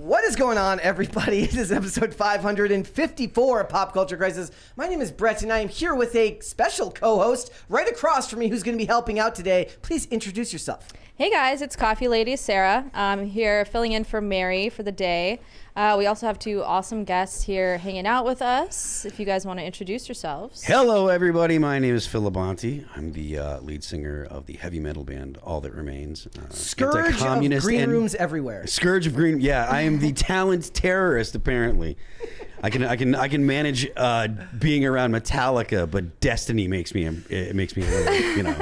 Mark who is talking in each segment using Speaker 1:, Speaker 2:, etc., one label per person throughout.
Speaker 1: What is going on, everybody? It is episode 554 of Pop Culture Crisis. My name is Brett, and I am here with a special co-host right across from me who's going to be helping out today. Please introduce yourself.
Speaker 2: Hey guys, it's Coffee Lady Sara. I'm here filling in for Mary for the day. We also have two awesome guests here hanging out with us. If you guys want to introduce yourselves.
Speaker 3: Hello, everybody. My name is Phil Labonte. I'm the lead singer of the heavy metal band All That Remains.
Speaker 1: Scourge of green rooms everywhere.
Speaker 3: Scourge of green. Yeah, I am the talent terrorist. Apparently, I can manage being around Metallica, but Destiny makes me a little, you know.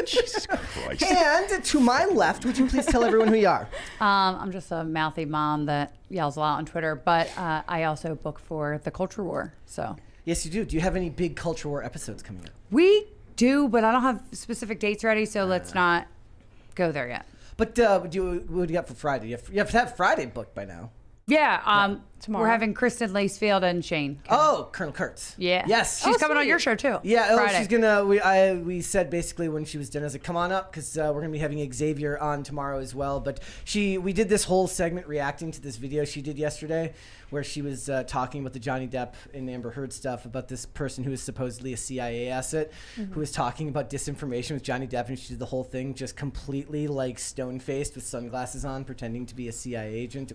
Speaker 3: Jesus Christ.
Speaker 1: And to my left, would you please tell everyone who you are?
Speaker 4: I'm just a mouthy mom that yells a lot on Twitter, but I also book for the Culture War. So
Speaker 1: Yes, you do. Do you have any big Culture War episodes coming up?
Speaker 4: we do, but I don't have specific dates ready, so let's not go there yet.
Speaker 1: But what do you got for Friday? You have to have Friday booked by now.
Speaker 4: Yeah,
Speaker 2: tomorrow.
Speaker 4: We're having Kristen Lacefield and Shane.
Speaker 1: Oh, Colonel Kurtz.
Speaker 4: Yeah.
Speaker 1: Yes.
Speaker 4: She's coming on your show too.
Speaker 1: Yeah,
Speaker 4: Friday.
Speaker 1: she's gonna. We said basically when she was done, I was like, "Come on up," because we're gonna be having Xavier on tomorrow as well. But we did this whole segment reacting to this video she did yesterday, where she was talking about the Johnny Depp and Amber Heard stuff about this person who is supposedly a CIA asset, who was talking about disinformation with Johnny Depp, and she did the whole thing just completely like stone faced with sunglasses on, pretending to be a CIA agent.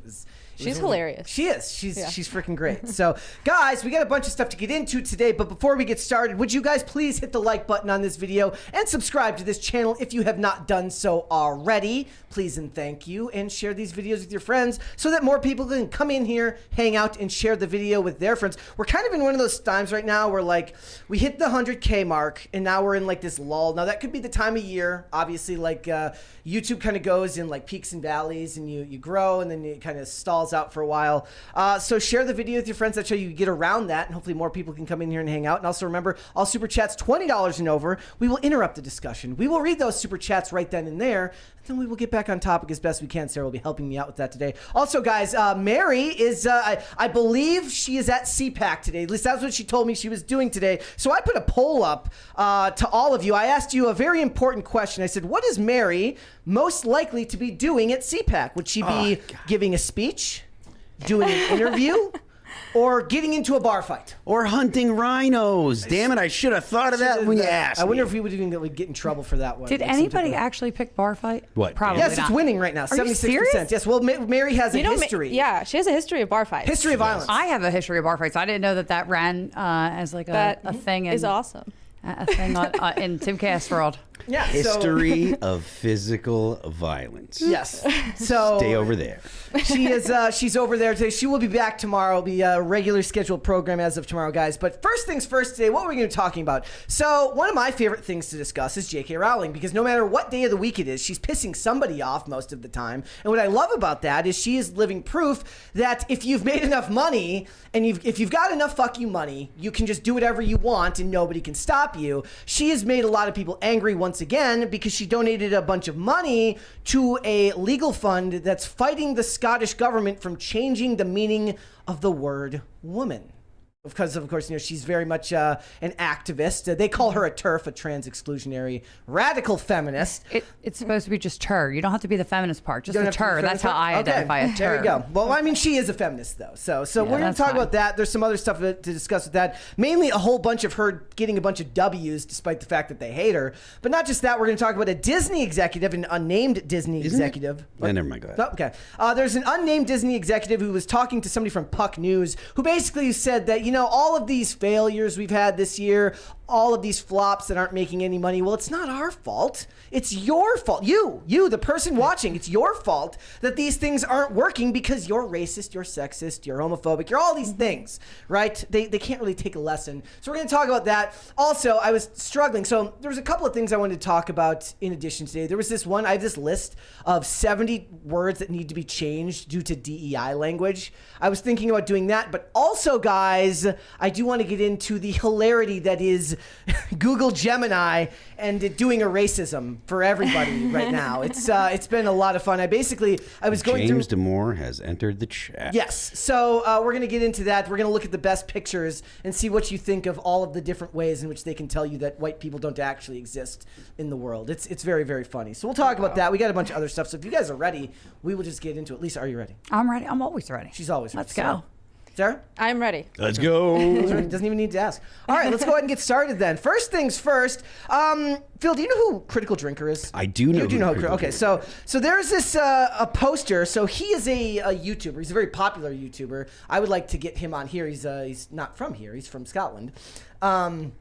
Speaker 2: She's hilarious.
Speaker 1: She is. She's freaking great. So, guys, we got a bunch of stuff to get into today, but before we get started, would you guys please hit the like button on this video and subscribe to this channel if you have not done so already. Please and thank you, and share these videos with your friends so that more people can come in here, hang out, and share the video with their friends. We're kind of in one of those times right now where, like, we hit the 100K mark, and now we're in, like, this lull. Now, that could be the time of year. Obviously, like, YouTube kind of goes in, like, peaks and valleys, and you grow, and then it kind of stalls out for a while. So share the video with your friends. That's how you get around that, and hopefully more people can come in here and hang out. And also remember, all Super Chats $20 and over, we will interrupt the discussion. We will read those Super Chats right then and there, and then we will get back on topic as best we can. Sarah will be helping me out with that today. Also, guys, Mary is, I believe she is at CPAC today. At least that's what she told me she was doing today. So I put a poll up to all of you. I asked you a very important question. I said, what is Mary most likely to be doing at CPAC? Would she be giving a speech, doing an interview, or getting into a bar fight?
Speaker 3: Or hunting rhinos. Damn it, I should have thought of that when you asked
Speaker 1: I wonder
Speaker 3: me.
Speaker 1: if we would even get in trouble for that one.
Speaker 4: Did anybody actually pick bar fight?
Speaker 3: What?
Speaker 4: Probably
Speaker 1: Yes,
Speaker 4: not.
Speaker 1: it's winning right now.
Speaker 4: Are you
Speaker 1: 76%.
Speaker 4: serious?
Speaker 1: Yes, well, Mary has a history.
Speaker 2: Yeah, she has a history of bar fights.
Speaker 1: History of violence.
Speaker 4: I have a history of bar fights. I didn't know that ran as like a thing.
Speaker 2: Is awesome.
Speaker 4: A thing in Timcast world.
Speaker 1: Yeah,
Speaker 3: History of physical violence.
Speaker 1: Yes. So
Speaker 3: Stay over there.
Speaker 1: she is. She's over there today. She will be back tomorrow. It'll be a regular scheduled program as of tomorrow, guys. But first things first today, what are we going to be talking about? So one of my favorite things to discuss is J.K. Rowling, because no matter what day of the week it is, she's pissing somebody off most of the time. And what I love about that is she is living proof that if you've made enough money and if you've got enough fuck you money, you can just do whatever you want and nobody can stop you. She has made a lot of people angry once again because she donated a bunch of money to a legal fund that's fighting the Scottish government from changing the meaning of the word woman. Because, of course, you know, she's very much an activist. They call her a TERF, a trans-exclusionary radical feminist.
Speaker 4: It's supposed to be just her. You don't have to be the feminist part. Just
Speaker 1: You don't
Speaker 4: the
Speaker 1: have to be
Speaker 4: her.
Speaker 1: the
Speaker 4: That's
Speaker 1: feminist
Speaker 4: how I
Speaker 1: part? Okay,
Speaker 4: identify a her.
Speaker 1: There you go. Well, I mean, she is a feminist, though. So we're going to
Speaker 4: that's
Speaker 1: talk
Speaker 4: fine.
Speaker 1: about that. There's some other stuff to discuss with that. Mainly a whole bunch of her getting a bunch of W's, despite the fact that they hate her. But not just that. We're going to talk about a Disney executive, an unnamed Disney executive.
Speaker 3: Never mind. Go ahead.
Speaker 1: Oh, okay. There's an unnamed Disney executive who was talking to somebody from Puck News, who basically said that, you know, all of these failures we've had this year, all of these flops that aren't making any money, well, it's not our fault. It's your fault. You, the person watching, it's your fault that these things aren't working because you're racist, you're sexist, you're homophobic, you're all these things, right? They can't really take a lesson. So we're going to talk about that. Also, I was struggling. So there was a couple of things I wanted to talk about in addition today. There was this one, I have this list of 70 words that need to be changed due to DEI language. I was thinking about doing that, but also, guys, guys, I do want to get into the hilarity that is Google Gemini and doing a racism for everybody right now. It's been a lot of fun. I was going through...
Speaker 3: James Damore has entered the chat.
Speaker 1: Yes. So we're going to get into that. We're going to look at the best pictures and see what you think of all of the different ways in which they can tell you that white people don't actually exist in the world. It's very, very funny. So we'll talk about that. We got a bunch of other stuff. So if you guys are ready, we will just get into it. Lisa, are you ready?
Speaker 4: I'm ready. I'm always ready.
Speaker 1: She's always ready.
Speaker 4: Let's go.
Speaker 1: Sarah?
Speaker 2: I'm ready.
Speaker 3: Let's go.
Speaker 1: Doesn't even need to ask. All right, let's go ahead and get started then. First things first. Phil, do you know who Critical Drinker is?
Speaker 3: I do know.
Speaker 1: You do know. Okay, so there's this a poster. So he is a YouTuber. He's a very popular YouTuber. I would like to get him on here. He's not from here. He's from Scotland, and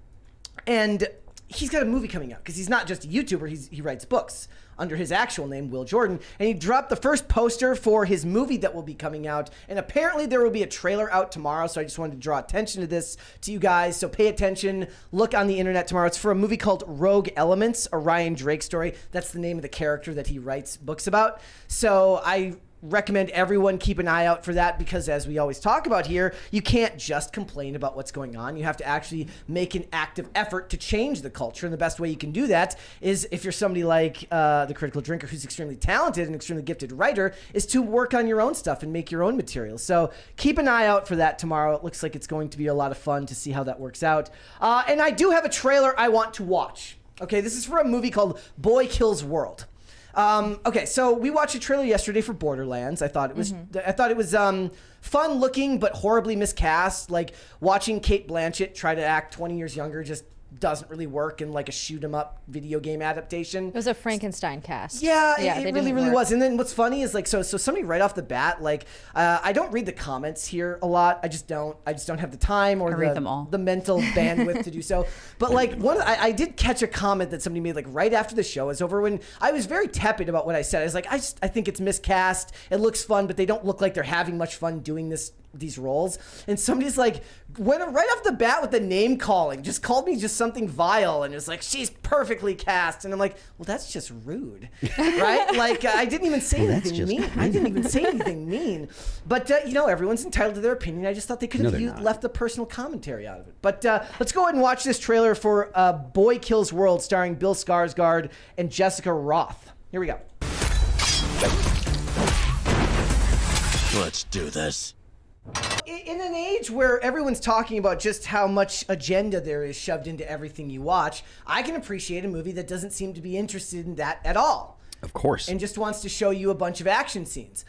Speaker 1: he's got a movie coming out because he's not just a YouTuber. He writes books under his actual name, Will Jordan, and he dropped the first poster for his movie that will be coming out, and apparently there will be a trailer out tomorrow, so I just wanted to draw attention to this to you guys, so pay attention, look on the internet tomorrow. It's for a movie called Rogue Elements, a Ryan Drake story. That's the name of the character that he writes books about, so I recommend everyone keep an eye out for that, because as we always talk about here, you can't just complain about what's going on. You have to actually make an active effort to change the culture, and the best way you can do that is, if you're somebody like the Critical Drinker, who's extremely talented and extremely gifted writer, is to work on your own stuff and make your own material. So keep an eye out for that tomorrow. It looks like it's going to be a lot of fun to see how that works out. And I do have a trailer I want to watch. Okay, this is for a movie called Boy Kills World. Okay, so we watched a trailer yesterday for Borderlands. I thought it was fun looking but horribly miscast. Like, watching Cate Blanchett try to act 20 years younger just doesn't really work in like a shoot 'em up video game adaptation.
Speaker 2: It was a Frankenstein cast.
Speaker 1: Yeah, it really was. And then what's funny is, like, so somebody right off the bat, like, I don't read the comments here a lot. I just don't have the time or
Speaker 4: read them all.
Speaker 1: The mental bandwidth to do so. But like, I did catch a comment that somebody made like right after the show was over, when I was very tepid about what I said. I was like, I think it's miscast. It looks fun, but they don't look like they're having much fun doing these roles. And somebody's like, went right off the bat with the name calling, just called me just something vile, and it's like, she's perfectly cast. And I'm like, well, that's just rude, right? Like, I didn't even say anything mean. I didn't even say anything mean. But everyone's entitled to their opinion. I just thought they could have left the personal commentary out of it. But let's go ahead and watch this trailer for Boy Kills World, starring Bill Skarsgård and Jessica Roth. Here we go.
Speaker 5: Let's do this.
Speaker 1: In an age where everyone's talking about just how much agenda there is shoved into everything you watch, I can appreciate a movie that doesn't seem to be interested in that at all.
Speaker 3: Of course.
Speaker 1: And just wants to show you a bunch of action scenes.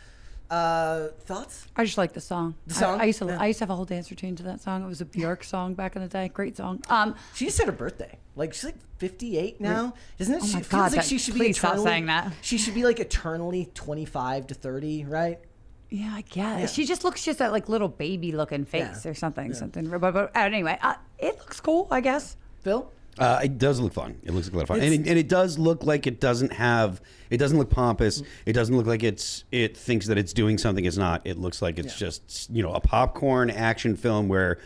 Speaker 1: Thoughts?
Speaker 4: I just like the song.
Speaker 1: The song?
Speaker 4: I used to have a whole dance routine to that song. It was a Björk song back in the day. Great song.
Speaker 1: She just had her birthday. Like, she's like 58 now. Isn't it?
Speaker 4: Oh my
Speaker 1: Feels
Speaker 4: God,
Speaker 1: like she should be
Speaker 4: please stop
Speaker 1: eternally,
Speaker 4: saying that.
Speaker 1: She should be like eternally 25 to 30, right?
Speaker 4: Yeah, I guess.
Speaker 1: Yeah.
Speaker 4: She just looks just that like little baby looking face or something. But anyway, it looks cool, I guess.
Speaker 1: Phil?
Speaker 3: It does look fun. It looks like a lot of fun, and it does look like it doesn't look pompous. It doesn't look like it thinks that it's doing something it's not. It looks like it's just a popcorn action film where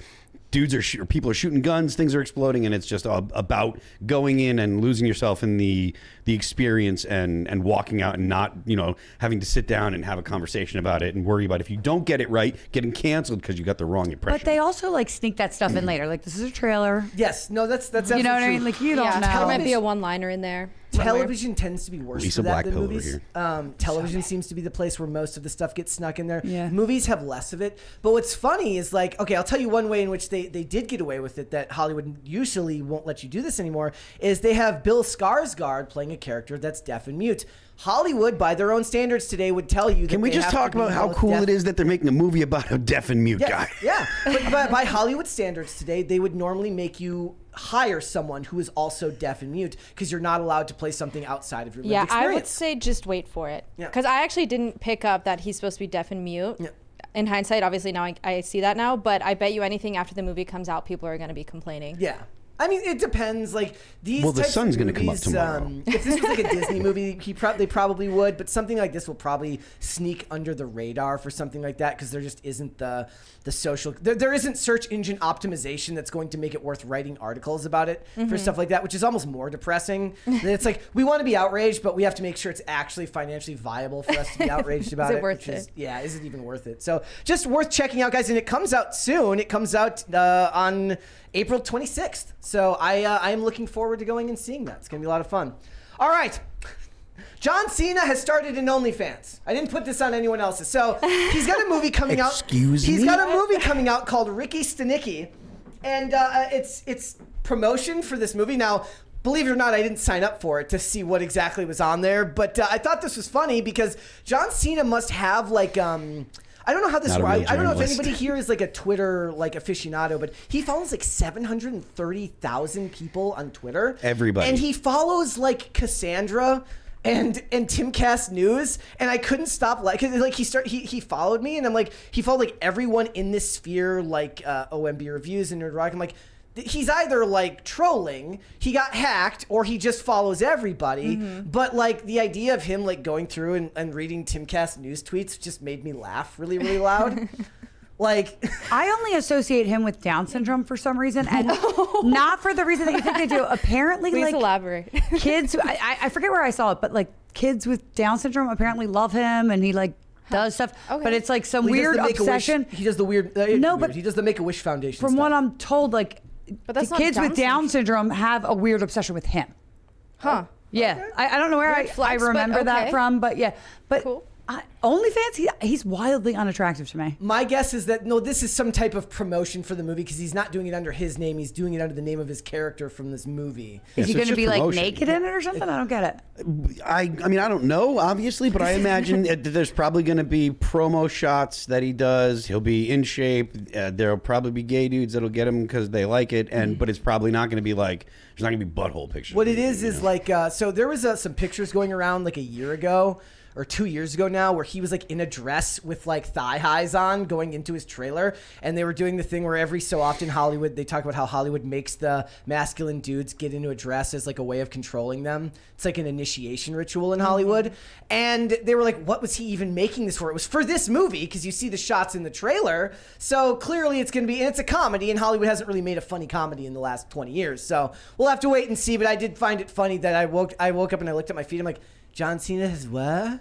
Speaker 3: people are shooting guns, things are exploding, and it's just about going in and losing yourself in the experience and walking out and not having to sit down and have a conversation about it and worry about, if you don't get it right, getting canceled because you got the wrong impression.
Speaker 4: But they also like sneak that stuff in later. Like, this is a trailer.
Speaker 1: Yes. No, that's
Speaker 4: You know what I mean? Like, you don't know.
Speaker 2: There might be a one-liner in there.
Speaker 1: Television tends to be worse
Speaker 3: Lisa
Speaker 1: for that
Speaker 3: Black
Speaker 1: than
Speaker 3: Pill
Speaker 1: movies. Television seems to be the place where most of the stuff gets snuck in there.
Speaker 4: Yeah.
Speaker 1: Movies have less of it. But what's funny is, like, okay, I'll tell you one way in which they did get away with it that Hollywood usually won't let you do this anymore, is they have Bill Skarsgård playing a character that's deaf and mute. Hollywood, by their own standards today, would tell you that
Speaker 3: Can we
Speaker 1: they
Speaker 3: just
Speaker 1: have
Speaker 3: talk
Speaker 1: to be
Speaker 3: about how
Speaker 1: both
Speaker 3: cool
Speaker 1: deaf.
Speaker 3: it is that they're making a movie about a deaf and mute guy?
Speaker 1: Yeah, but by Hollywood standards today, they would normally make you hire someone who is also deaf and mute, because you're not allowed to play something outside of your lived experience.
Speaker 2: I would say just wait for it.
Speaker 1: Yeah.
Speaker 2: Because I actually didn't pick up that he's supposed to be deaf and mute.
Speaker 1: Yeah.
Speaker 2: In hindsight, obviously now I see that now, but I bet you anything after the movie comes out, people are going to be complaining.
Speaker 1: Yeah. I mean, it depends. Like these.
Speaker 3: Well, the
Speaker 1: types
Speaker 3: sun's
Speaker 1: of
Speaker 3: going to come up
Speaker 1: movies,
Speaker 3: tomorrow.
Speaker 1: If this was like a Disney movie, they probably would. But something like this will probably sneak under the radar for something like that because there just isn't the social. There isn't search engine optimization that's going to make it worth writing articles about it for stuff like that, which is almost more depressing. It's like we want to be outraged, but we have to make sure it's actually financially viable for us to be outraged about it.
Speaker 2: Is it worth it?
Speaker 1: Is it even worth it? So just worth checking out, guys. And it comes out soon. It comes out on April 26th. So I am looking forward to going and seeing that. It's going to be a lot of fun. All right. John Cena has started an OnlyFans. I didn't put this on anyone else's. So he's got a movie coming out.
Speaker 3: Excuse me?
Speaker 1: He's got a movie coming out called Ricky Stenicki. And it's promotion for this movie. Now, believe it or not, I didn't sign up for it to see what exactly was on there. But I thought this was funny because John Cena must have like... I don't know how this
Speaker 3: Not a
Speaker 1: works.
Speaker 3: real
Speaker 1: I don't know if
Speaker 3: journalist.
Speaker 1: anybody here is like a Twitter like aficionado, but he follows like 730,000 people on Twitter.
Speaker 3: Everybody.
Speaker 1: And he follows like Cassandra and Timcast News, and I couldn't stop like he followed me, and I'm like he followed like everyone in this sphere like OMB reviews and Nerd Rock. I'm like, he's either like trolling, he got hacked, or he just follows everybody. But like the idea of him like going through and reading Timcast News tweets just made me laugh really, really loud. Like
Speaker 4: I only associate him with Down syndrome for some reason, and not for the reason that you think they do. Apparently,
Speaker 2: Please
Speaker 4: like
Speaker 2: elaborate.
Speaker 4: kids, I forget where I saw it, but like kids with Down syndrome apparently love him, and he like does stuff.
Speaker 2: Okay.
Speaker 4: But it's like some
Speaker 1: he does
Speaker 4: weird
Speaker 1: the Make-A-Wish-
Speaker 4: obsession.
Speaker 1: He does the weird.
Speaker 4: No, but
Speaker 1: he does the Make-A-Wish Foundation.
Speaker 4: From
Speaker 1: stuff.
Speaker 4: what I'm told, like
Speaker 2: But that's
Speaker 4: the
Speaker 2: not
Speaker 4: kids
Speaker 2: Down
Speaker 4: with Down syndrome have a weird obsession with him.
Speaker 2: Huh.
Speaker 4: Yeah, I don't know where
Speaker 2: Weird
Speaker 4: I
Speaker 2: flex, but
Speaker 4: remember that
Speaker 2: okay.
Speaker 4: from, but yeah, but
Speaker 2: Cool.
Speaker 4: OnlyFans, he's wildly unattractive to me.
Speaker 1: My guess is that no, this is some type of promotion for the movie because he's not doing it under his name. He's doing it under the name of his character from this movie.
Speaker 4: Is he
Speaker 3: so
Speaker 4: going
Speaker 3: it's
Speaker 4: to
Speaker 3: just
Speaker 4: be like
Speaker 3: promotion.
Speaker 4: naked in it or something? I don't get it.
Speaker 3: I mean, I don't know, obviously, but I imagine that there's probably going to be promo shots that he does. He'll be in shape. There'll probably be gay dudes that'll get him because they like it, but it's probably not going to be like there's not going to be butthole pictures.
Speaker 1: What it is like so there was some pictures going around like a year ago or 2 years ago now where he was like in a dress with like thigh highs on going into his trailer, and they were doing the thing where every so often Hollywood, they talk about how Hollywood makes the masculine dudes get into a dress as like a way of controlling them. It's like an initiation ritual in Hollywood. And they were like, what was he even making this for? It was for this movie because you see the shots in the trailer. So clearly it's going to be, and it's a comedy, and Hollywood hasn't really made a funny comedy in the last 20 years. So we'll have to wait and see, but I did find it funny that I woke up and I looked at my feet. I'm like, John Cena has what?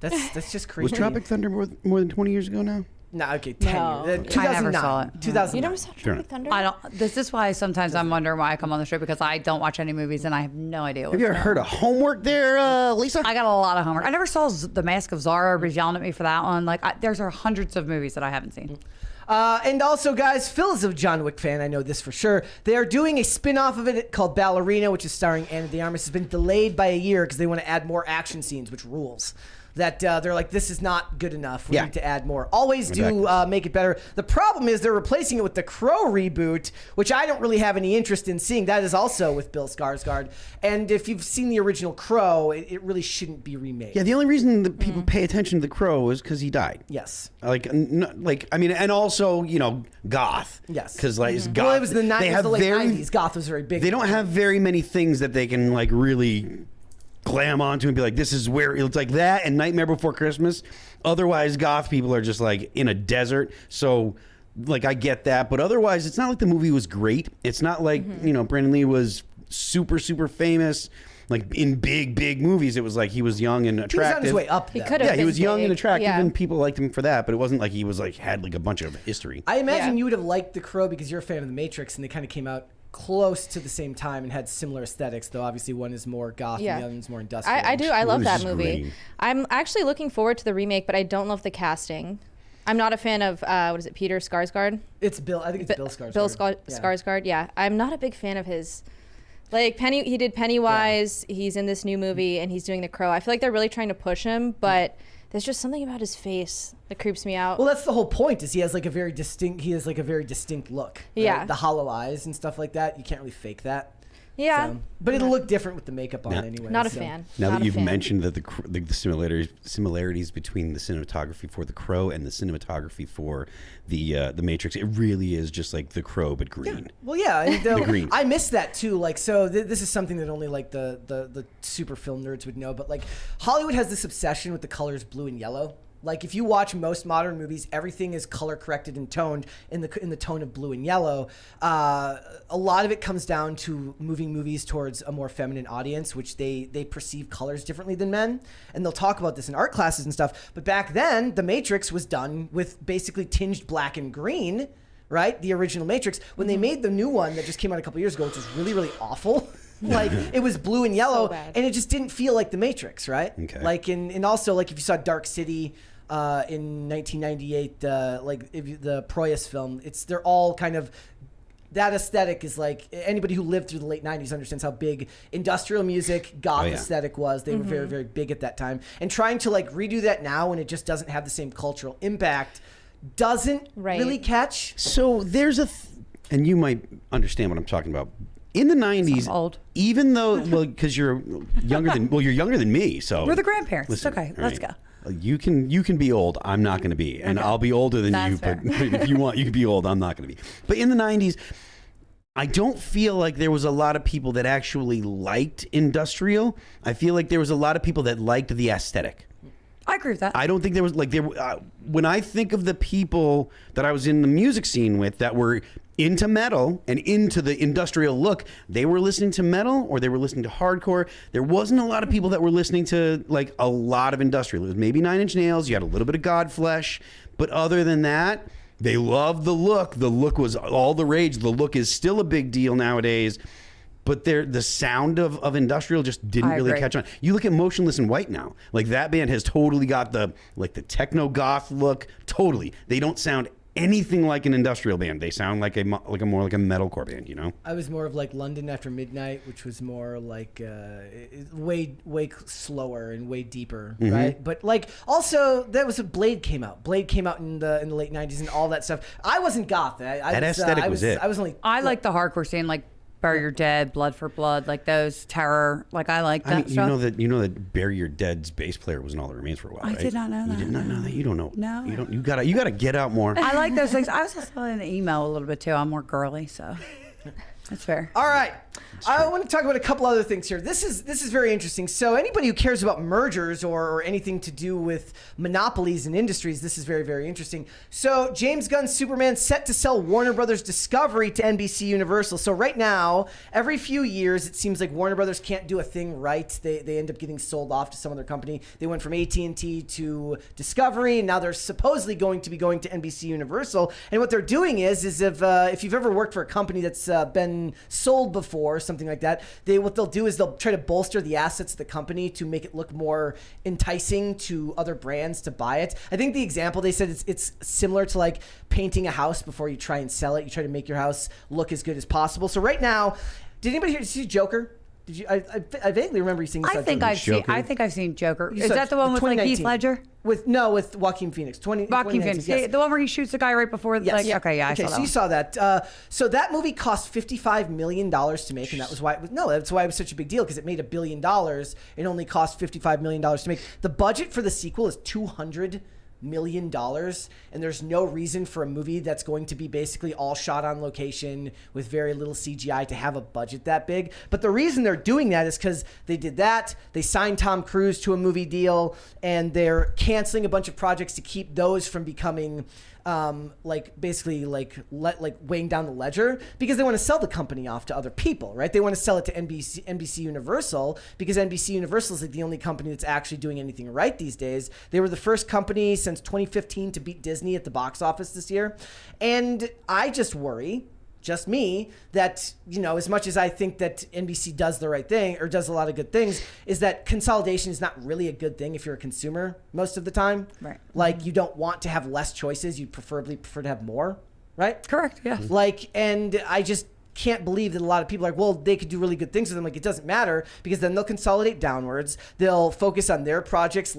Speaker 1: That's just crazy.
Speaker 3: Was Tropic Thunder more than 20 years ago now?
Speaker 1: No, okay, 10
Speaker 2: No.
Speaker 1: years. 2009.
Speaker 4: I never saw it.
Speaker 1: 2009.
Speaker 2: You never saw Tropic Thunder?
Speaker 4: I don't. This is why sometimes I'm wondering why I come on the show because I don't watch any movies and I have no idea.
Speaker 3: Have you ever heard of homework there, Lisa?
Speaker 4: I got a lot of homework. I never saw The Mask of Zara. Everybody's yelling at me for that one. Like, there's hundreds of movies that I haven't seen.
Speaker 1: And also, guys, Phil is a John Wick fan. I know this for sure. They are doing a spin-off of it called Ballerina, which is starring Ana de Armas. It's been delayed by a year because they want to add more action scenes, which rules. That they're like, this is not good enough. We need to add more. Always do make it better. The problem is they're replacing it with the Crow reboot, which I don't really have any interest in seeing. That is also with Bill Skarsgård. And if you've seen the original Crow, it really shouldn't be remade.
Speaker 3: Yeah, the only reason that people pay attention to the Crow is because he died.
Speaker 1: Yes.
Speaker 3: Like, I mean, and also, goth.
Speaker 1: Yes.
Speaker 3: Because like, it's goth.
Speaker 1: Well, it was the late 90s. Goth was very big.
Speaker 3: They don't have very many things that they can like really glam onto and be like, this is where it's like that and Nightmare Before Christmas. Otherwise, goth people are just like in a desert. So, like, I get that, but otherwise, it's not like the movie was great. It's not like Brandon Lee was super famous. Like in big movies, it was like he was young and attractive.
Speaker 1: He was on his way up.
Speaker 2: He
Speaker 1: though.
Speaker 2: could have.
Speaker 3: Yeah, he was young and attractive,
Speaker 2: Yeah.
Speaker 3: and people liked him for that. But it wasn't like he was like had like a bunch of history.
Speaker 1: I imagine
Speaker 2: Yeah.
Speaker 1: you would have liked The Crow because you're a fan of The Matrix, and they kind of came out close to the same time and had similar aesthetics, though obviously one is more goth and the other one's more industrial.
Speaker 2: I do. I love
Speaker 3: was
Speaker 2: that
Speaker 3: just
Speaker 2: movie.
Speaker 3: great.
Speaker 2: I'm actually looking forward to the remake, but I don't love the casting. I'm not a fan of what is it, Peter Skarsgård?
Speaker 1: It's Bill. I think it's Bill Skarsgård.
Speaker 2: Bill
Speaker 1: Yeah.
Speaker 2: Skarsgård. Yeah, I'm not a big fan of his. Like he did Pennywise. He's in this new movie, and he's doing The Crow. I feel like they're really trying to push him, but there's just something about his face that creeps me out.
Speaker 1: Well, that's the whole point. Is he has like a very distinct. He has like a very distinct look. Right?
Speaker 2: Yeah.
Speaker 1: The hollow eyes and stuff like that. You can't really fake that.
Speaker 2: Yeah.
Speaker 1: But it'll look different with the makeup on anyway.
Speaker 2: Not a
Speaker 1: so.
Speaker 2: fan.
Speaker 3: Now
Speaker 2: Not
Speaker 3: that
Speaker 2: a
Speaker 3: you've
Speaker 2: fan.
Speaker 3: mentioned that the similarities between the cinematography for The Crow and the cinematography for the Matrix, it really is just like The Crow but green.
Speaker 1: Well, yeah, and
Speaker 3: The green.
Speaker 1: I missed that too. Like, so this is something that only like the super film nerds would know. But like, Hollywood has this obsession with the colors blue and yellow. Like, if you watch most modern movies, everything is color corrected and toned in the tone of blue and yellow. A lot of it comes down to moving movies towards a more feminine audience, which they perceive colors differently than men. And they'll talk about this in art classes and stuff. But back then, The Matrix was done with basically tinged black and green, right? The original Matrix. When they made the new one that just came out a couple years ago, which was really, really awful. Like, it was blue and yellow, and it just didn't feel like The Matrix, right?
Speaker 3: Okay.
Speaker 1: Like, and also, like, if you saw Dark City in 1998, like the Proyas film, they're all kind of, that aesthetic is like, anybody who lived through the late 90s understands how big industrial music, goth aesthetic was. They were very, very big at that time. And trying to like redo that now when it just doesn't have the same cultural impact doesn't really catch.
Speaker 3: So there's and you might understand what I'm talking about. In the 90s,
Speaker 4: old.
Speaker 3: even though, well, because you're younger than me, so
Speaker 4: We're the grandparents.
Speaker 3: Listen,
Speaker 4: It's okay.
Speaker 3: all
Speaker 4: Let's
Speaker 3: right.
Speaker 4: go.
Speaker 3: You can be old. I'm not going to be, and
Speaker 4: Okay.
Speaker 3: I'll be older than
Speaker 4: That's
Speaker 3: you.
Speaker 4: fair.
Speaker 3: But if you want, you can be old. I'm not going to be. But in the 90s, I don't feel like there was a lot of people that actually liked industrial. I feel like there was a lot of people that liked the aesthetic.
Speaker 4: I agree with that.
Speaker 3: I don't think there was like when I think of the people that I was in the music scene with that were into metal and into the industrial look, they were listening to metal or they were listening to hardcore. There wasn't a lot of people that were listening to like a lot of industrial. It was maybe Nine Inch Nails. You had a little bit of Godflesh, but other than that, they loved the look. The look was all the rage. The look is still a big deal nowadays. But the sound of industrial just didn't
Speaker 4: I
Speaker 3: really
Speaker 4: agree.
Speaker 3: catch on. You look at Motionless in White now. Like that band has totally got the techno goth look. Totally. They don't sound anything like an industrial band. They sound like more like a metalcore band, you know?
Speaker 1: I was more of like London After Midnight, which was more like way slower and way deeper, right? But like also that was when Blade came out. Blade came out in the late 90s and all that stuff. I wasn't goth.
Speaker 3: That aesthetic was it.
Speaker 1: I was only.
Speaker 4: I like the hardcore scene, like Bury Your Dead, Blood for Blood, like those terror. Like I like that
Speaker 3: I mean,
Speaker 4: stuff.
Speaker 3: you know that Bury Your Dead's bass player was in All That Remains for a while,
Speaker 4: I
Speaker 3: right?
Speaker 4: did not know
Speaker 3: You
Speaker 4: that.
Speaker 3: did not know that. You don't know.
Speaker 4: No.
Speaker 3: You gotta get out more.
Speaker 4: I like those things. I was also in the email a little bit too. I'm more girly, so that's fair.
Speaker 1: All right. I want to talk about a couple other things here. This is very interesting. So anybody who cares about mergers or anything to do with monopolies and industries, this is very, very interesting. So James Gunn's Superman set to sell Warner Brothers Discovery to NBC Universal. So right now, every few years, it seems like Warner Brothers can't do a thing right. They end up getting sold off to some other company. They went from AT&T to Discovery, and now they're supposedly going to be going to NBC Universal. And what they're doing is if you've ever worked for a company that's been sold before, something like that, what they'll do is they'll try to bolster the assets of the company to make it look more enticing to other brands to buy it. I think the example they said it's similar to like painting a house before you try and sell it. You try to make your house look as good as possible. So right now, did anybody here see Joker? Did you? I vaguely remember you seeing this.
Speaker 4: I think I've seen Joker.
Speaker 1: You
Speaker 4: Is
Speaker 1: saw
Speaker 4: that the one with like Heath
Speaker 1: 2019.
Speaker 4: Ledger?
Speaker 1: With Joaquin Phoenix.
Speaker 4: Joaquin
Speaker 1: 2019,
Speaker 4: Phoenix.
Speaker 1: yes.
Speaker 4: The one where he shoots the guy right before.
Speaker 1: Yes.
Speaker 4: Like, okay, yeah, I saw that.
Speaker 1: So
Speaker 4: one.
Speaker 1: you saw that. So that movie cost $55 million to make, and that was why that's why it was such a big deal, because it made $1 billion. It only cost $55 million to make. The budget for the sequel is $200 million, and there's no reason for a movie that's going to be basically all shot on location with very little CGI to have a budget that big. But the reason they're doing that is because they did that. They signed Tom Cruise to a movie deal, and they're canceling a bunch of projects to keep those from becoming basically weighing down the ledger, because they want to sell the company off to other people, right? They want to sell it to NBC Universal, because NBC Universal is like the only company that's actually doing anything right these days. They were the first company since 2015 to beat Disney at the box office this year. And I just worry, just me, that, you know, as much as I think that NBC does the right thing or does a lot of good things, is that consolidation is not really a good thing if you're a consumer most of the time.
Speaker 4: Right.
Speaker 1: Like, you don't want to have less choices. You'd prefer to have more, right?
Speaker 4: Correct. Yeah.
Speaker 1: Like, and I just, can't believe that a lot of people are like, well, they could do really good things with them. Like, it doesn't matter, because then they'll consolidate downwards. They'll focus on their projects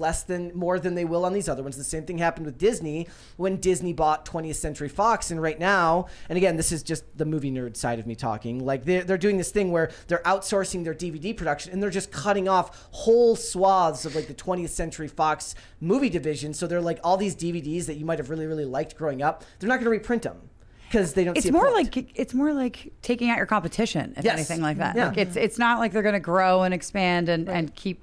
Speaker 1: more than they will on these other ones. The same thing happened with Disney when Disney bought 20th Century Fox. And right now, and again, this is just the movie nerd side of me talking, like they're doing this thing where they're outsourcing their DVD production, and they're just cutting off whole swaths of like the 20th Century Fox movie division. So they're like, all these DVDs that you might have really, really liked growing up, they're not going to reprint them because they don't see a point.
Speaker 4: It's more like taking out your competition, if anything like that.
Speaker 1: Yeah.
Speaker 4: Like it's not like they're going to grow and expand and keep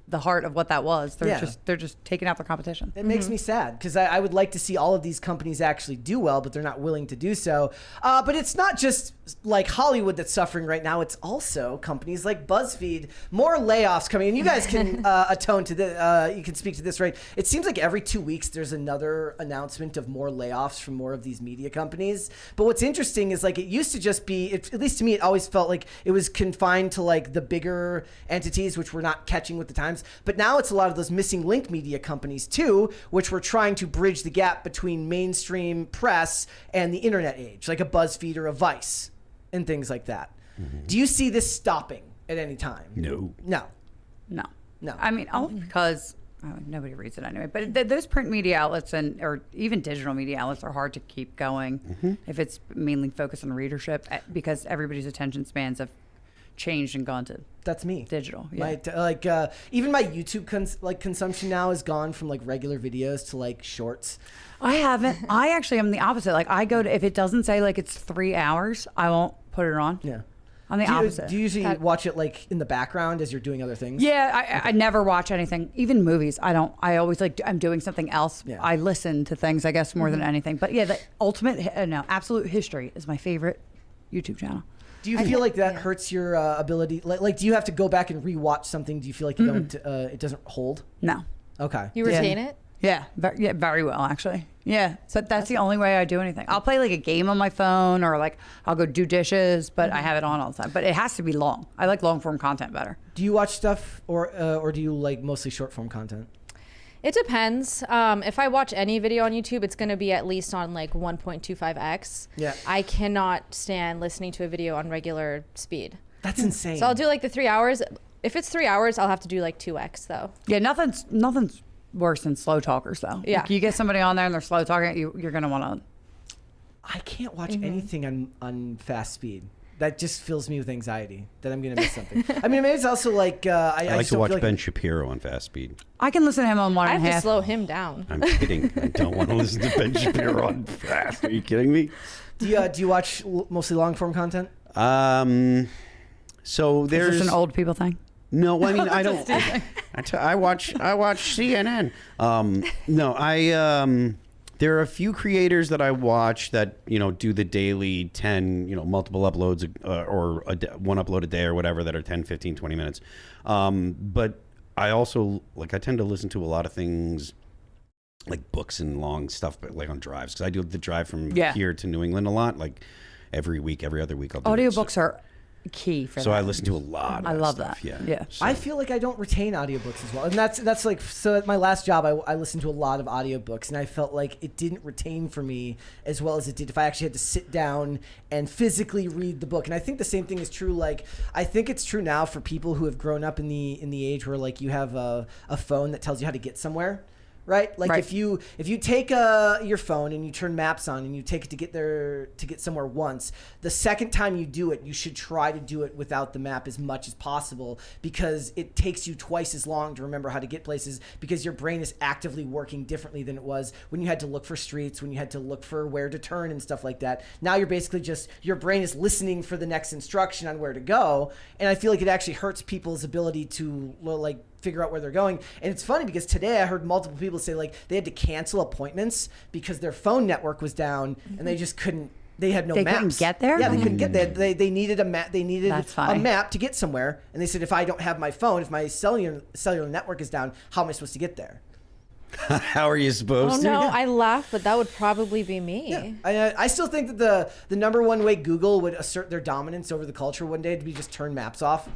Speaker 4: the heart of what that was. They're just taking out their competition.
Speaker 1: It makes me sad, because I would like to see all of these companies actually do well, but they're not willing to do so. But it's not just like Hollywood that's suffering right now. It's also companies like Buzzfeed. More layoffs coming, and you guys can atone to the. You can speak to this, right? It seems like every 2 weeks there's another announcement of more layoffs from more of these media companies. But what's interesting is, like, it used to just be, at least to me, it always felt like it was confined to like the bigger entities, which were not catching with the times. But now it's a lot of those missing link media companies too, which were trying to bridge the gap between mainstream press and the internet age, like a BuzzFeed or a Vice and things like that. Do you see this stopping at any time?
Speaker 3: No.
Speaker 4: No. I mean, only because nobody reads it anyway. But those print media outlets or even digital media outlets are hard to keep going if it's mainly focused on readership, because everybody's attention spans have changed and gone to
Speaker 1: That's me.
Speaker 4: digital. Yeah.
Speaker 1: Even my YouTube consumption now has gone from like regular videos to like shorts.
Speaker 4: I haven't. I actually am the opposite. Like, I go to, if it doesn't say like it's 3 hours, I won't put it on.
Speaker 1: Yeah.
Speaker 4: I'm the opposite.
Speaker 1: Do you usually watch it like in the background as you're doing other things?
Speaker 4: Yeah, I never watch anything, even movies. I don't. I always I'm doing something else.
Speaker 1: Yeah.
Speaker 4: I listen to things, I guess, more than anything. But yeah, the Absolute History is my favorite YouTube channel.
Speaker 1: Do you feel like that hurts your ability? Like, do you have to go back and rewatch something? Do you feel like you don't? It doesn't hold?
Speaker 4: No.
Speaker 1: Okay.
Speaker 2: You retain it?
Speaker 4: Yeah, very well, actually. Yeah, so that's the only way I do anything. I'll play like a game on my phone, or like I'll go do dishes, but I have it on all the time. But it has to be long. I like long form content better.
Speaker 1: Do you watch stuff, or do you like mostly short form content?
Speaker 2: It depends. If I watch any video on YouTube, it's going to be at least on like 1.25x.
Speaker 1: Yeah.
Speaker 2: I cannot stand listening to a video on regular speed.
Speaker 1: That's insane.
Speaker 2: So I'll do like the 3 hours. If it's 3 hours, I'll have to do like 2x though.
Speaker 4: Yeah, nothing's worse than slow talkers though.
Speaker 2: Yeah.
Speaker 4: Like, you get somebody on there and they're slow talking, you're going to want to.
Speaker 1: I can't watch anything on fast speed. That just fills me with anxiety that I'm going to miss something. I mean, maybe it's also like
Speaker 3: I like to watch Ben Shapiro on fast speed.
Speaker 4: I can listen to him on 1.5.
Speaker 2: I have to slow him down.
Speaker 3: I'm kidding. I don't want to listen to Ben Shapiro on fast. Are you kidding me?
Speaker 1: Do you watch mostly long form content?
Speaker 3: So there's
Speaker 4: Is this an old people thing?
Speaker 3: No, I mean I don't. I watch CNN. There are a few creators that I watch that do the daily 10 multiple uploads or one upload a day or whatever that are 10, 15, 20 minutes. But I also I tend to listen to a lot of things like books and long stuff, but like on drives, because I do the drive from here to New England a lot. Like every other week I'll do
Speaker 4: audiobooks are key for that.
Speaker 3: So I listen to a lot of
Speaker 4: I love
Speaker 3: stuff.
Speaker 4: that.
Speaker 3: Yeah.
Speaker 1: So. I feel like I don't retain audiobooks as well. And that's like, so at my last job, I listened to a lot of audiobooks, and I felt like it didn't retain for me as well as it did if I actually had to sit down and physically read the book. And I think the same thing is true. Like, I think it's true now for people who have grown up in the age where like you have a phone that tells you how to get somewhere. Right? Like if you take your phone and you turn maps on and you take it to get somewhere once, the second time you do it, you should try to do it without the map as much as possible, because it takes you twice as long to remember how to get places, because your brain is actively working differently than it was when you had to look for streets, when you had to look for where to turn and stuff like that. Now you're basically just, your brain is listening for the next instruction on where to go. And I feel like it actually hurts people's ability to like figure out where they're going. And it's funny because today I heard multiple people say like they had to cancel appointments because their phone network was down and they just couldn't, they had no maps.
Speaker 4: They couldn't get there?
Speaker 1: Yeah, they couldn't get there. They needed a map. They needed
Speaker 4: That's
Speaker 1: a
Speaker 4: funny.
Speaker 1: map to get somewhere. And they said, if I don't have my phone, if my cellular network is down, how am I supposed to get there?
Speaker 3: How are you supposed
Speaker 2: Oh
Speaker 3: to?
Speaker 2: no, I laugh, but that would probably be me.
Speaker 1: Yeah. I still think that the number one way Google would assert their dominance over the culture one day would be just turn maps off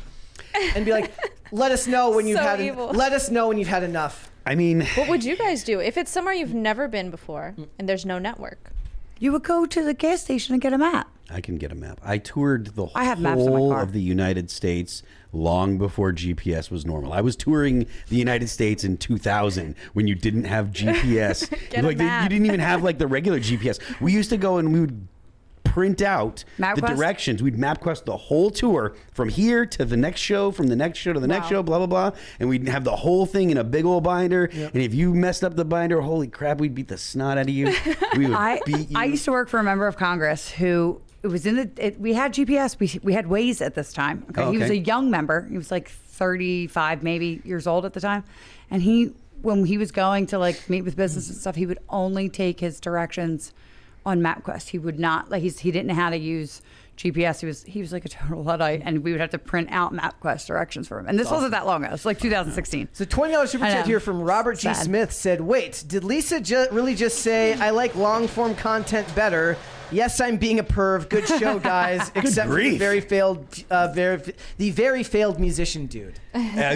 Speaker 1: and be like, let us know when you've had let us know when you've had enough.
Speaker 3: I mean,
Speaker 2: What would you guys do if it's somewhere you've never been before and there's no network?
Speaker 4: You would go to the gas station and get a map.
Speaker 3: I can get a map. I toured the
Speaker 4: I have maps in my
Speaker 3: whole
Speaker 4: car.
Speaker 3: of the United States long before GPS was normal. I was touring the United States in 2000 when you didn't have GPS.
Speaker 2: Get a map.
Speaker 3: You didn't even have like the regular GPS. We used to go and we would print out the
Speaker 4: MapQuest?
Speaker 3: directions. We'd MapQuest the whole tour from here to the next show, from the next show to the next show, blah, blah, blah. And we'd have the whole thing in a big old binder. And if you messed up the binder, holy crap, we'd beat the snot out of you. We would beat you.
Speaker 4: I used to work for a member of Congress who it was in the. We had GPS. We had Waze at this time. Okay? He was a young member. He was like 35, maybe years old at the time, and when he was going to like meet with business and stuff, he would only take his directions on MapQuest. He would not like he didn't know how to use GPS. He was like a total Luddite, and we would have to print out MapQuest directions for him. And this wasn't that long ago. It's like 2016.
Speaker 1: So $20 super chat here from Robert G.
Speaker 4: Sad.
Speaker 1: Smith said, "Wait, did Lisa really just say I like long form content better? Yes, I'm being a perv. Good show, guys. Except for the very failed musician dude.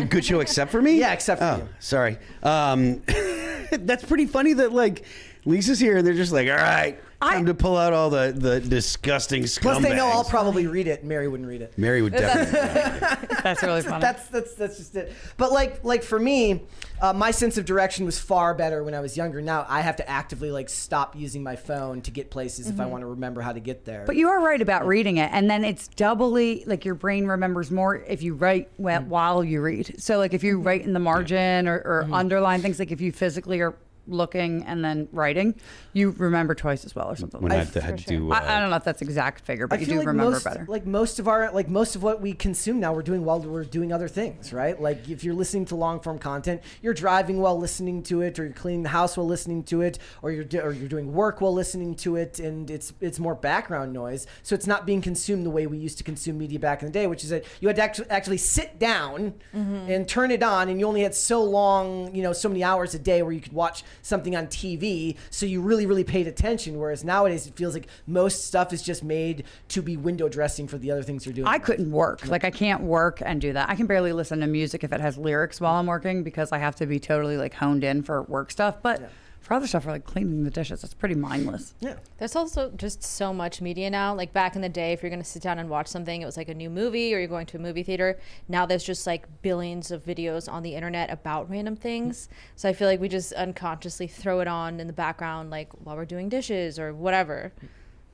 Speaker 3: Good show except for me?
Speaker 1: Yeah, except for you.
Speaker 3: Sorry. That's pretty funny that like Lisa's here and they're just like, all right, time to pull out all the disgusting scumbags.
Speaker 1: Plus, they know I'll probably read it. Mary wouldn't read it.
Speaker 3: Mary would definitely.
Speaker 4: That's really funny.
Speaker 1: That's just it. But like for me, my sense of direction was far better when I was younger. Now I have to actively like stop using my phone to get places if I want to remember how to get there.
Speaker 4: But you are right about reading it, and then it's doubly like your brain remembers more if you write while you read. So like if you write in the margin or underline things, like if you physically are looking and then writing, you remember twice as well or something.
Speaker 3: When I had to do,
Speaker 4: I don't know if that's exact figure, but
Speaker 1: I
Speaker 4: you
Speaker 1: feel
Speaker 4: do
Speaker 1: like
Speaker 4: remember better.
Speaker 1: Like most of what we consume now, we're doing while we're doing other things, right? Like if you're listening to long form content, you're driving while listening to it, or you're cleaning the house while listening to it, or you're doing work while listening to it, and it's more background noise. So it's not being consumed the way we used to consume media back in the day, which is that you had to actually sit down and turn it on, and you only had so long, so many hours a day where you could watch something on TV. So you really paid attention. Whereas nowadays it feels like most stuff is just made to be window dressing for the other things you're doing.
Speaker 4: I couldn't work. Like I can't work and do that. I can barely listen to music if it has lyrics while I'm working because I have to be totally like honed in for work stuff. But for other stuff, like cleaning the dishes, it's pretty mindless.
Speaker 1: Yeah.
Speaker 2: There's also just so much media now. Like back in the day, if you're going to sit down and watch something, it was like a new movie or you're going to a movie theater. Now there's just like billions of videos on the internet about random things. So I feel like we just unconsciously throw it on in the background, like while we're doing dishes or whatever.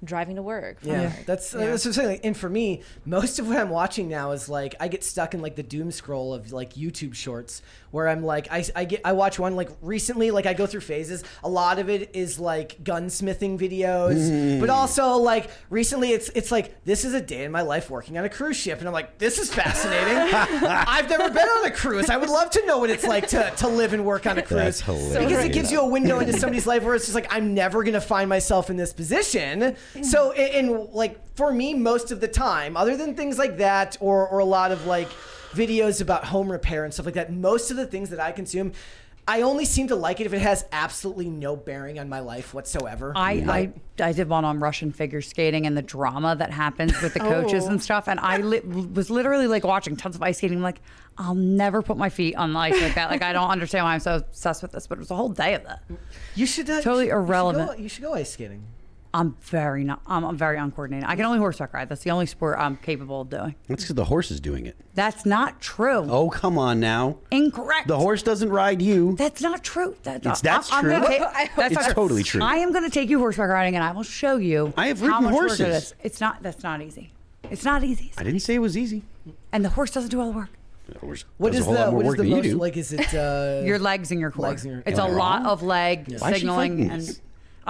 Speaker 2: Driving to work.
Speaker 1: That's what I'm saying. Like, and for me, most of what I'm watching now is like I get stuck in like the doom scroll of like YouTube shorts where I'm like I watch one like recently, like I go through phases. A lot of it is like gunsmithing videos, but also like recently it's like this is a day in my life working on a cruise ship, and I'm like, this is fascinating. I've never been on a cruise. I would love to know what it's like to live and work on a cruise.
Speaker 3: That's hilarious.
Speaker 1: Because it gives you a window into somebody's life where it's just like I'm never gonna find myself in this position. So, in like for me, most of the time, other than things like that, or a lot of like videos about home repair and stuff like that, most of the things that I consume, I only seem to like it if it has absolutely no bearing on my life whatsoever.
Speaker 4: I did one on Russian figure skating and the drama that happens with the coaches and stuff, and I was literally like watching tons of ice skating. I'm like, I'll never put my feet on the ice like that. Like I don't understand why I'm so obsessed with this, but it was a whole day of that.
Speaker 1: You should
Speaker 4: totally irrelevant.
Speaker 1: You should go ice skating.
Speaker 4: I'm very uncoordinated. I can only horseback ride. That's the only sport I'm capable of doing.
Speaker 3: That's because the horse is doing it.
Speaker 4: That's not true.
Speaker 3: Oh, come on now.
Speaker 4: Incorrect.
Speaker 3: The horse doesn't ride you.
Speaker 4: That's not true.
Speaker 3: That's
Speaker 4: I'm
Speaker 3: true.
Speaker 4: gonna
Speaker 3: It's
Speaker 4: not
Speaker 3: totally true.
Speaker 4: I am going to take you horseback riding, and I will show you.
Speaker 3: I have
Speaker 4: how
Speaker 3: ridden
Speaker 4: much work
Speaker 3: horses.
Speaker 4: it is. It's not. That's not easy. It's not easy.
Speaker 3: I didn't say it was easy.
Speaker 4: And the horse doesn't do all the work.
Speaker 3: The horse
Speaker 1: What
Speaker 3: does
Speaker 1: is
Speaker 3: a whole lot more
Speaker 1: the
Speaker 3: work than you
Speaker 1: most
Speaker 3: do.
Speaker 1: like? Is it
Speaker 4: Your legs and your core.
Speaker 1: Legs and your-
Speaker 4: It's
Speaker 3: Am
Speaker 4: a
Speaker 3: I
Speaker 4: lot
Speaker 3: wrong?
Speaker 4: of leg
Speaker 3: Why is she
Speaker 4: signaling
Speaker 3: fighting
Speaker 4: and.
Speaker 3: this?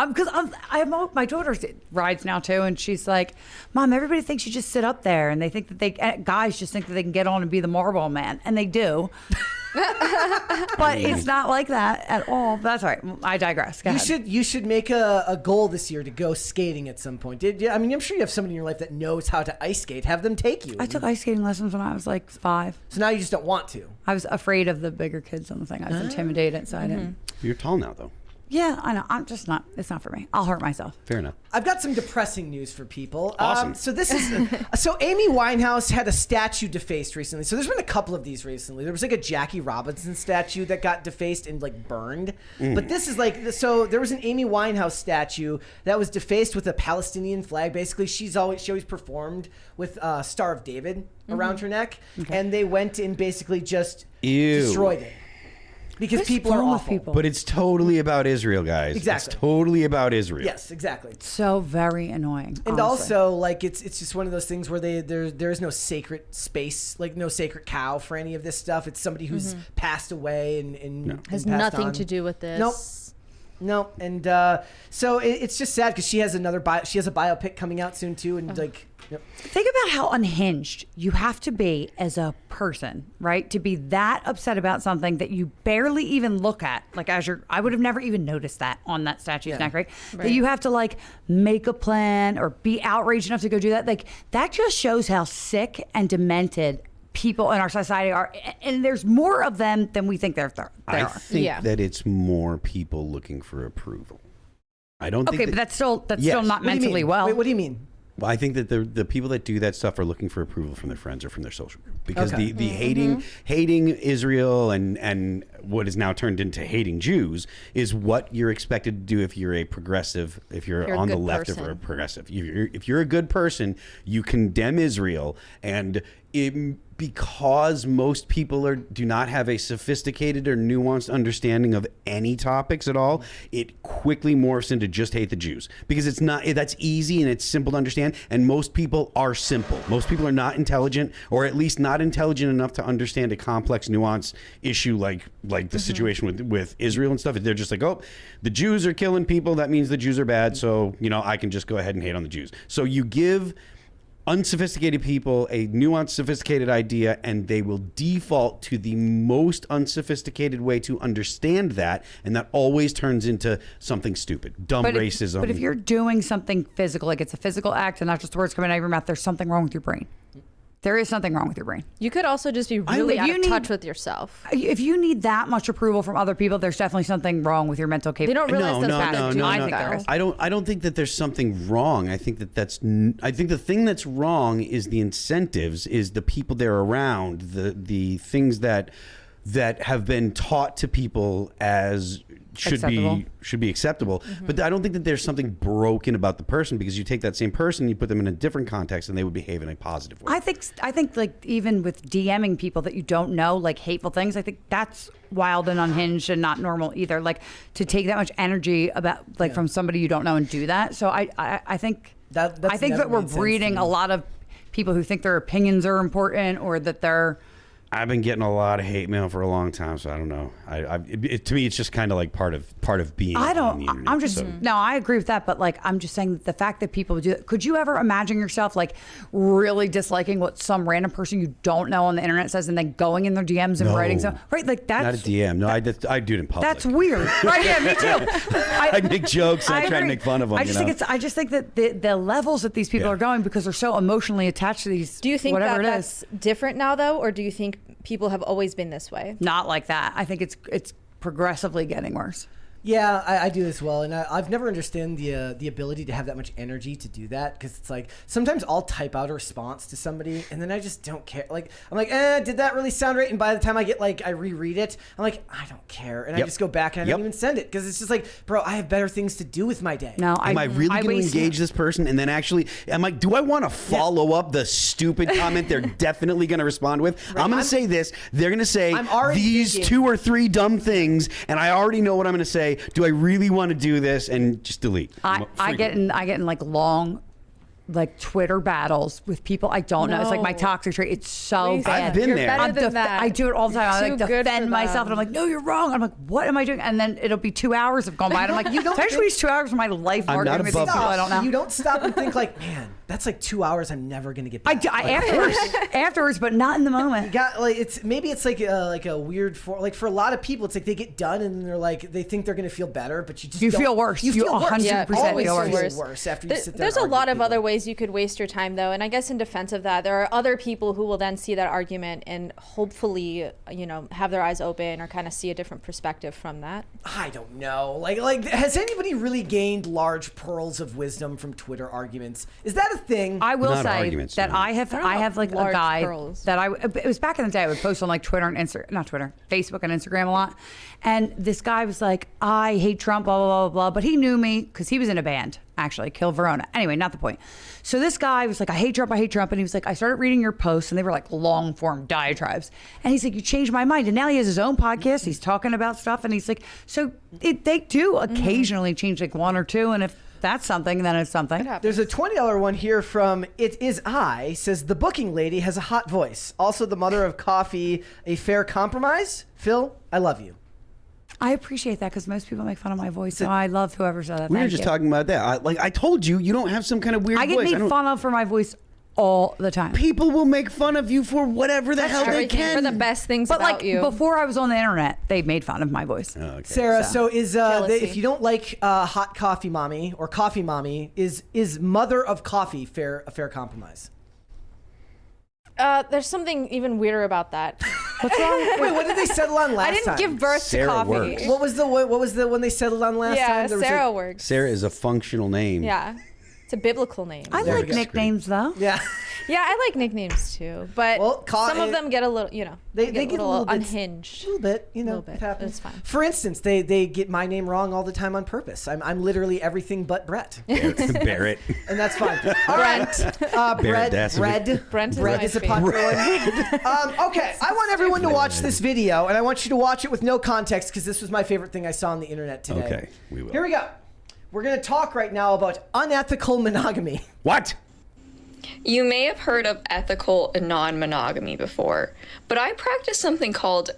Speaker 4: Because my daughter rides now too, and she's like, "Mom, everybody thinks you just sit up there, and they think that guys just think that they can get on and be the marble man, and they do." But it's not like that at all. That's all right. I digress. Go ahead.
Speaker 1: You should make a goal this year to go skating at some point. I mean, I'm sure you have somebody in your life that knows how to ice skate. Have them take you.
Speaker 4: I took ice skating lessons when I was like 5.
Speaker 1: So now you just don't want to.
Speaker 4: I was afraid of the bigger kids on the thing. I was intimidated, so I didn't.
Speaker 3: You're tall now, though.
Speaker 4: Yeah, I know. I'm just not. It's not for me. I'll hurt myself.
Speaker 3: Fair enough.
Speaker 1: I've got some depressing news for people.
Speaker 3: Awesome.
Speaker 1: So this is so Amy Winehouse had a statue defaced recently. So there's been a couple of these recently. There was like a Jackie Robinson statue that got defaced and like burned. But this is like so there was an Amy Winehouse statue that was defaced with a Palestinian flag. Basically, she always performed with Star of David around her neck, and they went and basically just destroyed it. Because people are awful.
Speaker 3: But it's totally about Israel, guys.
Speaker 1: Exactly.
Speaker 3: It's totally about Israel.
Speaker 1: Yes, exactly.
Speaker 4: So very annoying.
Speaker 1: And
Speaker 4: honestly.
Speaker 1: also, like, it's just one of those things where there is no sacred space, like no sacred cow for any of this stuff. It's somebody who's passed away and
Speaker 2: Has
Speaker 1: passed
Speaker 2: nothing
Speaker 1: on.
Speaker 2: to do with this.
Speaker 1: Nope. And so it's just sad because she has she has a biopic coming out soon too, and like. Yep.
Speaker 4: Think about how unhinged you have to be as a person, right? To be that upset about something that you barely even look at. Like I would have never even noticed that on that statue's neck, right? That you have to like make a plan or be outraged enough to go do that. Like that just shows how sick and demented people in our society are. And there's more of them than we think there are.
Speaker 3: I think that it's more people looking for approval. I don't think
Speaker 4: but that's still not mentally well.
Speaker 1: Wait, what do you mean?
Speaker 3: Well, I think that the people that do that stuff are looking for approval from their friends or from their social group because the hating Israel and what is now turned into hating Jews is what you're expected to do if you're a progressive, if you're on the left of a progressive. If you're a good person, you condemn Israel, and because most people do not have a sophisticated or nuanced understanding of any topics at all, it quickly morphs into just hate the Jews because that's easy and it's simple to understand. And most people are simple. Most people are not intelligent, or at least not intelligent enough to understand a complex, nuanced issue like the situation with Israel and stuff. They're just like, oh, the Jews are killing people. That means the Jews are bad. So, I can just go ahead and hate on the Jews. So you give unsophisticated people a nuanced, sophisticated idea, and they will default to the most unsophisticated way to understand that, and that always turns into something stupid, dumb racism.
Speaker 4: But if you're doing something physical, like it's a physical act and not just words coming out of your mouth, there's something wrong with your brain. There is something wrong with your brain.
Speaker 2: You could also just be really out of touch with yourself.
Speaker 4: If you need that much approval from other people, there's definitely something wrong with your mental capability.
Speaker 2: They don't realize
Speaker 3: No.
Speaker 4: I think there is.
Speaker 3: I don't think that there's something wrong. I think I think the thing that's wrong is the incentives, is the people they're around, the things that have been taught to people as should be acceptable. But I don't think that there's something broken about the person, because you take that same person, you put them in a different context, and they would behave in a positive way.
Speaker 4: I think like even with DMing people that you don't know, like hateful things, I think that's wild and unhinged and not normal either. Like to take that much energy from somebody you don't know and do that. So I think that we're breeding a lot of people who think their opinions are important, or that they're.
Speaker 3: I've been getting a lot of hate mail for a long time, so I don't know. To me, it's just kind of like part of being. On the internet,
Speaker 4: I'm just no. I agree with that, but like I'm just saying that the fact that people do that. Could you ever imagine yourself like really disliking what some random person you don't know on the internet says, and then going in their DMs and writing something? Right, like that's
Speaker 3: not a DM. No, I do it in public.
Speaker 4: That's weird, right? Yeah, me too.
Speaker 3: I make jokes and I try to make fun of them.
Speaker 4: I just think that the levels that these people are going, because they're so emotionally attached to these.
Speaker 2: Do you think that's different now, though, or do you think people have always been this way?
Speaker 4: Not like that. I think it's progressively getting worse.
Speaker 1: Yeah, I do as well, and I've never understood the ability to have that much energy to do that, because it's like sometimes I'll type out a response to somebody and then I just don't care. Like I'm like, did that really sound right? And by the time I reread it, I'm like, I don't care, and I just go back and I don't even send it, because it's just like, bro, I have better things to do with my day.
Speaker 3: No, am I really going to engage this person? And then actually, do I want to follow up the stupid comment they're definitely going to respond with? Right. I'm going to say this. They're going to say these 2 or 3 dumb things, and I already know what I'm going to say. Do I really want to do this? And just delete.
Speaker 4: I get in like long, like Twitter battles with people I don't know. It's like my toxic trait. It's so bad.
Speaker 3: I've been there.
Speaker 4: I do it all the time. I like defend myself, and I'm like, no, you're wrong. I'm like, what am I doing? And then it'll be 2 hours have gone by, and I'm like, you don't waste 2 hours of my life arguing with these people I don't know.
Speaker 1: You don't stop and think like, man, That's like 2 hours I'm never gonna get back.
Speaker 4: Afterwards, but not in the moment.
Speaker 1: Got like it's like a weird for a lot of people. It's like they get done and they're like they think they're gonna feel better, but you just
Speaker 4: feel worse. You feel 100%
Speaker 1: feel worse after you sit there.
Speaker 2: There's a lot of other ways you could waste your time though, and I guess in defense of that, there are other people who will then see that argument and hopefully have their eyes open or kind of see a different perspective from that.
Speaker 1: I don't know. Like has anybody really gained large pearls of wisdom from Twitter arguments? Is that a thing?
Speaker 4: I will say that I have like a guy
Speaker 2: pearls.
Speaker 4: that it was back in the day. I would post on like Twitter and Facebook and Instagram a lot. And this guy was like, I hate Trump, blah, blah, blah, blah. But he knew me because he was in a band, actually, Kill Verona. Anyway, not the point. So this guy was like, I hate Trump. And he was like, I started reading your posts and they were like long form diatribes. And he's like, you changed my mind. And now he has his own podcast. He's talking about stuff. And he's like, so they do occasionally change like one or two. And if that's something, then it's something.
Speaker 1: There's a $20 one here from It Is I. Says the booking lady has a hot voice. Also the mother of coffee, a fair compromise. Phil, I love you.
Speaker 4: I appreciate that because most people make fun of my voice. So I love whoever said that.
Speaker 3: We were just talking about that. I told you, you don't have some kind of weird voice.
Speaker 4: I get made fun of for my voice all the time.
Speaker 3: People will make fun of you for whatever the hell they can.
Speaker 2: For the best things
Speaker 4: but
Speaker 2: about you.
Speaker 4: Before I was on the internet, they made fun of my voice.
Speaker 3: Oh, okay.
Speaker 1: Sarah, so is if you don't like hot coffee mommy or coffee mommy, is mother of coffee a fair compromise?
Speaker 2: There's something even weirder about that.
Speaker 1: What's wrong? Wait, what did they settle on last time?
Speaker 2: I didn't give birth
Speaker 3: Sarah
Speaker 2: to coffee.
Speaker 3: works.
Speaker 1: What was the one they settled on last time?
Speaker 2: Yeah, Sarah works.
Speaker 3: Sarah is a functional name.
Speaker 2: Yeah. It's a biblical name.
Speaker 4: I like nicknames though.
Speaker 1: Yeah.
Speaker 2: Yeah, I like nicknames too, but some of them get a little,
Speaker 1: they get a little
Speaker 2: unhinged.
Speaker 1: A little bit, it happens.
Speaker 2: It's fine.
Speaker 1: For instance, they get my name wrong all the time on purpose. I'm literally everything but Brett.
Speaker 3: Barrett.
Speaker 1: And that's fine. All right. Brett is a popular one. Okay, I want everyone to watch this video, and I want you to watch it with no context because this was my favorite thing I saw on the internet today.
Speaker 3: Okay, we will.
Speaker 1: Here we go. We're going to talk right now about unethical monogamy.
Speaker 3: What?
Speaker 6: You may have heard of ethical non-monogamy before, but I practice something called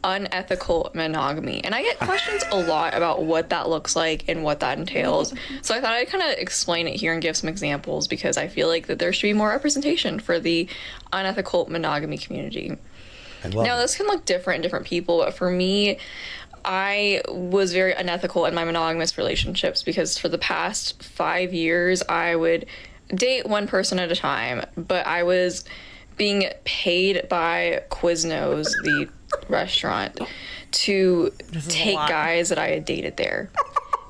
Speaker 6: unethical monogamy, and I get questions a lot about what that looks like and what that entails. So I thought I'd kind of explain it here and give some examples because I feel like that there should be more representation for the unethical monogamy community. Now, this can look different in different people, but for me, I was very unethical in my monogamous relationships because for the past 5 years, I would date one person at a time, but I was being paid by Quiznos, the restaurant, to take guys that I had dated there.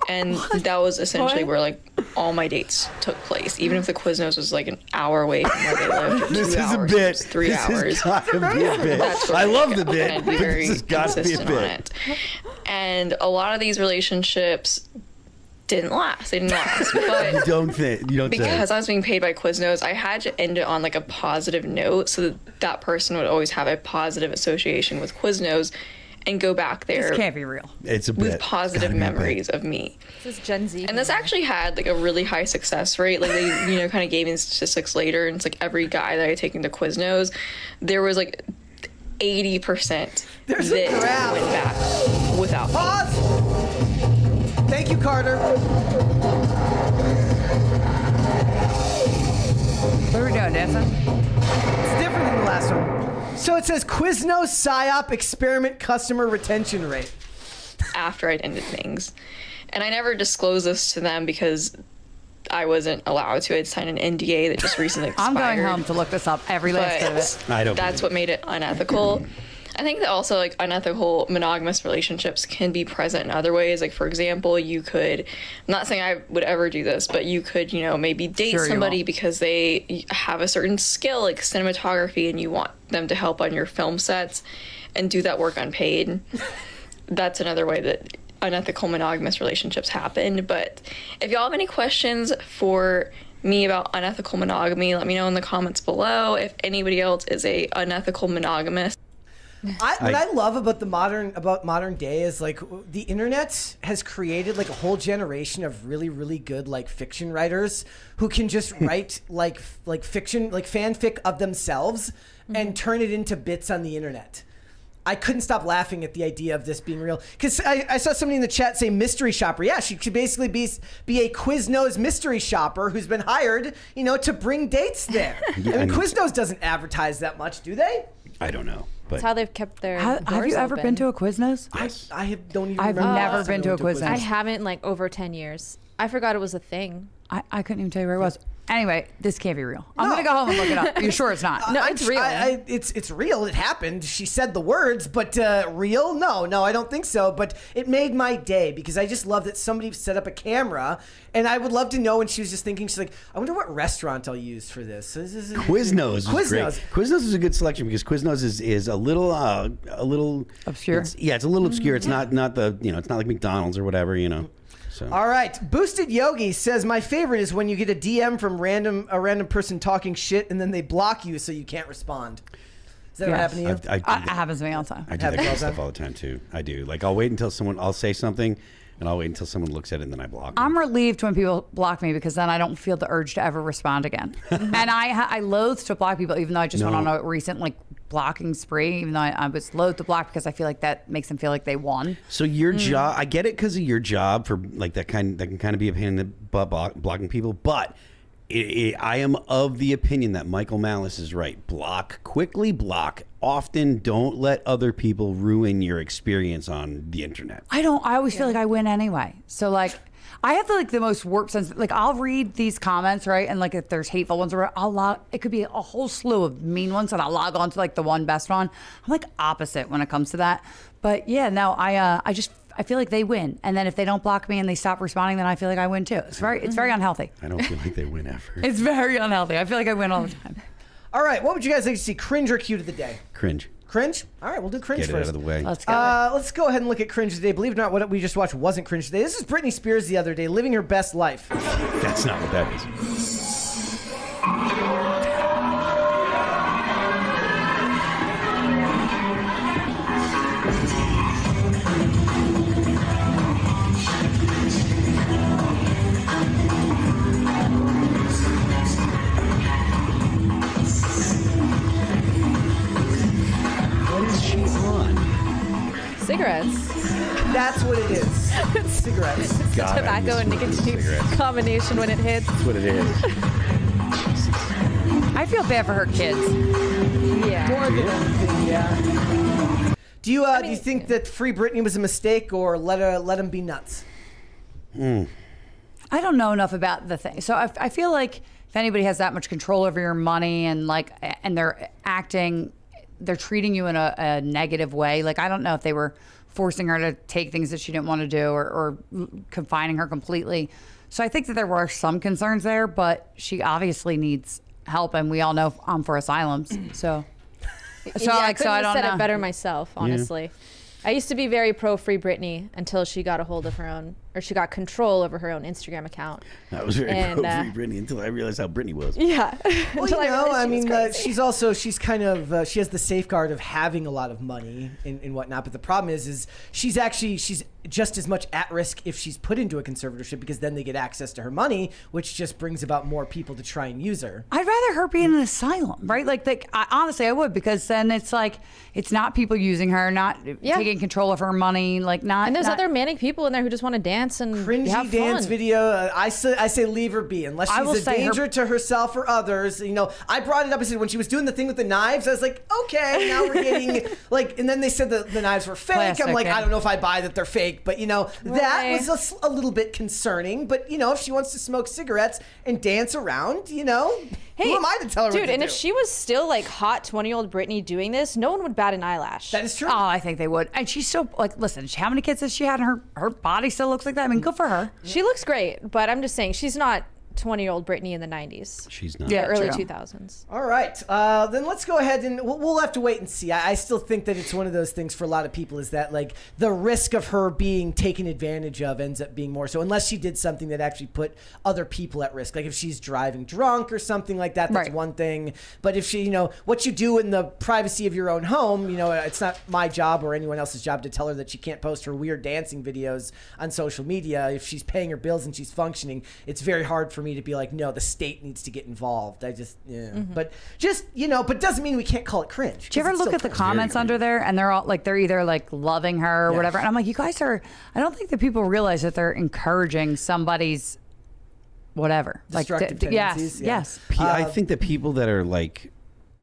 Speaker 6: And that was essentially where like all my dates took place, even if the Quiznos was like an hour away from where they lived. Or
Speaker 3: This
Speaker 6: 2
Speaker 3: is a
Speaker 6: hours,
Speaker 3: bit.
Speaker 6: 3 hours.
Speaker 3: This has got to be a bit. I love the bit.
Speaker 6: I'd be
Speaker 3: But
Speaker 6: very
Speaker 3: this has got to be a
Speaker 6: consistent on
Speaker 3: bit.
Speaker 6: it. And a lot of these relationships didn't last. They didn't last. But
Speaker 3: You don't say.
Speaker 6: because I was being paid by Quiznos, I had to end it on like a positive note so that person would always have a positive association with Quiznos and go back there
Speaker 4: This can't be real.
Speaker 3: It's a bit.
Speaker 6: with positive memories of me.
Speaker 2: This is Gen Z.
Speaker 6: And this actually had like a really high success rate. Like they, kind of gave me statistics later, and it's like every guy that I had taken to Quiznos, there was like 80%
Speaker 1: There's a
Speaker 6: that
Speaker 1: graph.
Speaker 6: went back without me.
Speaker 1: Pause. Thank you, Carter.
Speaker 4: What are we doing, dancing?
Speaker 1: It's different than the last one. So it says Quiznos PSYOP experiment customer retention rate.
Speaker 6: After I'd ended things. And I never disclosed this to them because I wasn't allowed to. I'd signed an NDA that just recently expired.
Speaker 4: I'm going home to look this up, every last bit of it.
Speaker 3: I don't
Speaker 6: That's
Speaker 3: believe
Speaker 6: what made it unethical. I think that also like unethical monogamous relationships can be present in other ways. Like for example, you could, I'm not saying I would ever do this, but you could, maybe date
Speaker 4: Sure you
Speaker 6: somebody
Speaker 4: won't.
Speaker 6: because they have a certain skill like cinematography and you want them to help on your film sets and do that work unpaid. That's another way that unethical monogamous relationships happen. But if y'all have any questions for me about unethical monogamy, let me know in the comments below. If anybody else is a unethical monogamist.
Speaker 1: What I love about modern day is like the internet has created like a whole generation of really, really good like fiction writers who can just write like fiction, like fanfic of themselves and turn it into bits on the internet. I couldn't stop laughing at the idea of this being real. Because I saw somebody in the chat say mystery shopper. Yeah, she could basically be a Quiznos mystery shopper who's been hired, to bring dates there. I mean, Quiznos doesn't advertise that much, do they?
Speaker 3: I don't know.
Speaker 2: That's how they've kept their
Speaker 4: Have you ever been to a Quiznos?
Speaker 3: Yes.
Speaker 1: Don't even
Speaker 4: I've
Speaker 1: remember.
Speaker 4: never been to a Quiznos.
Speaker 2: I haven't like over 10 years. I forgot it was a thing.
Speaker 4: I couldn't even tell you where it was. Anyway, this can't be real. I'm going to go home and look it up. You sure it's not?
Speaker 2: No, it's real.
Speaker 1: It's real. It happened. She said the words, but real? No, I don't think so. But it made my day because I just love that somebody set up a camera, and I would love to know. And she was just thinking, she's like, I wonder what restaurant I'll use for this. So this is
Speaker 3: Quiznos was great. Quiznos is a good selection because Quiznos is a little
Speaker 4: obscure.
Speaker 3: It's a little obscure. It's not the it's not like McDonald's or whatever. So.
Speaker 1: All right, Boosted Yogi says my favorite is when you get a DM from a random person talking shit and then they block you so you can't respond. Is that what happened to you?
Speaker 4: It happens to me all the time.
Speaker 3: I do that kind of stuff all the time too. I do. Like I'll wait until I'll say something, and I'll wait until someone looks at it and then I block them.
Speaker 4: I'm relieved when people block me because then I don't feel the urge to ever respond again. And I loathe to block people, even though I just went on a recent blocking spree, even though I was loath to block because I feel like that makes them feel like they won.
Speaker 3: So your job, I get it because of your job for like that can kind of be a pain in the butt blocking people, but I am of the opinion that Michael Malice is right. Block quickly, block often. Don't let other people ruin your experience on the internet.
Speaker 4: I always feel like I win anyway. So I have the most warped sense. Like I'll read these comments, right? And if there's hateful ones, or it could be a whole slew of mean ones, and I'll log on to the one best one. I'm opposite when it comes to that. But yeah, no, I feel like they win. And then if they don't block me and they stop responding, then I feel like I win too. It's very unhealthy.
Speaker 3: I don't feel like they win ever.
Speaker 4: It's very unhealthy. I feel like I win all the time.
Speaker 1: All right, what would you guys like to see? Cringe or cute of the day?
Speaker 3: Cringe.
Speaker 1: Cringe? All right, we'll do cringe
Speaker 3: Get
Speaker 1: first.
Speaker 3: it out of the way.
Speaker 4: Let's go.
Speaker 1: Let's go ahead and look at cringe today. Believe it or not, what we just watched wasn't cringe today. This is Britney Spears the other day, living her best life.
Speaker 3: That's not what that is.
Speaker 2: Cigarettes.
Speaker 1: That's what it is. Cigarettes.
Speaker 3: God,
Speaker 2: Tobacco and nicotine combination when it hits.
Speaker 3: That's what it is.
Speaker 4: I feel bad for her kids.
Speaker 2: Yeah.
Speaker 1: More than anything, yeah. Do you think that Free Britney was a mistake, or let him be nuts?
Speaker 4: I don't know enough about the thing. So I feel like if anybody has that much control over your money and they're treating you in a negative way. I don't know if they were forcing her to take things that she didn't want to do or confining her completely. So I think that there were some concerns there, but she obviously needs help, and we all know I'm for asylums. So
Speaker 2: I couldn't have said it better myself, honestly.
Speaker 3: Yeah.
Speaker 2: I used to be very pro Free Britney until she got a hold of her own, or she got control over her own Instagram account.
Speaker 3: I was very pro Free Britney until I realized how Britney was.
Speaker 2: Yeah.
Speaker 1: Well, she's kind of she has the safeguard of having a lot of money and whatnot. But the problem is she's just as much at risk if she's put into a conservatorship, because then they get access to her money, which just brings about more people to try and use her.
Speaker 4: I'd rather her be in an asylum, right? Honestly, I would, because then it's not people using her, not taking control of her money,
Speaker 2: And there's other manic people in there who just want to dance and
Speaker 1: cringy
Speaker 2: have
Speaker 1: dance
Speaker 2: fun.
Speaker 1: video. I say leave her be unless she's a danger to herself or others. I brought it up. I said when she was doing the thing with the knives, I was like, okay, now we're getting and then they said the knives were fake.
Speaker 4: Plastic,
Speaker 1: I'm like, I don't know if I buy that they're fake, but that was a little bit concerning. But if she wants to smoke cigarettes and dance around, who am I to tell her?
Speaker 2: Dude,
Speaker 1: what to
Speaker 2: and
Speaker 1: do?
Speaker 2: if she was still hot 20-year-old Britney doing this, no one would bat an eyelash.
Speaker 1: That is true.
Speaker 4: Oh, I think they would. And she's still listen, how many kids has she had? And her body still looks like that. I mean, good for her.
Speaker 2: She looks great, but I'm just saying she's not 20-year-old Britney in the 90s.
Speaker 3: She's not.
Speaker 2: Yeah, early
Speaker 4: true.
Speaker 2: 2000s.
Speaker 1: All right. Then let's go ahead and we'll have to wait and see. I still think that it's one of those things for a lot of people is that the risk of her being taken advantage of ends up being more so, unless she did something that actually put other people at risk. Like if she's driving drunk or something like that, that's
Speaker 4: right.
Speaker 1: one thing. But if she, what you do in the privacy of your own home, it's not my job or anyone else's job to tell her that she can't post her weird dancing videos on social media. If she's paying her bills and she's functioning, it's very hard for me me to be like, no, the state needs to get involved. I just, but just, but doesn't mean we can't call it cringe.
Speaker 4: Do you ever look at the comments under there and they're all like, they're either like loving her or whatever. And I'm like, you guys are, I don't think that people realize that they're encouraging somebody's whatever.
Speaker 1: Destructive tendencies.
Speaker 4: Yes.
Speaker 3: I think that people that are like,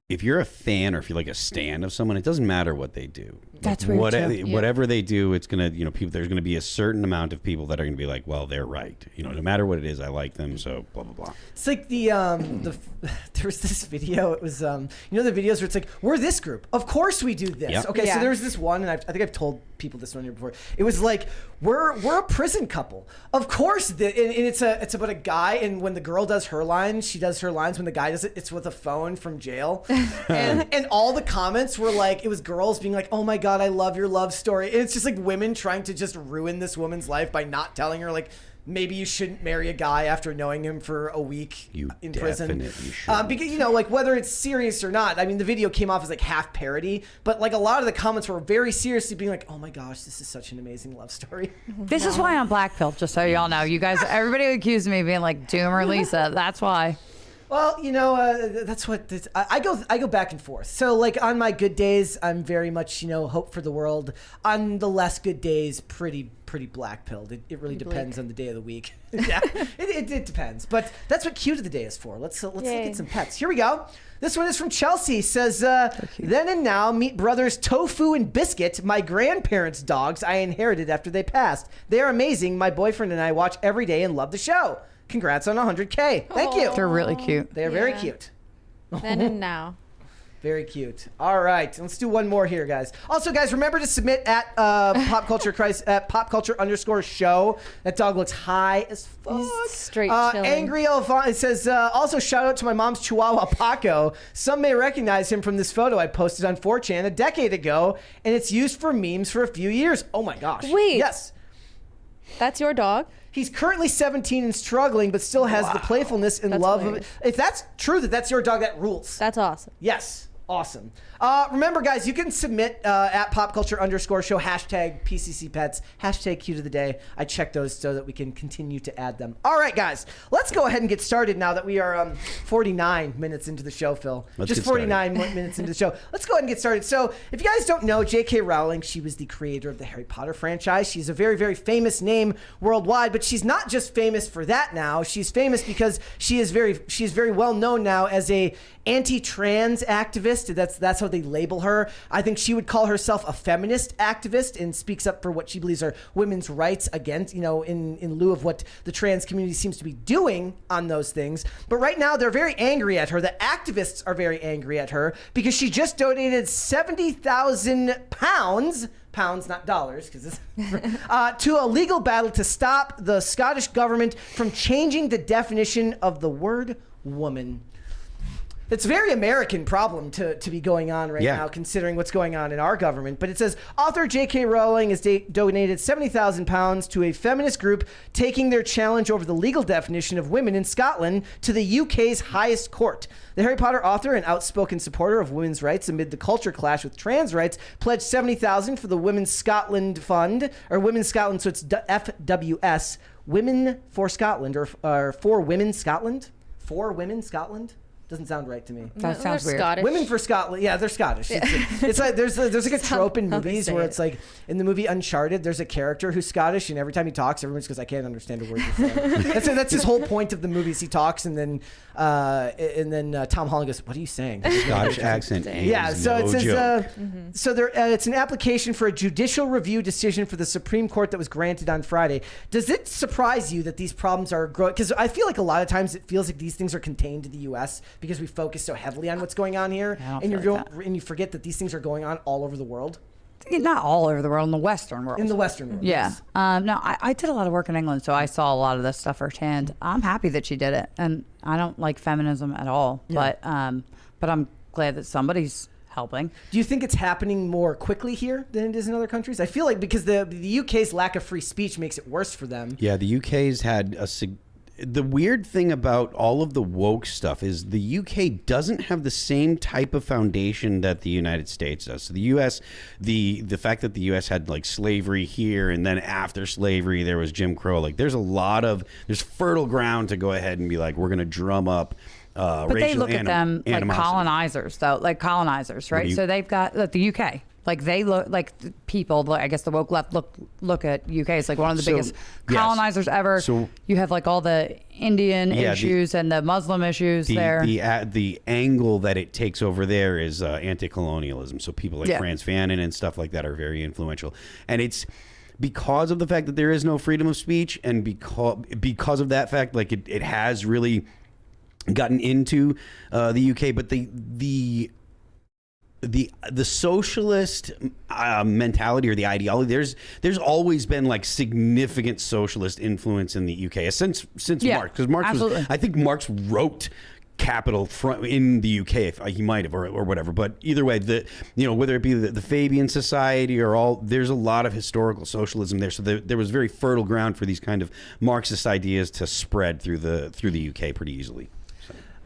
Speaker 3: if you're a fan or if you're like a stan of someone, it doesn't matter what they do.
Speaker 4: That's weird too.
Speaker 3: Whatever they do, it's gonna, people. There's gonna be a certain amount of people that are gonna be like, well, they're right. No matter what it is, I like them. So blah blah blah.
Speaker 1: It's like there was this video. It was the videos where it's like, we're this group. Of course we do this.
Speaker 3: Yep.
Speaker 1: Okay, so there was this one, and I think I've told people this one here before. It was like, we're a prison couple. Of course, and it's about a guy, and when the girl does her lines, she does her lines. When the guy does it, it's with a phone from jail, and all the comments were like, it was girls being like, oh my god, I love your love story. And it's just like women trying to just ruin this woman's life by not telling her like, maybe you shouldn't marry a guy after knowing him for a week in prison.
Speaker 3: Should.
Speaker 1: Because like whether it's serious or not. I mean, the video came off as like half parody, but like a lot of the comments were very seriously being like, "Oh my gosh, this is such an amazing love story."
Speaker 4: This is why I'm blackpilled. Just so y'all know, you guys, everybody accused me of being like Doom or Lisa. That's why.
Speaker 1: Well, that's what I go back and forth. So like on my good days, I'm very much, hope for the world. On the less good days, pretty black pilled. It really depends on the day of the week. Yeah, it depends. But that's what cute of the day is for. Let's look at some pets. Here we go. This one is from Chelsea. Says, then and now meet brothers Tofu and Biscuit, my grandparents' dogs I inherited after they passed. They are amazing. My boyfriend and I watch every day and love the show. Congrats on 100K. Thank you.
Speaker 4: They're really cute.
Speaker 1: They are very cute.
Speaker 2: Then and now.
Speaker 1: Very cute. All right, let's do one more here, guys. Also, guys, remember to submit at Pop Culture _show. That dog looks high as fuck.
Speaker 2: He's straight chilling.
Speaker 1: Angry Elvon, it says, also shout out to my mom's Chihuahua Paco. Some may recognize him from this photo I posted on 4chan a decade ago, and it's used for memes for a few years. Oh my gosh.
Speaker 2: Wait.
Speaker 1: Yes.
Speaker 2: That's your dog?
Speaker 1: He's currently 17 and struggling, but still has the playfulness and love of it. If that's true that that's your dog, that rules.
Speaker 2: That's awesome.
Speaker 1: Yes. Awesome. Remember, guys, you can submit at popculture_show, hashtag PCC Pets, hashtag cute of the day. I check those so that we can continue to add them. All right, guys, let's go ahead and get started now that we are 49 minutes into the show, Phil. Just 49 minutes into the show. Let's go ahead and get started. So if you guys don't know, J.K. Rowling, she was the creator of the Harry Potter franchise. She's a very, very famous name worldwide, but she's not just famous for that now. She's famous because she's very well known now as a anti-trans activist. That's how they label her. I think she would call herself a feminist activist and speaks up for what she believes are women's rights against, in lieu of what the trans community seems to be doing on those things. But right now they're very angry at her. The activists are very angry at her because she just donated 70,000 pounds, not dollars, because to a legal battle to stop the Scottish government from changing the definition of the word woman. It's a very American problem to be going on right now, considering what's going on in our government. But it says, author J.K. Rowling has donated 70,000 pounds to a feminist group taking their challenge over the legal definition of women in Scotland to the UK's highest court. The Harry Potter author and outspoken supporter of women's rights amid the culture clash with trans rights pledged 70,000 for the Women's Scotland Fund, or Women's Scotland, so it's FWS, Women for Scotland, or For Women Scotland? For Women Scotland? Doesn't sound right to me.
Speaker 4: That sounds weird.
Speaker 2: Scottish.
Speaker 1: Women for Scotland. Yeah, they're Scottish.
Speaker 2: Yeah.
Speaker 1: It's like there's like a trope in movies where
Speaker 2: it.
Speaker 1: it's like in the movie Uncharted, there's a character who's Scottish, and every time he talks, everyone just goes, "I can't understand a word you're saying." That's his whole point of the movie. Is he talks, and then Tom Holland goes, "What are you saying?"
Speaker 3: Scottish accent.
Speaker 1: Yeah. So it says so there. It's an application for a judicial review decision for the Supreme Court that was granted on Friday. Does it surprise you that these problems are growing? Because I feel like a lot of times it feels like these things are contained to the U.S. because we focus so heavily on what's going on here, and you forget that these things are going on all over the world.
Speaker 4: Not all over the world, in the Western world.
Speaker 1: In the Western world,
Speaker 4: yeah.
Speaker 1: Yes.
Speaker 4: No, I did a lot of work in England, so I saw a lot of this stuff firsthand. I'm happy that she did it, and I don't like feminism at all, but I'm glad that somebody's helping.
Speaker 1: Do you think it's happening more quickly here than it is in other countries? I feel like because the UK's lack of free speech makes it worse for them.
Speaker 3: Yeah, the UK's had the weird thing about all of the woke stuff is the UK doesn't have the same type of foundation that the United States does. So the US, the fact that the US had like slavery here, and then after slavery there was Jim Crow, like there's fertile ground to go ahead and be like, we're going to drum up
Speaker 4: but they look at them like colonizers, though, like colonizers, right? So they've got the UK. Like they look like people. I guess the woke left look at UK as like one of the biggest colonizers ever. So you have like all the Indian issues and the Muslim issues there.
Speaker 3: The angle that it takes over there is anti-colonialism. So people like Frantz Fanon and stuff like that are very influential, and it's because of the fact that there is no freedom of speech, and because of that fact, like it has really gotten into the UK, but the socialist mentality or the ideology, there's always been like significant socialist influence in the UK since Marx, because Marx was, I think Marx wrote Capital in the UK, if he might have, or whatever. But either way, whether it be the Fabian Society or there's a lot of historical socialism there. So there was very fertile ground for these kind of Marxist ideas to spread through the UK pretty easily.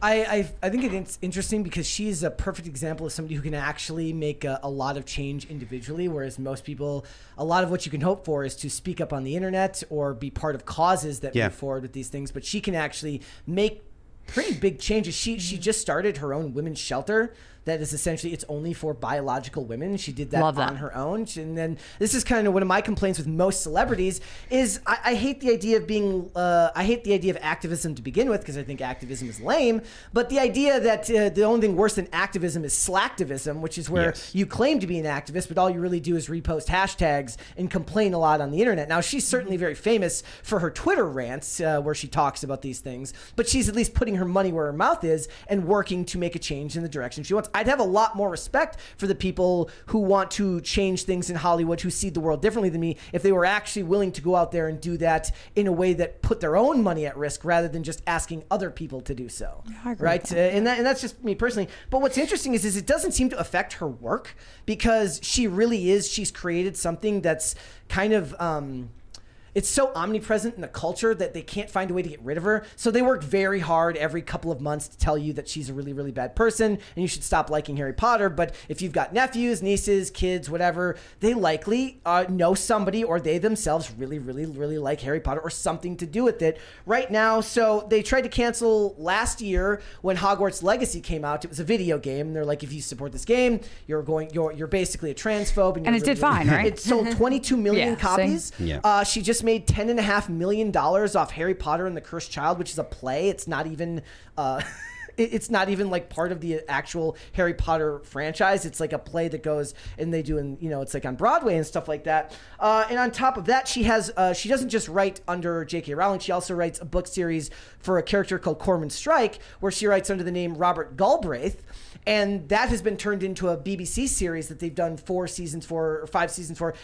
Speaker 1: I think it's interesting because she's a perfect example of somebody who can actually make a lot of change individually, whereas most people, a lot of what you can hope for is to speak up on the internet or be part of causes that move forward with these things. But she can actually make pretty big changes. She just started her own women's shelter that is essentially, it's only for biological women. She did that on her own. And then this is kind of one of my complaints with most celebrities is I hate the idea of being, I hate the idea of activism to begin with, because I think activism is lame. But the idea that the only thing worse than activism is slacktivism, which is where you claim to be an activist, but all you really do is repost hashtags and complain a lot on the internet. Now, she's certainly very famous for her Twitter rants where she talks about these things, but she's at least putting her money where her mouth is and working to make a change in the direction she wants. I'd have a lot more respect for the people who want to change things in Hollywood, who see the world differently than me, if they were actually willing to go out there and do that in a way that put their own money at risk rather than just asking other people to do so. Yeah, right? And that's just me personally. But what's interesting is it doesn't seem to affect her work, because she's created something that's kind of it's so omnipresent in the culture that they can't find a way to get rid of her. So they work very hard every couple of months to tell you that she's a really, really bad person and you should stop liking Harry Potter. But if you've got nephews, nieces, kids, whatever, they likely know somebody, or they themselves really, really, really like Harry Potter or something to do with it right now. So they tried to cancel last year when Hogwarts Legacy came out. It was a video game. And they're like, if you support this game, you're basically a transphobe. And
Speaker 4: it did fine, right?
Speaker 1: It sold 22 million copies. Yeah. She just made $10.5 million off Harry Potter and the Cursed Child, which is a play. It's not even it's not even like part of the actual Harry Potter franchise. It's like a play that goes and they do, and it's like on Broadway and stuff like that. And on top of that, she doesn't just write under J.K. Rowling. She also writes a book series for a character called Cormoran Strike, where she writes under the name Robert Galbraith. And that has been turned into a BBC series that they've done 5 seasons for,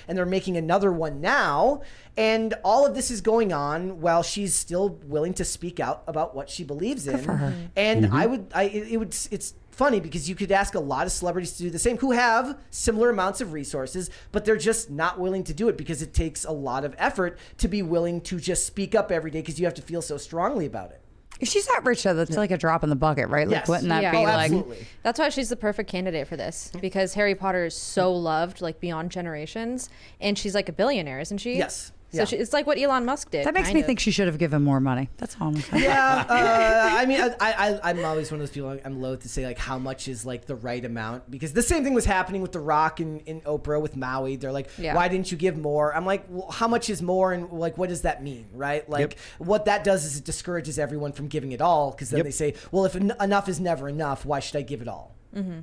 Speaker 1: and they're making another one now. And all of this is going on while she's still willing to speak out about what she believes in.
Speaker 4: Good for her.
Speaker 1: And it's funny because you could ask a lot of celebrities to do the same who have similar amounts of resources, but they're just not willing to do it because it takes a lot of effort to be willing to just speak up every day, because you have to feel so strongly about it.
Speaker 4: If she's that rich, though, that's like a drop in the bucket, right? Like, wouldn't that be like?
Speaker 1: Absolutely.
Speaker 2: That's why she's the perfect candidate for this, because Harry Potter is so loved, like beyond generations, and she's like a billionaire, isn't she?
Speaker 1: Yes.
Speaker 2: So it's like what Elon Musk did.
Speaker 4: That makes me think she should have given more money. That's all I'm saying.
Speaker 1: Yeah, I mean, I'm always one of those people. I'm loath to say like how much is like the right amount, because the same thing was happening with The Rock and Oprah with Maui. They're like, why didn't you give more? I'm like, well, how much is more, and like, what does that mean, right? Like, what that does is it discourages everyone from giving it all, because then they say, well, if enough is never enough, why should I give it all?
Speaker 2: Mm-hmm.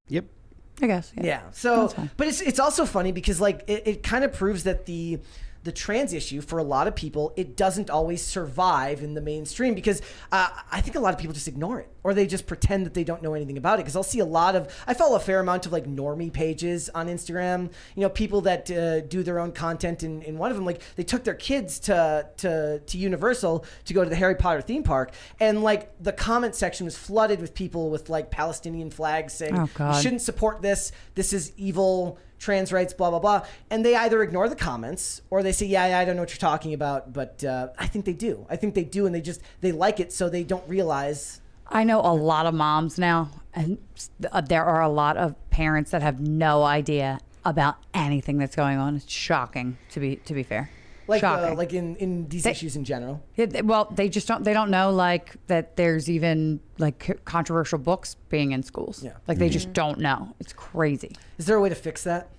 Speaker 3: Yep.
Speaker 4: I guess.
Speaker 1: Yeah. So, but it's also funny because like it kind of proves that the trans issue for a lot of people, it doesn't always survive in the mainstream, because I think a lot of people just ignore it, or they just pretend that they don't know anything about it. Because I follow a fair amount of like normie pages on Instagram, people that do their own content, and one of them, like, they took their kids to Universal to go to the Harry Potter theme park, and like the comment section was flooded with people with like Palestinian flags saying, you shouldn't support this is evil, trans rights, blah, blah, blah. And they either ignore the comments or they say, yeah, I don't know what you're talking about. But I think they do. And they like it, so they don't realize.
Speaker 4: I know a lot of moms now, and there are a lot of parents that have no idea about anything that's going on. It's shocking, to be fair.
Speaker 1: Like in these issues in general.
Speaker 4: Well, they don't know like that there's even like controversial books being in schools.
Speaker 1: Yeah.
Speaker 4: Like they just don't know. It's crazy.
Speaker 1: Is there a way to fix that?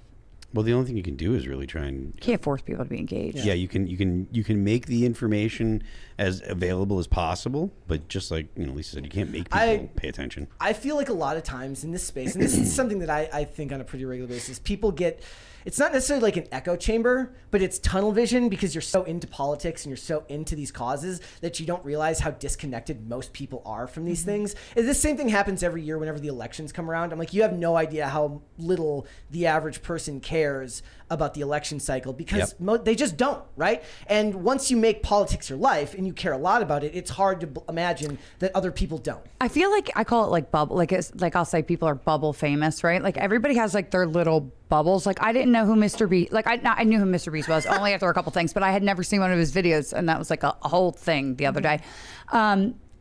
Speaker 3: Well, the only thing you can do is really try and
Speaker 4: you can't force people to be engaged.
Speaker 3: Yeah, you can make the information as available as possible, but just like Lisa said, you can't make people pay attention.
Speaker 1: I feel like a lot of times in this space, and this is something that I think on a pretty regular basis, people get. It's not necessarily like an echo chamber, but it's tunnel vision because you're so into politics and you're so into these causes that you don't realize how disconnected most people are from these things. And this same thing happens every year whenever the elections come around. I'm like, you have no idea how little the average person cares about the election cycle because they just don't, right? And once you make politics your life and you care a lot about it, it's hard to imagine that other people don't.
Speaker 4: I feel like I call it like bubble, like I'll say people are bubble famous, right? Like everybody has like their little bubbles. Like I didn't know who Mr. Beast, like I knew who Mr. Beast was only after a couple things, but I had never seen one of his videos, and that was like a whole thing the other day.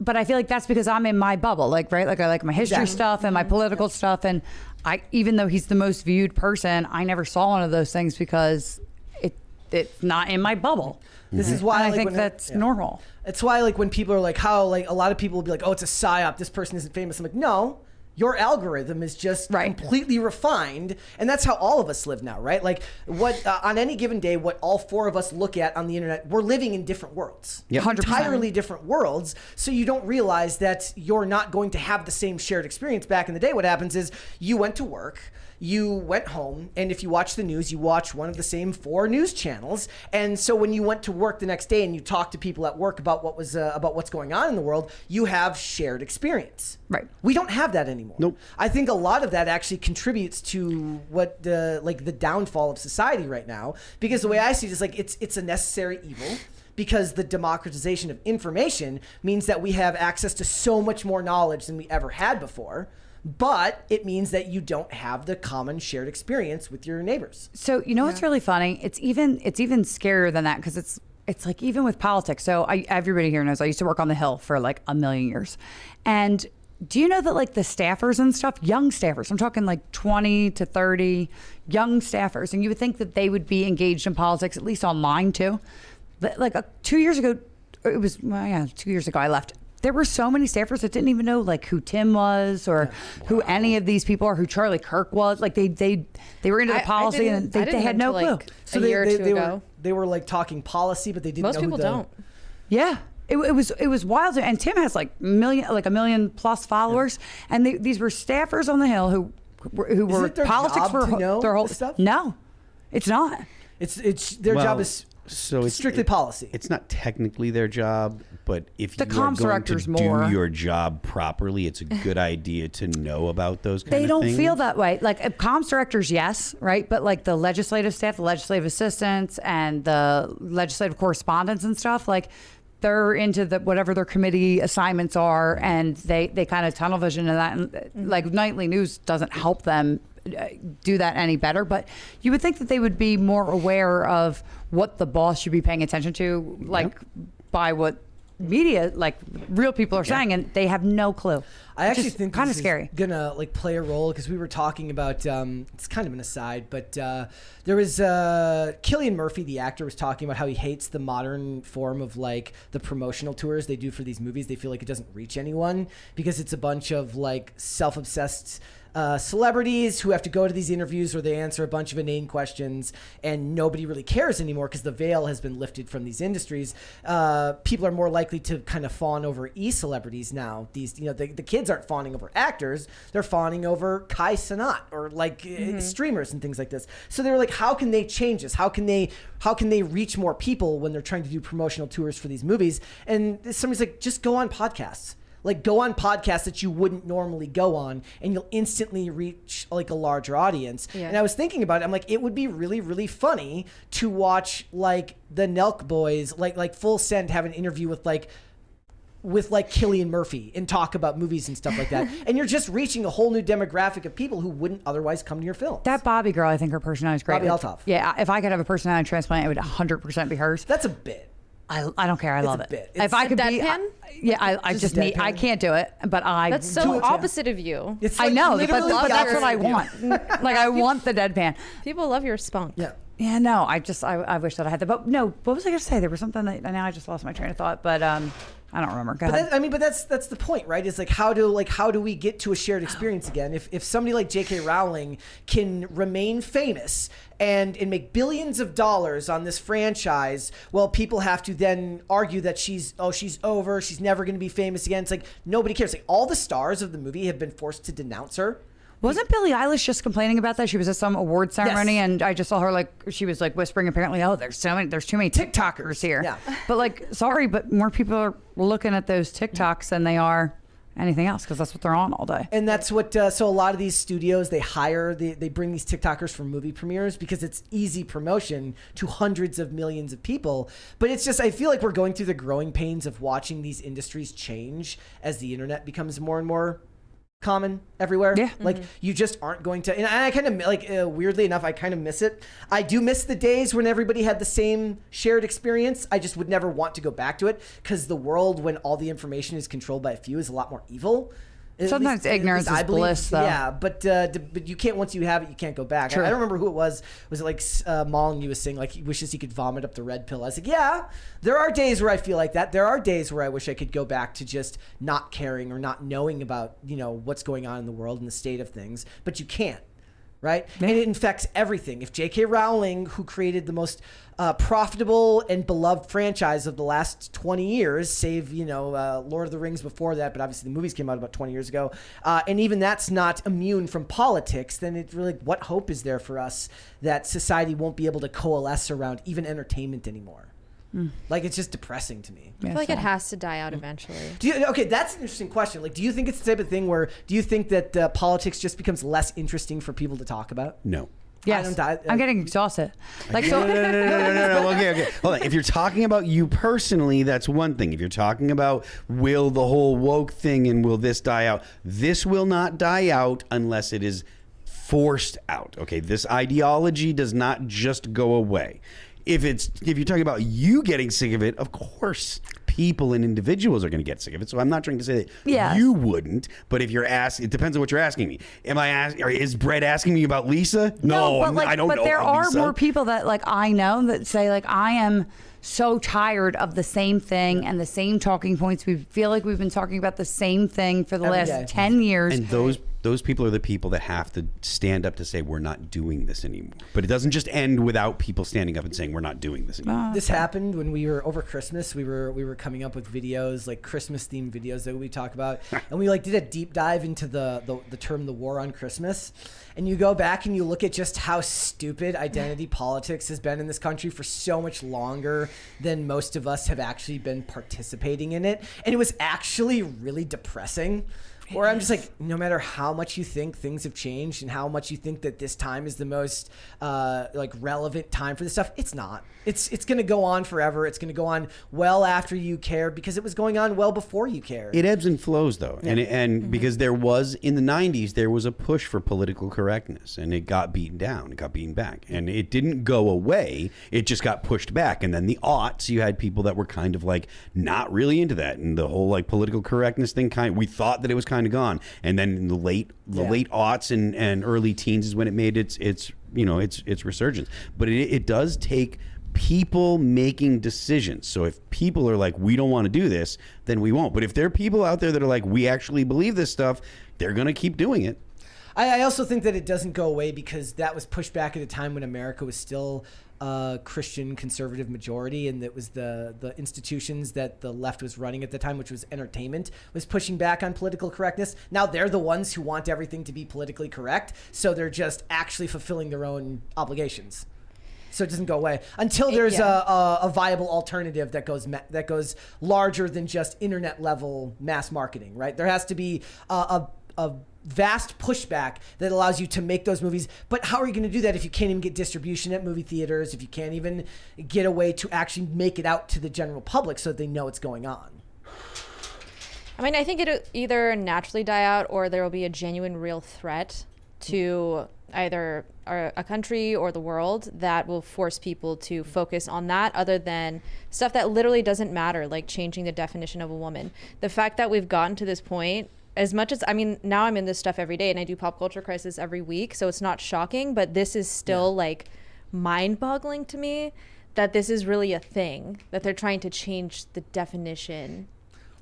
Speaker 4: But I feel like that's because I'm in my bubble, like, right? Like I like my history stuff and my political stuff. And even though he's the most viewed person, I never saw one of those things because it's not in my bubble.
Speaker 1: This is why
Speaker 4: I think that's normal.
Speaker 1: It's why like when people are like, how like a lot of people will be like, oh, it's a psyop, this person isn't famous. I'm like, no. Your algorithm is just completely refined, and that's how all of us live now, right? Like what on any given day, what all four of us look at on the internet, we're living in different worlds,
Speaker 4: 100%.
Speaker 1: Entirely different worlds. So you don't realize that you're not going to have the same shared experience. Back in the day, what happens is you went to work. You went home, and if you watch the news, you watch one of the same 4 news channels. And so when you went to work the next day and you talked to people at work about what's going on in the world, you have shared experience.
Speaker 4: Right.
Speaker 1: We don't have that anymore.
Speaker 3: Nope.
Speaker 1: I think a lot of that actually contributes to what the downfall of society right now. Because the way I see it is like it's a necessary evil. Because the democratization of information means that we have access to so much more knowledge than we ever had before. But it means that you don't have the common shared experience with your neighbors.
Speaker 4: So what's really funny? It's even scarier than that because it's like even with politics. So everybody here knows I used to work on the Hill for like a million years. And do you know that like the staffers and stuff, young staffers, I'm talking like 20 to 30 young staffers, and you would think that they would be engaged in politics, at least online too. But like 2 years ago, 2 years ago I left. There were so many staffers that didn't even know like who Tim was or who any of these people or who Charlie Kirk was. Like they were into the policy and they had no clue.
Speaker 1: So
Speaker 2: a year or two ago.
Speaker 1: They were like talking policy, but they didn't
Speaker 2: Most
Speaker 1: know
Speaker 2: people don't.
Speaker 4: Yeah. It was wild. And Tim has like a million plus followers. Yeah. And these were staffers on the Hill who were
Speaker 1: their
Speaker 4: politics
Speaker 1: job
Speaker 4: for
Speaker 1: to know
Speaker 4: their whole
Speaker 1: this stuff?
Speaker 4: No, it's not.
Speaker 1: It's their job is strictly policy.
Speaker 3: It's not technically their job, but if
Speaker 4: the
Speaker 3: you are
Speaker 4: comms
Speaker 3: going
Speaker 4: director's
Speaker 3: to
Speaker 4: more.
Speaker 3: do your job properly, it's a good idea to know about those kind
Speaker 4: They
Speaker 3: of
Speaker 4: don't
Speaker 3: things.
Speaker 4: feel that way. Like comms directors, yes, right? But like the legislative staff, the legislative assistants, and the legislative correspondents and stuff, like they're into whatever their committee assignments are, and they kind of tunnel vision in that. And like nightly news doesn't help them do that any better, but you would think that they would be more aware of what the boss should be paying attention to, like by what media, like real people are saying, and they have no clue.
Speaker 1: I actually think
Speaker 4: kind of
Speaker 1: this
Speaker 4: scary.
Speaker 1: Is gonna like play a role because we were talking about it's kind of an aside, but there was Cillian Murphy, the actor, was talking about how he hates the modern form of like the promotional tours they do for these movies. They feel like it doesn't reach anyone because it's a bunch of like self-obsessed celebrities who have to go to these interviews where they answer a bunch of inane questions and nobody really cares anymore because the veil has been lifted from these industries. People are more likely to kind of fawn over e-celebrities now. These, the kids aren't fawning over actors. They're fawning over Kai Cenat or like streamers and things like this. So they were like, how can they change this? How can they reach more people when they're trying to do promotional tours for these movies? And somebody's like, just go on podcasts. Like go on podcasts that you wouldn't normally go on and you'll instantly reach like a larger audience. Yeah. And I was thinking about it. I'm like, it would be really, really funny to watch like the Nelk Boys, like Full Send have an interview with like with like Cillian Murphy and talk about movies and stuff like that. And you're just reaching a whole new demographic of people who wouldn't otherwise come to your films.
Speaker 4: That Bobby girl, I think her personality is great.
Speaker 1: Bobby Altoff.
Speaker 4: Yeah, if I could have a personality transplant, it would 100% be hers.
Speaker 1: That's a bit.
Speaker 4: I don't care. I love it.
Speaker 1: Bit.
Speaker 4: If I could be,
Speaker 2: deadpan?
Speaker 4: I just need. I can't do it, but I.
Speaker 2: That's so opposite of you.
Speaker 1: It's
Speaker 4: I
Speaker 1: like
Speaker 4: know,
Speaker 1: literally
Speaker 4: but that's what I
Speaker 1: opposite.
Speaker 4: want. Like I want the deadpan.
Speaker 2: People love your spunk.
Speaker 1: Yeah.
Speaker 4: Yeah, no, I wish that I had that. But no, what was I going to say? There was something that now I just lost my train of thought. But I don't remember. Go ahead.
Speaker 1: But that's the point, right? Is like how do we get to a shared experience again? If somebody like J.K. Rowling can remain famous and make billions of dollars on this franchise, well, people have to then argue that she's over, she's never going to be famous again. It's like nobody cares. Like all the stars of the movie have been forced to denounce her.
Speaker 4: Wasn't Billie Eilish just complaining about that? She was at some award ceremony,
Speaker 1: Yes.
Speaker 4: and I just saw her she was whispering apparently, "Oh, there's too many TikTokers here."
Speaker 1: Yeah.
Speaker 4: But sorry, but more people are looking at those TikToks than they are anything else because that's what they're on all day.
Speaker 1: And that's what, so a lot of these studios, they bring these TikTokers for movie premieres because it's easy promotion to hundreds of millions of people. But it's just, I feel like we're going through the growing pains of watching these industries change as the internet becomes more and more common everywhere.
Speaker 4: Yeah.
Speaker 1: Like you just aren't going to, and I kind of weirdly enough, I kind of miss it. I do miss the days when everybody had the same shared experience. I just would never want to go back to it because the world when all the information is controlled by a few is a lot more evil.
Speaker 4: Sometimes ignorance is bliss, though.
Speaker 1: Yeah, but you can't, once you have it, you can't go back.
Speaker 4: True.
Speaker 1: I don't remember who it was. Was it like Molyneux was saying like he wishes he could vomit up the red pill? I was like, yeah, there are days where I feel like that. There are days where I wish I could go back to just not caring or not knowing about, what's going on in the world and the state of things, but you can't. Right? Yeah. And it infects everything. If J.K. Rowling, who created the most profitable and beloved franchise of the last 20 years, save, Lord of the Rings before that, but obviously the movies came out about 20 years ago, and even that's not immune from politics, then it's really, what hope is there for us that society won't be able to coalesce around even entertainment anymore? Like, it's just depressing to me.
Speaker 2: I feel like it has to die out eventually.
Speaker 1: Okay, that's an interesting question. Like, do you think it's the type of thing where, do you think that politics just becomes less interesting for people to talk about?
Speaker 3: No.
Speaker 4: Yes, I'm getting exhausted.
Speaker 3: No. Okay. Hold on. If you're talking about you personally, that's one thing. If you're talking about will the whole woke thing and will this die out, this will not die out unless it is forced out. Okay, this ideology does not just go away. If you're talking about you getting sick of it, of course people and individuals are going to get sick of it. So I'm not trying to say that you wouldn't, but if you're asking, it depends on what you're asking me. Is Brett asking me about Lisa? No, I don't know.
Speaker 4: But there are
Speaker 3: Lisa.
Speaker 4: more people that I know that say I am so tired of the same thing and the same talking points. We feel like we've been talking about the same thing for the
Speaker 1: Every
Speaker 4: last
Speaker 1: day.
Speaker 4: 10 years.
Speaker 3: And those people are the people that have to stand up to say we're not doing this anymore. But it doesn't just end without people standing up and saying we're not doing this anymore.
Speaker 1: This happened when we were over Christmas. We were coming up with videos, like Christmas themed videos that we talk about, and we did a deep dive into the term "the war on Christmas." And you go back and you look at just how stupid identity politics has been in this country for so much longer than most of us have actually been participating in it, and it was actually really depressing. Where I'm just like, no matter how much you think things have changed and how much you think that this time is the most relevant time for this stuff, it's not. It's going to go on forever. It's going to go on well after you care because it was going on well before you cared.
Speaker 3: It ebbs and flows, though, and because there was in the '90s there was a push for political correctness, and it got beaten down, it got beaten back, and it didn't go away. It just got pushed back, and then the aughts, you had people that were kind of not really into that, and the whole political correctness thing. We thought that it was kind of gone, and then in the late aughts and early teens is when it made its resurgence. But it does take people making decisions. So if people are like, we don't want to do this, then we won't. But if there are people out there that are like, we actually believe this stuff, they're going to keep doing it.
Speaker 1: I also think that it doesn't go away because that was pushed back at a time when America was still a Christian conservative majority, and that was the institutions that the left was running at the time, which was entertainment, was pushing back on political correctness. Now they're the ones who want everything to be politically correct, so they're just actually fulfilling their own obligations. So it doesn't go away until there's a viable alternative that goes larger than just internet level mass marketing, right? There has to be a vast pushback that allows you to make those movies. But how are you going to do that if you can't even get distribution at movie theaters, if you can't even get a way to actually make it out to the general public so that they know what's going on?
Speaker 2: I mean, I think it'll either naturally die out or there will be a genuine, real threat to either a country or the world that will force people to focus on that other than stuff that literally doesn't matter, like changing the definition of a woman. The fact that we've gotten to this point, as much as, I mean, now I'm in this stuff every day and I do Pop Culture Crisis every week, so it's not shocking, but this is still like mind-boggling to me that this is really a thing, that they're trying to change the definition.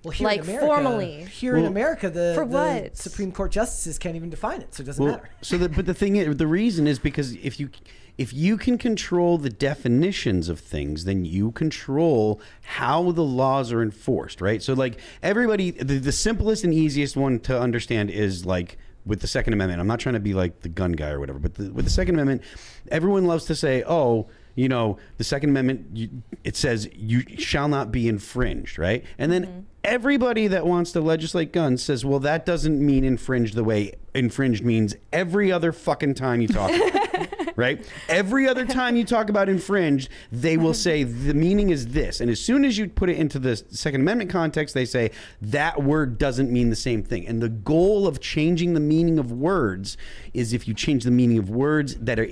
Speaker 1: Well, here
Speaker 2: like
Speaker 1: in America,
Speaker 2: formally.
Speaker 1: Here in America,
Speaker 2: For
Speaker 1: the
Speaker 2: what?
Speaker 1: Supreme Court justices can't even define it, so it doesn't matter.
Speaker 3: But the thing is, the reason is because if you can control the definitions of things, then you control how the laws are enforced, right? So like everybody, the simplest and easiest one to understand is like with the Second Amendment. I'm not trying to be like the gun guy or whatever, but with the Second Amendment, everyone loves to say, oh, you know, the Second Amendment, it says you shall not be infringed, right? And then everybody that wants to legislate guns says, well, that doesn't mean infringed the way infringed means every other fucking time you talk about it, right? Every other time you talk about infringed, they will say the meaning is this. And as soon as you put it into the Second Amendment context, they say that word doesn't mean the same thing. And the goal of changing the meaning of words is if you change the meaning of words that are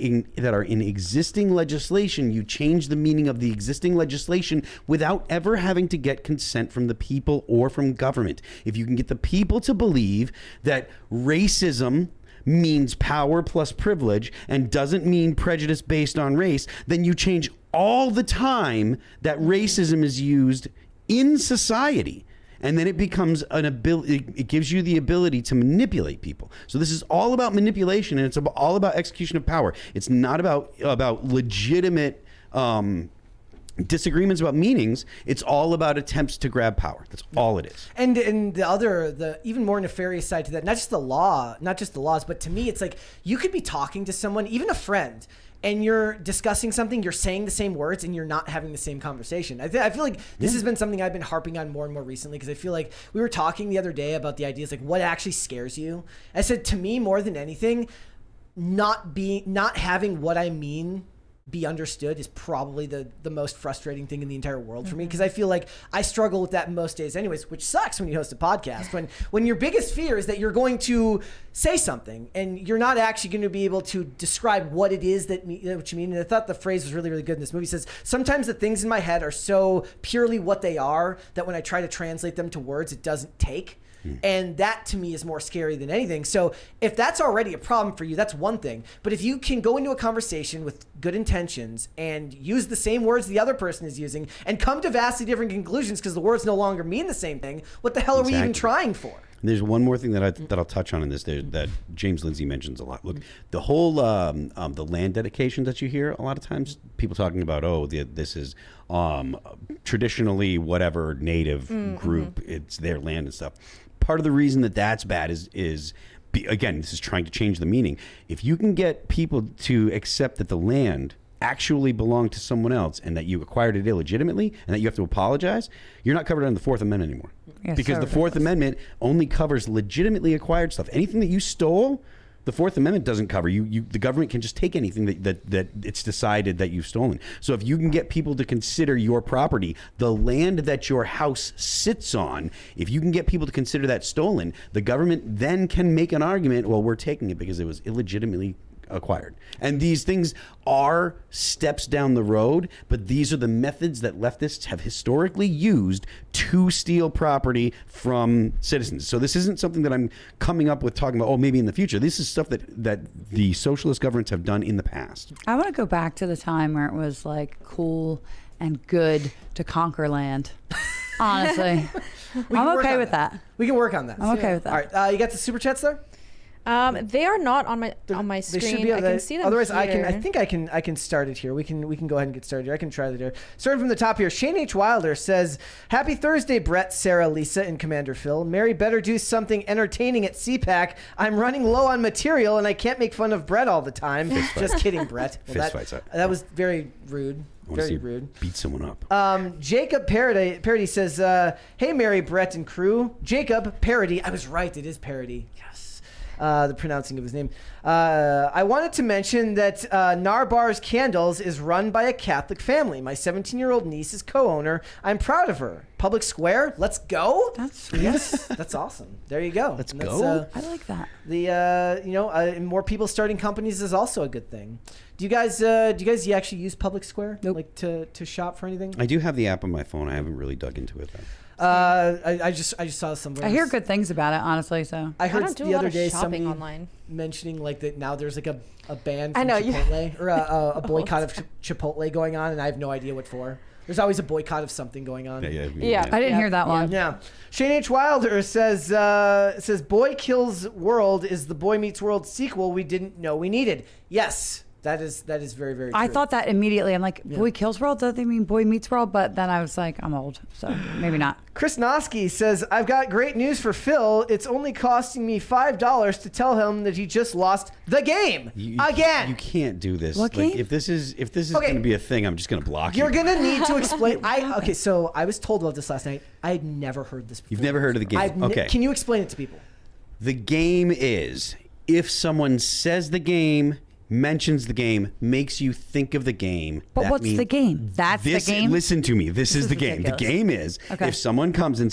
Speaker 3: in existing legislation, you change the meaning of the existing legislation without ever having to get consent from the people or from government. If you can get the people to believe that racism means power plus privilege and doesn't mean prejudice based on race, then you change all the time that racism is used in society. And then it becomes an ability, it gives you the ability to manipulate people. So this is all about manipulation, and it's all about execution of power. It's not about legitimate disagreements about meanings. It's all about attempts to grab power. That's all it is.
Speaker 1: And the even more nefarious side to that, not just the laws, but to me, it's like you could be talking to someone, even a friend, and you're discussing something, you're saying the same words, and you're not having the same conversation. I feel like this has been something I've been harping on more and more recently, because I feel like we were talking the other day about the ideas like what actually scares you. I said, to me, more than anything, not having what I mean be understood is probably the most frustrating thing in the entire world for me, because I feel like I struggle with that most days anyways, which sucks when you host a podcast, when your biggest fear is that you're going to say something and you're not actually going to be able to describe what it is what you mean. And I thought the phrase was really, really good in this movie. It says, sometimes the things in my head are so purely what they are that when I try to translate them to words, it doesn't take. And that to me is more scary than anything. So if that's already a problem for you, that's one thing. But if you can go into a conversation with good intentions and use the same words the other person is using and come to vastly different conclusions because the words no longer mean the same thing, what the hell are we even trying for?
Speaker 3: There's one more thing that I'll touch on in this that James Lindsay mentions a lot. Look, the whole the land dedication that you hear a lot of times, people talking about, this is traditionally whatever native group, it's their land and stuff. Part of the reason that that's bad is again, this is trying to change the meaning. If you can get people to accept that the land actually belonged to someone else and that you acquired it illegitimately and that you have to apologize, you're not covered under the Fourth Amendment anymore.
Speaker 4: Yeah,
Speaker 3: because
Speaker 4: so
Speaker 3: the Fourth Amendment only covers legitimately acquired stuff. Anything that you stole, the Fourth Amendment doesn't cover. The government can just take anything that it's decided that you've stolen. So if you can get people to consider your property, the land that your house sits on, if you can get people to consider that stolen, the government then can make an argument, well, we're taking it because it was illegitimately acquired. And these things are steps down the road, but these are the methods that leftists have historically used to steal property from citizens. So this isn't something that I'm coming up with talking about, maybe in the future. This is stuff that the socialist governments have done in the past.
Speaker 4: I want to go back to the time where it was like cool and good to conquer land. Honestly. I'm okay with that.
Speaker 1: We can work on that.
Speaker 4: I'm okay with that.
Speaker 1: All right, you got the super chats there?
Speaker 2: They are not on my screen.
Speaker 1: They should be
Speaker 2: I can see them.
Speaker 1: Otherwise,
Speaker 2: here.
Speaker 1: I think I can start it here. We can go ahead and get started here. I can try that here. Starting from the top here, Shane H. Wilder says, "Happy Thursday, Brett, Sarah, Lisa, and Commander Phil. Mary better do something entertaining at CPAC. I'm running low on material and I can't make fun of Brett all the time." Just kidding, Brett. Well, that was very rude. Very rude.
Speaker 3: Beat someone up.
Speaker 1: Jacob Parody says, "Hey, Mary, Brett, and crew. Jacob Parody. I was right. It is Parody. Yes. the pronouncing of his name. I wanted to mention that Narbar's Candles is run by a Catholic family. My 17-year-old niece is co-owner. I'm proud of her. Public Square, let's go.
Speaker 4: That's sweet.
Speaker 1: Yes, that's awesome. There you go.
Speaker 3: Let's
Speaker 1: And
Speaker 3: go.
Speaker 1: that's,
Speaker 4: I like that.
Speaker 1: more people starting companies is also a good thing. Do you guys actually use Public Square?
Speaker 4: Nope.
Speaker 1: Like to shop for anything?
Speaker 3: I do have the app on my phone. I haven't really dug into it though.
Speaker 1: I just saw somewhere.
Speaker 4: I hear good things about it, honestly. So
Speaker 1: I heard
Speaker 2: don't do a
Speaker 1: the
Speaker 2: lot
Speaker 1: other
Speaker 2: of
Speaker 1: day
Speaker 2: shopping
Speaker 1: somebody
Speaker 2: online.
Speaker 1: mentioning like that now there's like a ban
Speaker 2: I
Speaker 1: from
Speaker 2: know, you-
Speaker 1: Chipotle or a boycott of Chipotle going on, and I have no idea what for. There's always a boycott of something going on.
Speaker 2: Yeah.
Speaker 4: I didn't hear that one.
Speaker 1: Yeah. Shane H. Wilder says Boy Kills World is the Boy Meets World sequel we didn't know we needed. Yes. That is very, very true.
Speaker 4: I thought that immediately. I'm like, Boy Kills World? Does they mean Boy Meets World? But then I was like, I'm old, so maybe not.
Speaker 1: Chris Noski says, I've got great news for Phil. It's only costing me $5 to tell him that he just lost the game again.
Speaker 3: You can't do this.
Speaker 4: What
Speaker 3: Like,
Speaker 4: game?
Speaker 3: if this is
Speaker 1: Okay.
Speaker 3: going to be a thing, I'm just going to block you.
Speaker 1: You're going to need to explain. So I was told about this last night. I had never heard this before.
Speaker 3: You've never heard of the game? Okay.
Speaker 1: Can you explain it to people?
Speaker 3: The game is if someone says the game, mentions the game, makes you think of the game.
Speaker 4: But
Speaker 3: that
Speaker 4: what's
Speaker 3: means
Speaker 4: the game? That's the game?
Speaker 3: Listen to me. This is the game.
Speaker 4: ridiculous.
Speaker 3: The game is
Speaker 4: Okay.
Speaker 3: if someone comes and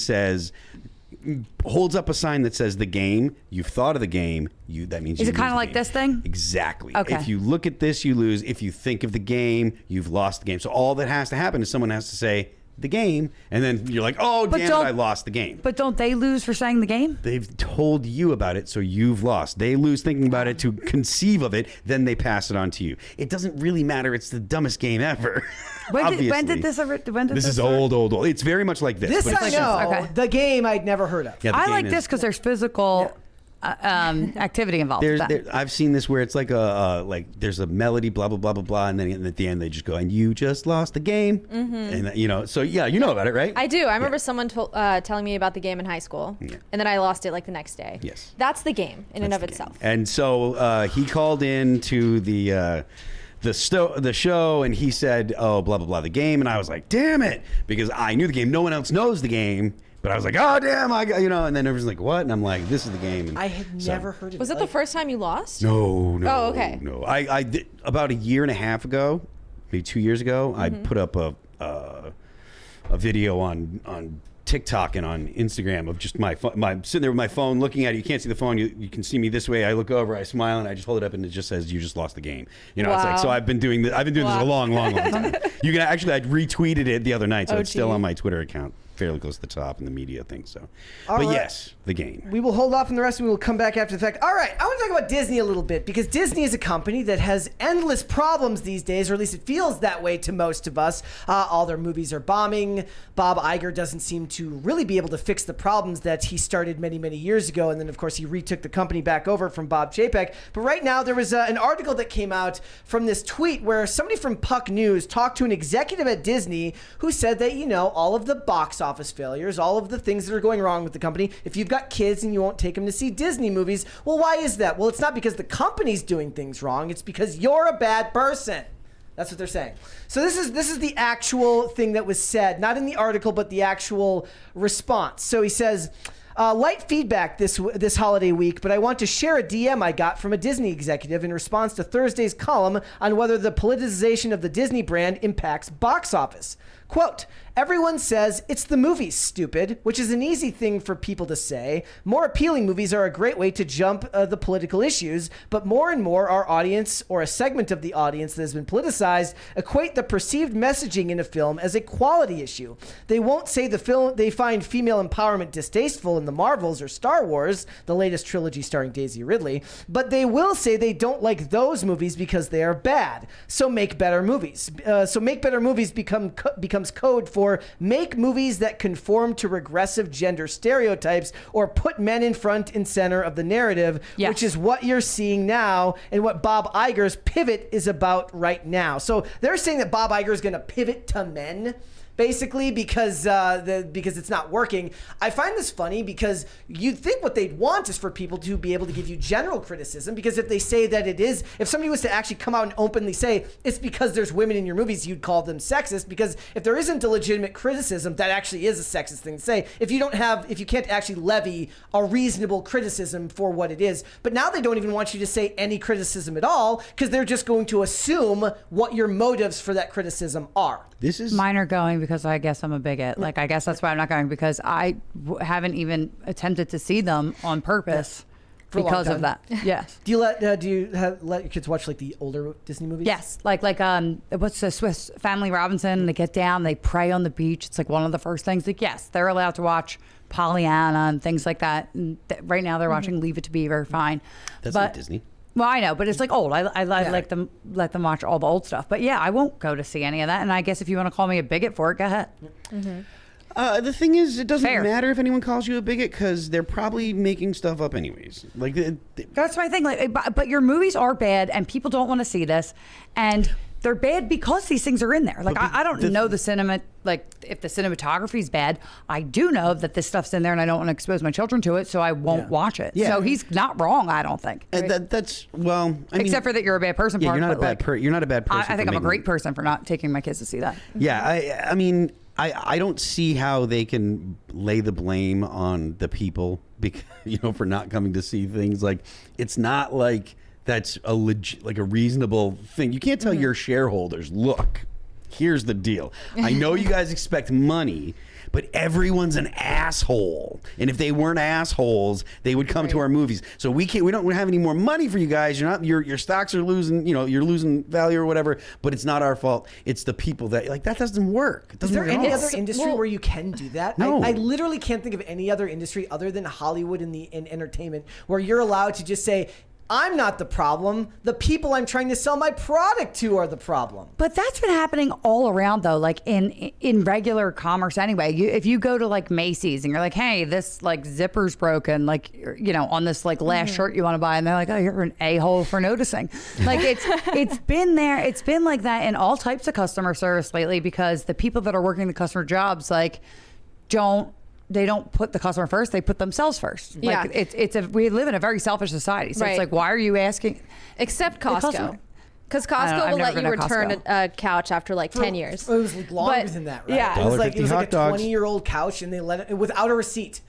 Speaker 3: holds up a sign that says the game, you've thought of the game, that means
Speaker 4: Is
Speaker 3: you
Speaker 4: it kind
Speaker 3: lose
Speaker 4: of
Speaker 3: the
Speaker 4: like
Speaker 3: game.
Speaker 4: this thing?
Speaker 3: Exactly.
Speaker 4: Okay.
Speaker 3: If you look at this, you lose. If you think of the game, you've lost the game. So all that has to happen is someone has to say the game, and then you're like, oh,
Speaker 4: But
Speaker 3: damn it,
Speaker 4: don't-
Speaker 3: I lost the game.
Speaker 4: But don't they lose for saying the game?
Speaker 3: They've told you about it, so you've lost. They lose thinking about it to conceive of it, then they pass it on to you. It doesn't really matter. It's the dumbest game ever.
Speaker 4: When did
Speaker 3: Obviously.
Speaker 4: this
Speaker 3: Is
Speaker 4: start?
Speaker 3: old. It's very much like this.
Speaker 1: This
Speaker 3: but
Speaker 1: I
Speaker 3: it's
Speaker 1: know.
Speaker 4: Okay.
Speaker 1: The game I'd never heard of.
Speaker 3: Yeah, the
Speaker 4: I
Speaker 3: game
Speaker 4: like
Speaker 3: is-
Speaker 4: this because there's physical activity involved. with that.
Speaker 3: I've seen this where it's like there's a melody, blah blah blah blah blah, and then at the end they just go, and you just lost the game, and so yeah, you know about it, right?
Speaker 2: I do. I remember someone telling me about the game in high school, and then I lost it like the next day.
Speaker 3: Yes.
Speaker 2: That's the game in and
Speaker 3: That's
Speaker 2: of
Speaker 3: the
Speaker 2: itself.
Speaker 3: game. And so he called in to the show, and he said, oh, blah blah blah, the game, and I was like, damn it, because I knew the game. No one else knows the game. But I was like, oh, damn, and then everyone's like, what? And I'm like, this is the game. And
Speaker 1: I had never heard of
Speaker 2: Was
Speaker 1: it.
Speaker 2: it the first time you lost?
Speaker 3: No.
Speaker 2: Oh, okay.
Speaker 3: No. I did, about a year and a half ago, maybe 2 years ago, I put up a video on TikTok and on Instagram of just my sitting there with my phone looking at it. You can't see the phone. You can see me this way. I look over, I smile, and I just hold it up, and it just says, you just lost the game. It's like,
Speaker 2: Wow.
Speaker 3: so I've been doing this. I've been doing this a long time. You can actually, I retweeted it the other night, so
Speaker 2: Oh,
Speaker 3: it's still
Speaker 2: gee.
Speaker 3: on my Twitter account, fairly close to the top in the media thing. So,
Speaker 1: All
Speaker 3: but
Speaker 1: right.
Speaker 3: yes, the game.
Speaker 1: We will hold off on the rest and we will come back after the fact. All right, I want to talk about Disney a little bit because Disney is a company that has endless problems these days, or at least it feels that way to most of us. All their movies are bombing. Bob Iger doesn't seem to really be able to fix the problems that he started many, many years ago. And then, of course, he retook the company back over from Bob Chapek. But right now, there was an article that came out from this tweet where somebody from Puck News talked to an executive at Disney who said that, all of the box office failures, all of the things that are going wrong with the company, if you've got kids and you won't take them to see Disney movies, well, why is that? Well, it's not because the company's doing things wrong. It's because you're a bad person. That's what they're saying. So this is the actual thing that was said, not in the article, but the actual response. So he says, light feedback this holiday week, but I want to share a DM I got from a Disney executive in response to Thursday's column on whether the politicization of the Disney brand impacts box office. Quote, everyone says it's the movies, stupid, which is an easy thing for people to say. More appealing movies are a great way to jump the political issues, but more and more our audience, or a segment of the audience that has been politicized, equate the perceived messaging in a film as a quality issue. They won't say they find female empowerment distasteful in the Marvels or Star Wars, the latest trilogy starring Daisy Ridley, but they will say they don't like those movies because they are bad. So make better movies. Make better movies becomes code for make movies that conform to regressive gender stereotypes or put men in front and center of the narrative,
Speaker 4: Yes.
Speaker 1: which is what you're seeing now and what Bob Iger's pivot is about right now. So they're saying that Bob Iger is going to pivot to men basically, because it's not working. I find this funny because you'd think what they'd want is for people to be able to give you general criticism, because if they say that it is, if somebody was to actually come out and openly say it's because there's women in your movies, you'd call them sexist, because if there isn't a legitimate criticism, that actually is a sexist thing to say. If you can't actually levy a reasonable criticism for what it is. But now they don't even want you to say any criticism at all, because they're just going to assume what your motives for that criticism are.
Speaker 4: Mine are going because I guess I'm a bigot. Like, I guess that's why I'm not going, because I haven't even attempted to see them on purpose because of that. Yes.
Speaker 1: Do you let your kids watch like the older Disney movies?
Speaker 4: Yes. Like what's the Swiss Family Robinson? They get down, they pray on the beach. It's like one of the first things. Like, yes, they're allowed to watch Pollyanna and things like that. And right now they're watching Leave It to Beaver. Fine.
Speaker 3: That's not Disney.
Speaker 4: Well, I know, but it's like old. I like them, let them watch all the old stuff. But yeah, I won't go to see any of that. And I guess if you want to call me a bigot for it, go ahead.
Speaker 3: The thing is, it doesn't matter if anyone calls you a bigot, because they're probably making stuff up anyways. Like,
Speaker 4: that's my thing. Like, but your movies are bad, and people don't want to see this, and they're bad because these things are in there. Like, I don't know the cinema. Like, if the cinematography is bad, I do know that this stuff's in there, and I don't want to expose my children to it, so I won't watch it. So he's not wrong, I don't think.
Speaker 3: That's well, I mean,
Speaker 4: except for that you're a bad person.
Speaker 3: Yeah,
Speaker 4: part,
Speaker 3: you're not a bad you're not a bad person.
Speaker 4: I think I'm a great person for not taking my kids to see that.
Speaker 3: Yeah, I mean, I don't see how they can lay the blame on the people, because, for not coming to see things. Like, it's not like that's a reasonable thing. You can't tell your shareholders, look, here's the deal. I know you guys expect money, but everyone's an asshole. And if they weren't assholes, they would come to our movies. So we don't have any more money for you guys. Your stocks are losing, you're losing value or whatever, but it's not our fault. It's the people that doesn't work. It doesn't
Speaker 1: Is there
Speaker 3: work
Speaker 1: any
Speaker 3: at all.
Speaker 1: other industry where you can do that?
Speaker 3: No.
Speaker 1: I literally can't think of any other industry other than Hollywood and in entertainment where you're allowed to just say, I'm not the problem. The people I'm trying to sell my product to are the problem.
Speaker 4: But that's been happening all around, though, like in regular commerce anyway. If you go to like Macy's and you're like, hey, this like zipper's broken, like, on this like last shirt you want to buy, and they're like, oh, you're an a-hole for noticing. Like, it's been there. It's been like that in all types of customer service lately, because the people that are working the customer jobs they don't put the customer first, they put themselves first.
Speaker 2: Yeah.
Speaker 4: Like, we live in a very selfish society. So it's like, why are you asking?
Speaker 2: Except Costco. Because Costco will let you return a couch after like 10 years.
Speaker 1: It was longer than that, right?
Speaker 2: Yeah.
Speaker 1: It was like a
Speaker 3: hot dogs.
Speaker 1: 20-year-old couch, and they let it without a receipt.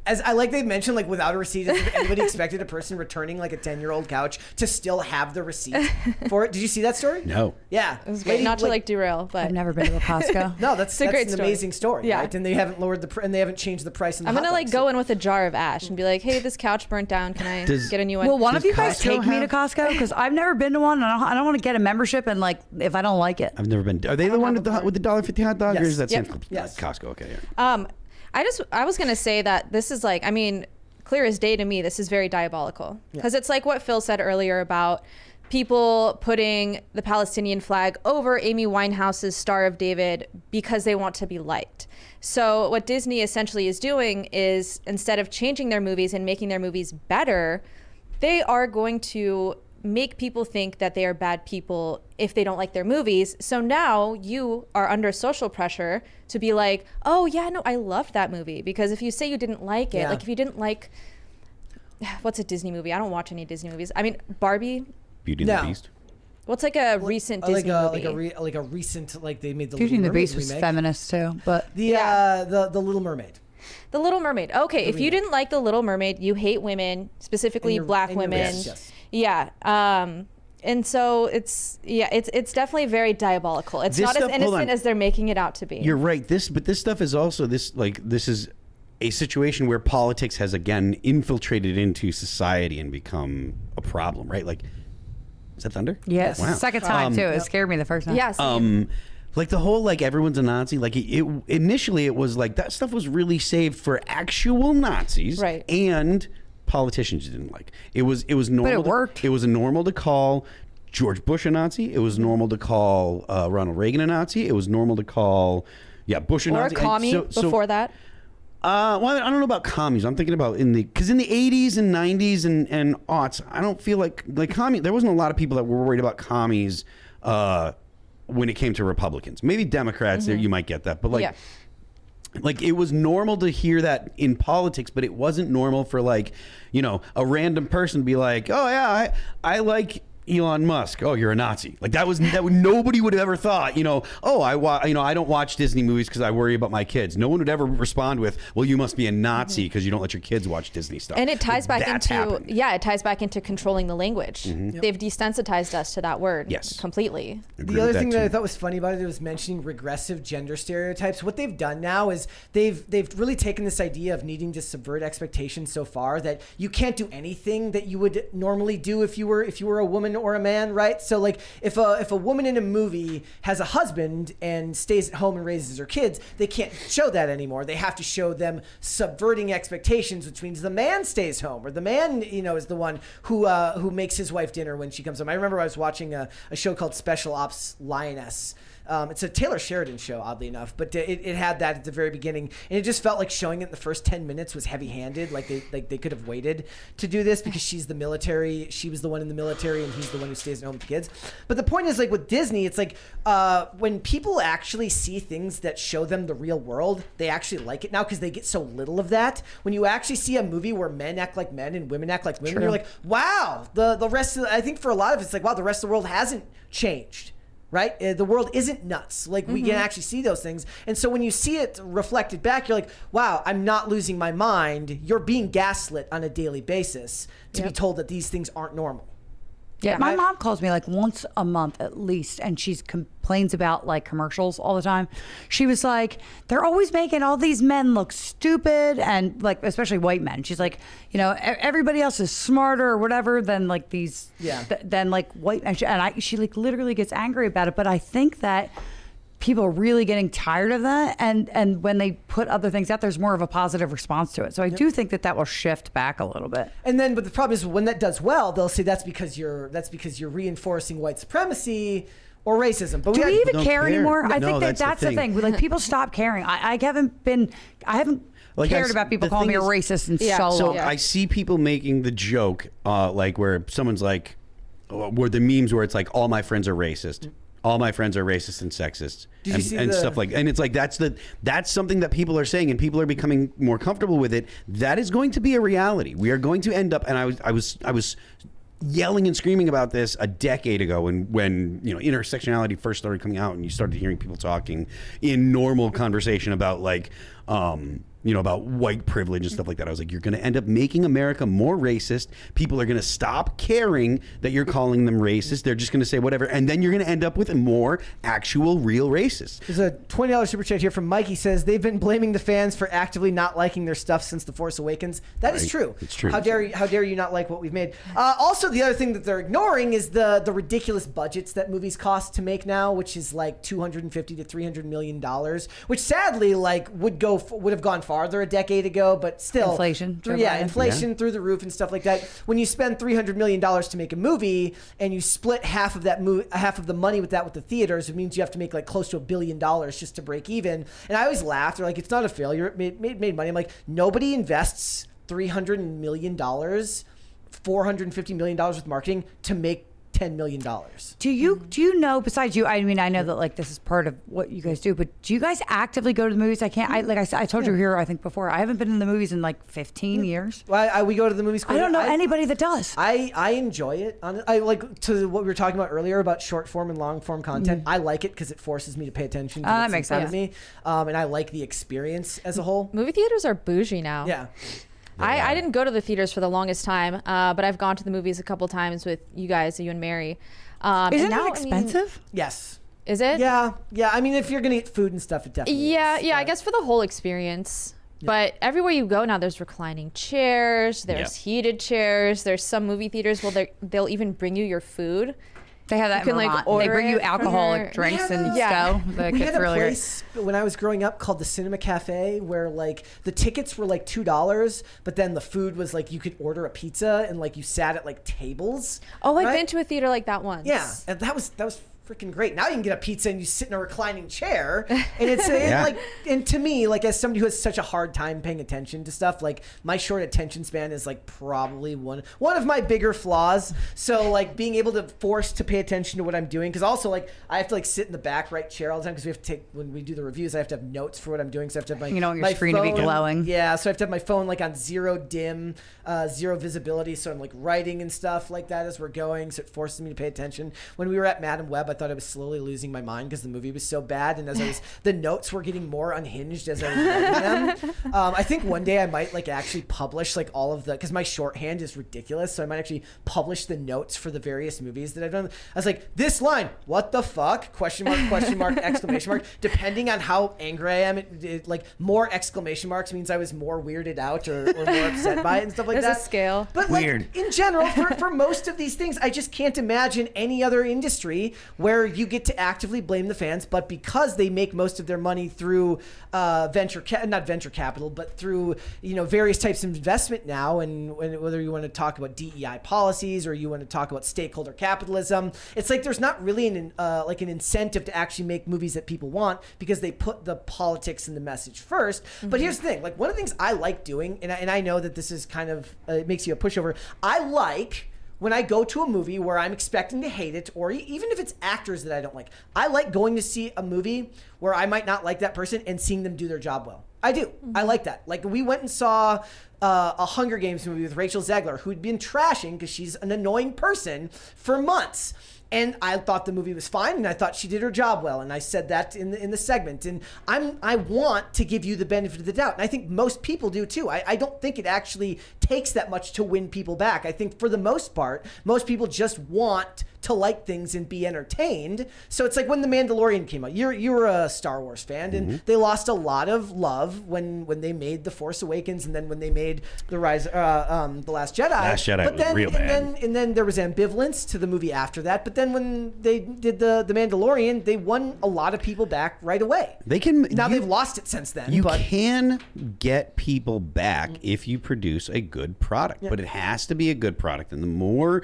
Speaker 1: As they mentioned, like, without a receipt, as if anybody expected a person returning like a 10-year-old couch to still have the receipt for it. Did you see that story?
Speaker 3: No.
Speaker 1: Yeah.
Speaker 2: It was great. Not to derail, but
Speaker 4: I've never been to a Costco.
Speaker 1: No, that's
Speaker 2: a great
Speaker 1: an
Speaker 2: story.
Speaker 1: Amazing story,
Speaker 2: Yeah.
Speaker 1: right? And they haven't lowered and they haven't changed the price.
Speaker 2: I'm gonna like go in with a jar of ash and be like, hey, this couch burnt down. Can I get a new one?
Speaker 4: Well, one
Speaker 3: Does
Speaker 4: of you guys
Speaker 3: Costco
Speaker 4: take me to
Speaker 3: have-
Speaker 4: Costco, because I've never been to one, and I don't want to get a membership, and like, if I don't like it.
Speaker 3: I've never been. Are they the one with the $1.50 hot dog, or
Speaker 1: Yes.
Speaker 3: is that
Speaker 1: Yep.
Speaker 3: Central?
Speaker 1: Yes.
Speaker 3: Costco? Okay. Yeah.
Speaker 2: I was gonna say that this is like, I mean, clear as day to me, this is very diabolical, because it's like what Phil said earlier about people putting the Palestinian flag over Amy Winehouse's Star of David because they want to be liked. So what Disney essentially is doing is, instead of changing their movies and making their movies better, they are going to make people think that they are bad people if they don't like their movies. So now you are under social pressure to be like, oh yeah, no, I loved that movie. Because if you say you didn't like it, like if you didn't like, what's a Disney movie? I don't watch any Disney movies. I mean, Barbie.
Speaker 3: Beauty and the Beast.
Speaker 2: What's like a recent Disney movie?
Speaker 1: Like a recent, like they made the
Speaker 4: Beauty and the
Speaker 1: Little
Speaker 4: Beast
Speaker 1: Mermaid
Speaker 4: was
Speaker 1: remake.
Speaker 4: feminist too, but
Speaker 1: The Little Mermaid.
Speaker 2: The Little Mermaid. Okay, if you didn't like The Little Mermaid, you hate women, specifically black women.
Speaker 1: Yes.
Speaker 2: Yeah. And so it's definitely very diabolical. It's not as innocent as they're making it out to be.
Speaker 3: You're right. This stuff is also this is a situation where politics has again infiltrated into society and become a problem, right? Like, is that thunder?
Speaker 4: yes,
Speaker 3: Wow.
Speaker 4: second time too. It scared me the first time.
Speaker 2: Yes.
Speaker 3: Like the whole like everyone's a Nazi. Like initially it was like that stuff was really saved for actual Nazis,
Speaker 2: Right.
Speaker 3: And politicians you didn't like. It was normal.
Speaker 4: But it worked.
Speaker 3: It was normal to call George Bush a Nazi. It was normal to call Ronald Reagan a Nazi. It was normal to call Bush a
Speaker 2: or a
Speaker 3: Nazi.
Speaker 2: commie before that.
Speaker 3: Well, I don't know about commies. I'm thinking about because in the 80s and 90s and aughts, I don't feel like commie. There wasn't a lot of people that were worried about commies when it came to Republicans. Maybe Democrats, there you might get that, but like.
Speaker 2: Yeah.
Speaker 3: Like it was normal to hear that in politics, but it wasn't normal for like, you know, a random person to be like, oh yeah, I like Elon Musk. Oh, you're a Nazi. Like nobody would have ever thought, you know, oh, I don't watch Disney movies because I worry about my kids. No one would ever respond with, well, you must be a Nazi because you don't let your kids watch Disney stuff.
Speaker 2: And it ties back
Speaker 3: That's
Speaker 2: into
Speaker 3: happened.
Speaker 2: it ties back into controlling the language. They've desensitized us to that word.
Speaker 3: Yes.
Speaker 2: Completely.
Speaker 1: The other thing that I thought was funny about it was mentioning regressive gender stereotypes. What they've done now is they've really taken this idea of needing to subvert expectations so far that you can't do anything that you would normally do if you were a woman or a man, right? So like if a woman in a movie has a husband and stays at home and raises her kids, they can't show that anymore. They have to show them subverting expectations, which means the man stays home, or the man, you know, is the one who makes his wife dinner when she comes home. I remember I was watching a show called Special Ops Lioness. It's a Taylor Sheridan show, oddly enough, but it had that at the very beginning, and it just felt like showing it in the first 10 minutes was heavy-handed. Like they could have waited to do this because she's the military. She was the one in the military, and he's the one who stays at home with the kids. But the point is, like with Disney, it's like when people actually see things that show them the real world, they actually like it now because they get so little of that. When you actually see a movie where men act like men and women act like women, you're like, wow, the rest of I think for a lot of it's like, wow, the rest of the world hasn't changed. Right? The world isn't nuts. Like we can actually see those things. And so when you see it reflected back, you're like, wow, I'm not losing my mind. You're being gaslit on a daily basis to be told that these things aren't normal.
Speaker 4: Yeah, my mom calls me like once a month at least, and she complains about like commercials all the time. She was like, they're always making all these men look stupid, and like especially white men. She's like, you know, everybody else is smarter or whatever than like these, than like white men. And she like literally gets angry about it. But I think that people are really getting tired of that, and when they put other things out, there's more of a positive response to it. So I do think that will shift back a little bit.
Speaker 1: And then, but the problem is when that does well, they'll say that's because you're reinforcing white supremacy or racism. But
Speaker 4: do we even care anymore?
Speaker 3: No,
Speaker 4: I think that's the thing. Like people stop caring. I haven't like cared about people calling me a racist and so long.
Speaker 3: So I see people making the joke, like where someone's like, where the memes where it's like, all my friends are racist. All my friends are racist and sexist and stuff like, and it's like that's something that people are saying, and people are becoming more comfortable with it. That is going to be a reality. We are going to end up, and I was yelling and screaming about this a decade ago when you know intersectionality first started coming out, and you started hearing people talking in normal conversation about like you know, about white privilege and stuff like that. I was like, you're going to end up making America more racist. People are going to stop caring that you're calling them racist. They're just going to say whatever. And then you're going to end up with a more actual real racist.
Speaker 1: There's a $20 super chat here from Mikey. Says they've been blaming the fans for actively not liking their stuff since The Force Awakens. That is true.
Speaker 3: It's true.
Speaker 1: How dare you not like what we've made? Also, the other thing that they're ignoring is the ridiculous budgets that movies cost to make now, which is like $250 to $300 million, which sadly like would have gone farther a decade ago, but still
Speaker 4: inflation
Speaker 1: through the roof and stuff like that. When you spend $300 million to make a movie and you split half of the money with the theaters, it means you have to make like close to $1 billion just to break even. And I always laugh. They're like, it's not a failure. It made money. I'm like, nobody invests $300 million, $450 million with marketing to make $10 million.
Speaker 4: Do you know, besides you, I mean, I know that like this is part of what you guys do, but do you guys actively go to the movies? I told you here, I think before, I haven't been in the movies in like 15 years.
Speaker 1: Well, we go to the movies.
Speaker 4: I don't know anybody that does.
Speaker 1: I enjoy it. I like to what we were talking about earlier about short form and long form content. I like it because it forces me to pay attention to
Speaker 4: that makes sense.
Speaker 1: Of me. And I like the experience as a whole.
Speaker 2: Movie theaters are bougie now.
Speaker 1: Yeah.
Speaker 2: I didn't go to the theaters for the longest time, but I've gone to the movies a couple times with you guys, you and Mary.
Speaker 4: Isn't it expensive?
Speaker 1: Yes.
Speaker 2: Is it?
Speaker 1: Yeah. I mean, if you're gonna eat food and stuff, it definitely is.
Speaker 2: I guess for the whole experience. Yeah. But everywhere you go now, there's reclining chairs, there's heated chairs, there's some movie theaters where they'll even bring you your food.
Speaker 4: They have that in Vermont. They bring you alcoholic drinks and stuff.
Speaker 1: We had a place when I was growing up called the Cinema Cafe where like the tickets were like $2, but then the food was like you could order a pizza and like you sat at like tables.
Speaker 2: Oh, I've been to a theater like that once.
Speaker 1: Yeah, and that was freaking great. Now you can get a pizza and you sit in a reclining chair, and it's like, and to me, like as somebody who has such a hard time paying attention to stuff, like my short attention span is like probably one of my bigger flaws. So like being able to force to pay attention to what I'm doing, because also like I have to like sit in the back right chair all the time because we have to take, when we do the reviews, I have to have notes for what I'm doing. So I have to have my,
Speaker 4: your screen
Speaker 1: phone,
Speaker 4: to be glowing.
Speaker 1: Yeah, so I have to have my phone like on zero dim, zero visibility. So I'm like writing and stuff like that as we're going. So it forces me to pay attention. When we were at Madam Web, I thought I was slowly losing my mind because the movie was so bad, and as I was, the notes were getting more unhinged as I was writing them. I think one day I might like actually publish like all of the, because my shorthand is ridiculous, so I might actually publish the notes for the various movies that I've done. I was like, this line, what the fuck? Question mark, exclamation mark. Depending on how angry I am, like more exclamation marks means I was more weirded out or more upset by it and stuff like that.
Speaker 2: There's a scale.
Speaker 1: But like in general, for most of these things, I just can't imagine any other industry where you get to actively blame the fans, but because they make most of their money through not venture capital, but through various types of investment now, and whether you want to talk about DEI policies or you want to talk about stakeholder capitalism, it's like there's not really an incentive to actually make movies that people want because they put the politics and the message first. But here's the thing, like one of the things I like doing, and I know that this is kind of it makes you a pushover. I like when I go to a movie where I'm expecting to hate it, or even if it's actors that I don't like, I like going to see a movie where I might not like that person and seeing them do their job well. I do. I like that. Like we went and saw a Hunger Games movie with Rachel Zegler, who'd been trashing because she's an annoying person for months. And I thought the movie was fine, and I thought she did her job well, and I said that in the segment. And I want to give you the benefit of the doubt, and I think most people do too. I don't think it actually takes that much to win people back. I think for the most part, most people just want to like things and be entertained. So it's like when The Mandalorian came out. You were a Star Wars fan, and they lost a lot of love when they made The Force Awakens, and then when they made The Last Jedi.
Speaker 3: Last Jedi was real bad.
Speaker 1: And then there was ambivalence to the movie after that. But then when they did the Mandalorian, they won a lot of people back right away. They've lost it since then.
Speaker 3: You can get people back if you produce a good product, but it has to be a good product. And the more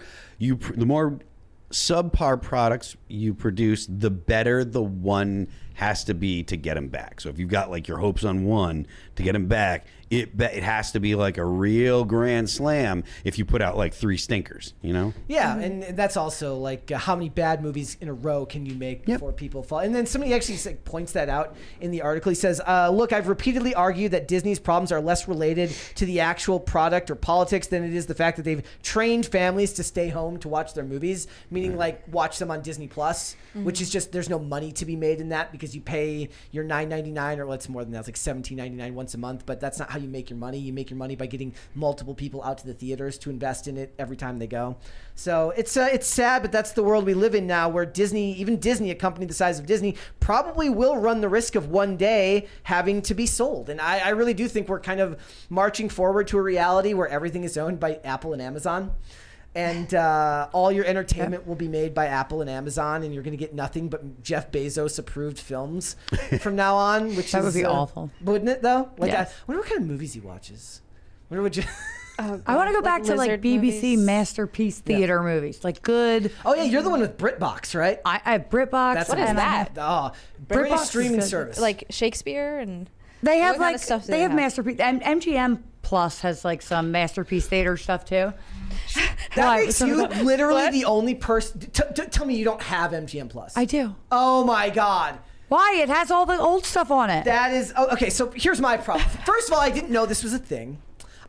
Speaker 3: subpar products you produce, the better the one has to be to get them back. So if you've got like your hopes on one to get them back, it has to be like a real grand slam if you put out like 3 stinkers,
Speaker 1: Yeah, and that's also like how many bad movies in a row can you make before people fall? And then somebody actually points that out in the article. He says, look, I've repeatedly argued that Disney's problems are less related to the actual product or politics than it is the fact that they've trained families to stay home to watch their movies, meaning like watch them on Disney Plus, which is just, there's no money to be made in that because you pay your $9.99, or it's more than that, it's like $17.99 once a month, but that's not how you make your money. You make your money by getting multiple people out to the theaters to invest in it every time they go. So it's sad, but that's the world we live in now, where even Disney, a company the size of Disney, probably will run the risk of one day having to be sold. And I really do think we're kind of marching forward to a reality where everything is owned by Apple and Amazon. And all your entertainment will be made by Apple and Amazon, and you're going to get nothing but Jeff Bezos approved films from now on. Which
Speaker 4: would be awful,
Speaker 1: wouldn't it? Though, like,
Speaker 4: yes.
Speaker 1: I wonder what kind of movies he watches. I wonder what.
Speaker 4: I want to go back to like BBC
Speaker 2: movies.
Speaker 4: Masterpiece Theater movies, like good.
Speaker 1: Oh yeah, you're the one with BritBox, right?
Speaker 4: I have BritBox.
Speaker 2: What is that?
Speaker 1: BritBox streaming service,
Speaker 2: like Shakespeare, and
Speaker 4: they have
Speaker 2: what
Speaker 4: like
Speaker 2: kind of stuff
Speaker 4: they have Masterpiece. And MGM Plus has like some Masterpiece Theater stuff too.
Speaker 1: That makes you literally the only person. Tell me you don't have MGM Plus.
Speaker 4: I do.
Speaker 1: Oh my God.
Speaker 4: Why? It has all the old stuff on it.
Speaker 1: That is okay. So here's my problem. First of all, I didn't know this was a thing.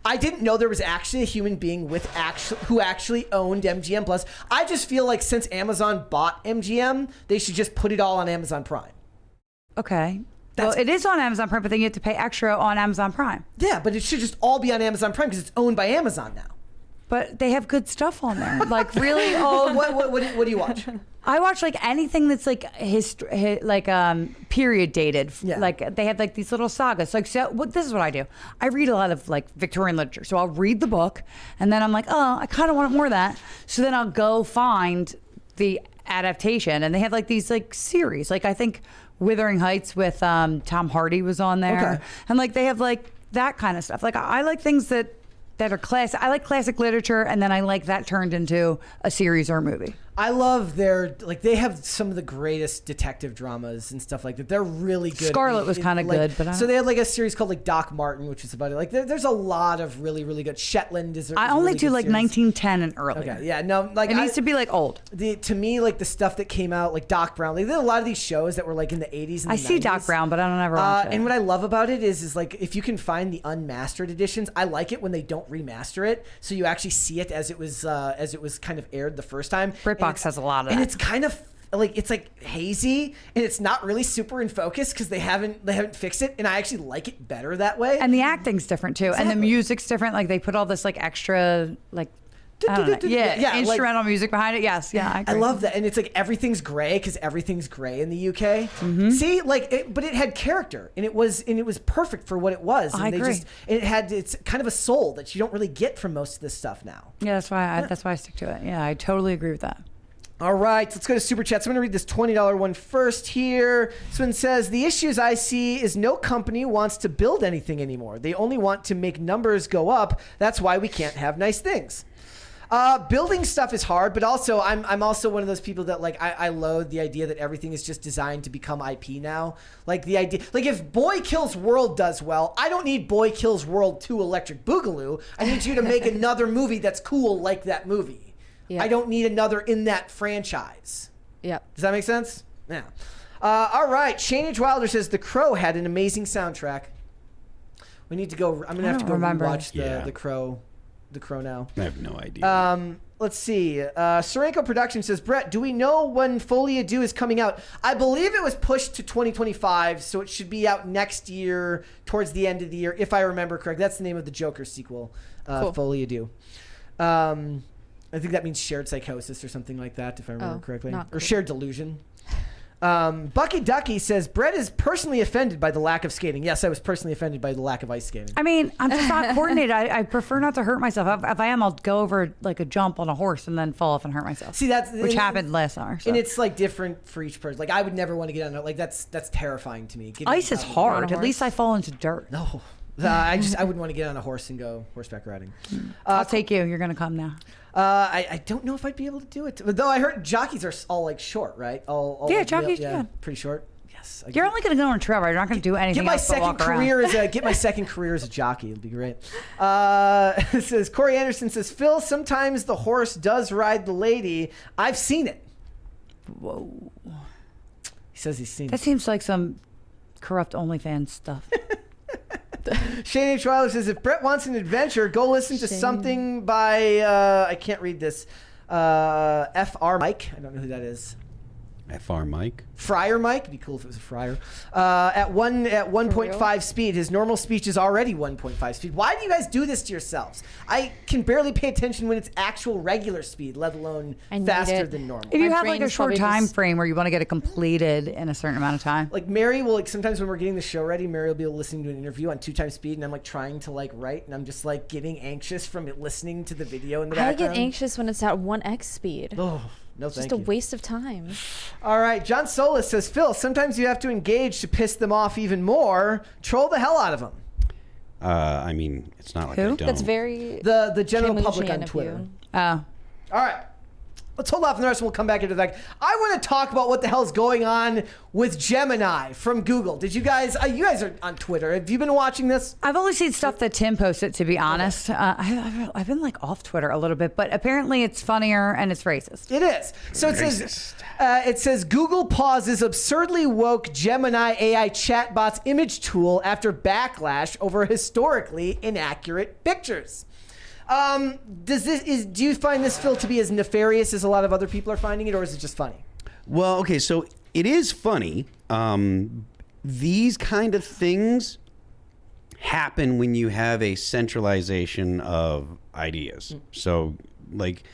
Speaker 1: I didn't know there was actually a human being who actually owned MGM Plus. I just feel like since Amazon bought MGM, they should just put it all on Amazon Prime.
Speaker 4: Okay. Well, it is on Amazon Prime, but then you have to pay extra on Amazon Prime.
Speaker 1: Yeah, but it should just all be on Amazon Prime because it's owned by Amazon now.
Speaker 4: But they have good stuff on there, like really old.
Speaker 1: What do you watch?
Speaker 4: I watch like anything that's like period dated.
Speaker 1: Yeah.
Speaker 4: Like they have like these little sagas. Like this is what I do. I read a lot of like Victorian literature, so I'll read the book, and then I'm like, oh, I kind of want more of that. So then I'll go find the adaptation, and they have like these like series. Like I think Wuthering Heights with Tom Hardy was on there,
Speaker 1: okay.
Speaker 4: And like they have like that kind of stuff. Like I like things that are classic. I like classic literature, and then I like that turned into a series or a movie.
Speaker 1: I love their, like, they have some of the greatest detective dramas and stuff like that. They're really good.
Speaker 4: Scarlet was kind of
Speaker 1: like,
Speaker 4: good, but
Speaker 1: so they had like a series called like Doc Martin, which is about it. Like there's a lot of really, really good. Shetland is.
Speaker 4: I only do like 1910 and earlier.
Speaker 1: Okay, yeah, no, like
Speaker 4: it needs to be like old.
Speaker 1: To me, like the stuff that came out, like Doc Brown, like there are a lot of these shows that were like in the 80s and
Speaker 4: I
Speaker 1: the 90s.
Speaker 4: see Doc Brown, but I don't ever watch it.
Speaker 1: And what I love about it is like if you can find the unmastered editions, I like it when they don't remaster it, so you actually see it as it was kind of aired the first time.
Speaker 4: BritBox has a lot of that.
Speaker 1: And it's kind of like it's like hazy and it's not really super in focus because they haven't fixed it, and I actually like it better that way.
Speaker 4: And the acting's different too, and the music's different. Like they put all this like extra like I don't know. Yeah, instrumental music behind it. Yes, yeah, I agree.
Speaker 1: I love that, and it's like everything's gray because everything's gray in the UK. See, like, but it had character, and it was perfect for what it was. And
Speaker 4: I agree.
Speaker 1: It's kind of a soul that you don't really get from most of this stuff now.
Speaker 4: Yeah, that's why I stick to it. Yeah, I totally agree with that.
Speaker 1: All right, let's go to Super Chats. I'm going to read this $20 one first here. This one says, the issues I see is no company wants to build anything anymore. They only want to make numbers go up. That's why we can't have nice things. Building stuff is hard, but also I'm also one of those people that like I loathe the idea that everything is just designed to become IP now. Like the idea, like if Boy Kills World does well, I don't need Boy Kills World 2 Electric Boogaloo. I need you to make another movie that's cool like that movie. Yep. I don't need another in that franchise.
Speaker 2: Yep.
Speaker 1: Does that make sense? Yeah. All right. Shane H. Wilder says The Crow had an amazing soundtrack. We need to go. I'm gonna have to go rewatch the Crow. The Crow now.
Speaker 3: I have no idea.
Speaker 1: Let's see. Sorenko Production says, Brett, do we know when Folie à Deux is coming out? I believe it was pushed to 2025, so it should be out next year, towards the end of the year, if I remember correct. That's the name of the Joker sequel,
Speaker 2: cool.
Speaker 1: Folie à Deux. I think that means shared psychosis or something like that, if I remember correctly. Or
Speaker 2: cool.
Speaker 1: Shared delusion. Bucky Ducky says, Brett is personally offended by the lack of skating. Yes, I was personally offended by the lack of ice skating.
Speaker 4: I mean, I'm just not coordinated. I prefer not to hurt myself. If I am, I'll go over like a jump on a horse and then fall off and hurt myself.
Speaker 1: See,
Speaker 4: which happened last summer. So.
Speaker 1: And it's like different for each person. Like I would never want to get on it. Like that's terrifying to me.
Speaker 4: Ice is hard. At least I fall into dirt.
Speaker 1: No. I wouldn't want to get on a horse and go horseback riding.
Speaker 4: I'll take you. You're gonna come now.
Speaker 1: I don't know if I'd be able to do it. Though I heard jockeys are all like short, right? All
Speaker 4: yeah,
Speaker 1: like,
Speaker 4: jockeys.
Speaker 1: yeah, pretty short. Yes.
Speaker 4: You're only gonna go on a trail ride. You're not gonna do anything.
Speaker 1: Get my
Speaker 4: else but
Speaker 1: second
Speaker 4: walk
Speaker 1: career
Speaker 4: around.
Speaker 1: get my second career as a jockey. It'd be great. It says Corey Anderson says, Phil, sometimes the horse does ride the lady. I've seen it.
Speaker 4: Whoa.
Speaker 1: He says he's seen it.
Speaker 4: That seems like some corrupt OnlyFans stuff.
Speaker 1: Shane H. Wilder says, if Brett wants an adventure, go listen to something by, I can't read this, F.R. Mike. I don't know who that is.
Speaker 3: F.R. Mike?
Speaker 1: Friar Mike. It'd be cool if it was a friar. At 1.5 speed. His normal speech is already 1.5 speed. Why do you guys do this to yourselves? I can barely pay attention when it's actual regular speed, let alone faster than normal.
Speaker 4: If you
Speaker 2: My
Speaker 4: have like a
Speaker 2: brain's
Speaker 4: short
Speaker 2: probably
Speaker 4: time
Speaker 2: just-
Speaker 4: frame where you want to get it completed in a certain amount of time.
Speaker 1: Like Mary will, like sometimes when we're getting the show ready, Mary will be listening to an interview on 2 times speed, and I'm like trying to like write, and I'm just like getting anxious from it listening to the video in the
Speaker 2: I
Speaker 1: background.
Speaker 2: get anxious when it's at 1x speed.
Speaker 1: Oh, no,
Speaker 2: It's
Speaker 1: thank
Speaker 2: just a
Speaker 1: you.
Speaker 2: waste of time.
Speaker 1: All right, John Solis says, Phil, sometimes you have to engage to piss them off even more. Troll the hell out of them.
Speaker 3: I mean, it's not like I
Speaker 4: Who?
Speaker 3: don't.
Speaker 2: That's very
Speaker 1: The general public
Speaker 2: Kimusian
Speaker 1: on
Speaker 2: of
Speaker 1: Twitter.
Speaker 2: you.
Speaker 4: Oh.
Speaker 1: All right. Let's hold off on the rest and we'll come back into that. I want to talk about what the hell's going on with Gemini from Google. Did you guys are on Twitter. Have you been watching this?
Speaker 4: I've only seen stuff that Tim posted, to be honest. I've been like off Twitter a little bit, but apparently it's funnier and it's racist.
Speaker 1: It is. So it says Google pauses absurdly woke Gemini AI chatbot's image tool after backlash over historically inaccurate pictures. Do you find this, Phil, to be as nefarious as a lot of other people are finding it, or is it just funny?
Speaker 3: Well, okay, so it is funny. These kind of things happen when you have a centralization of ideas. So, like,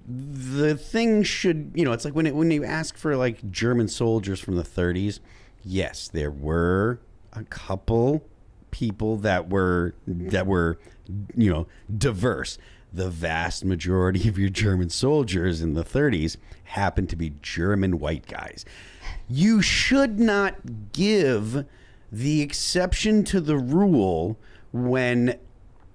Speaker 3: the thing should, it's like when you ask for like German soldiers from the 30s. Yes, there were a couple people that were diverse. The vast majority of your German soldiers in the 30s happened to be German white guys. You should not give the exception to the rule when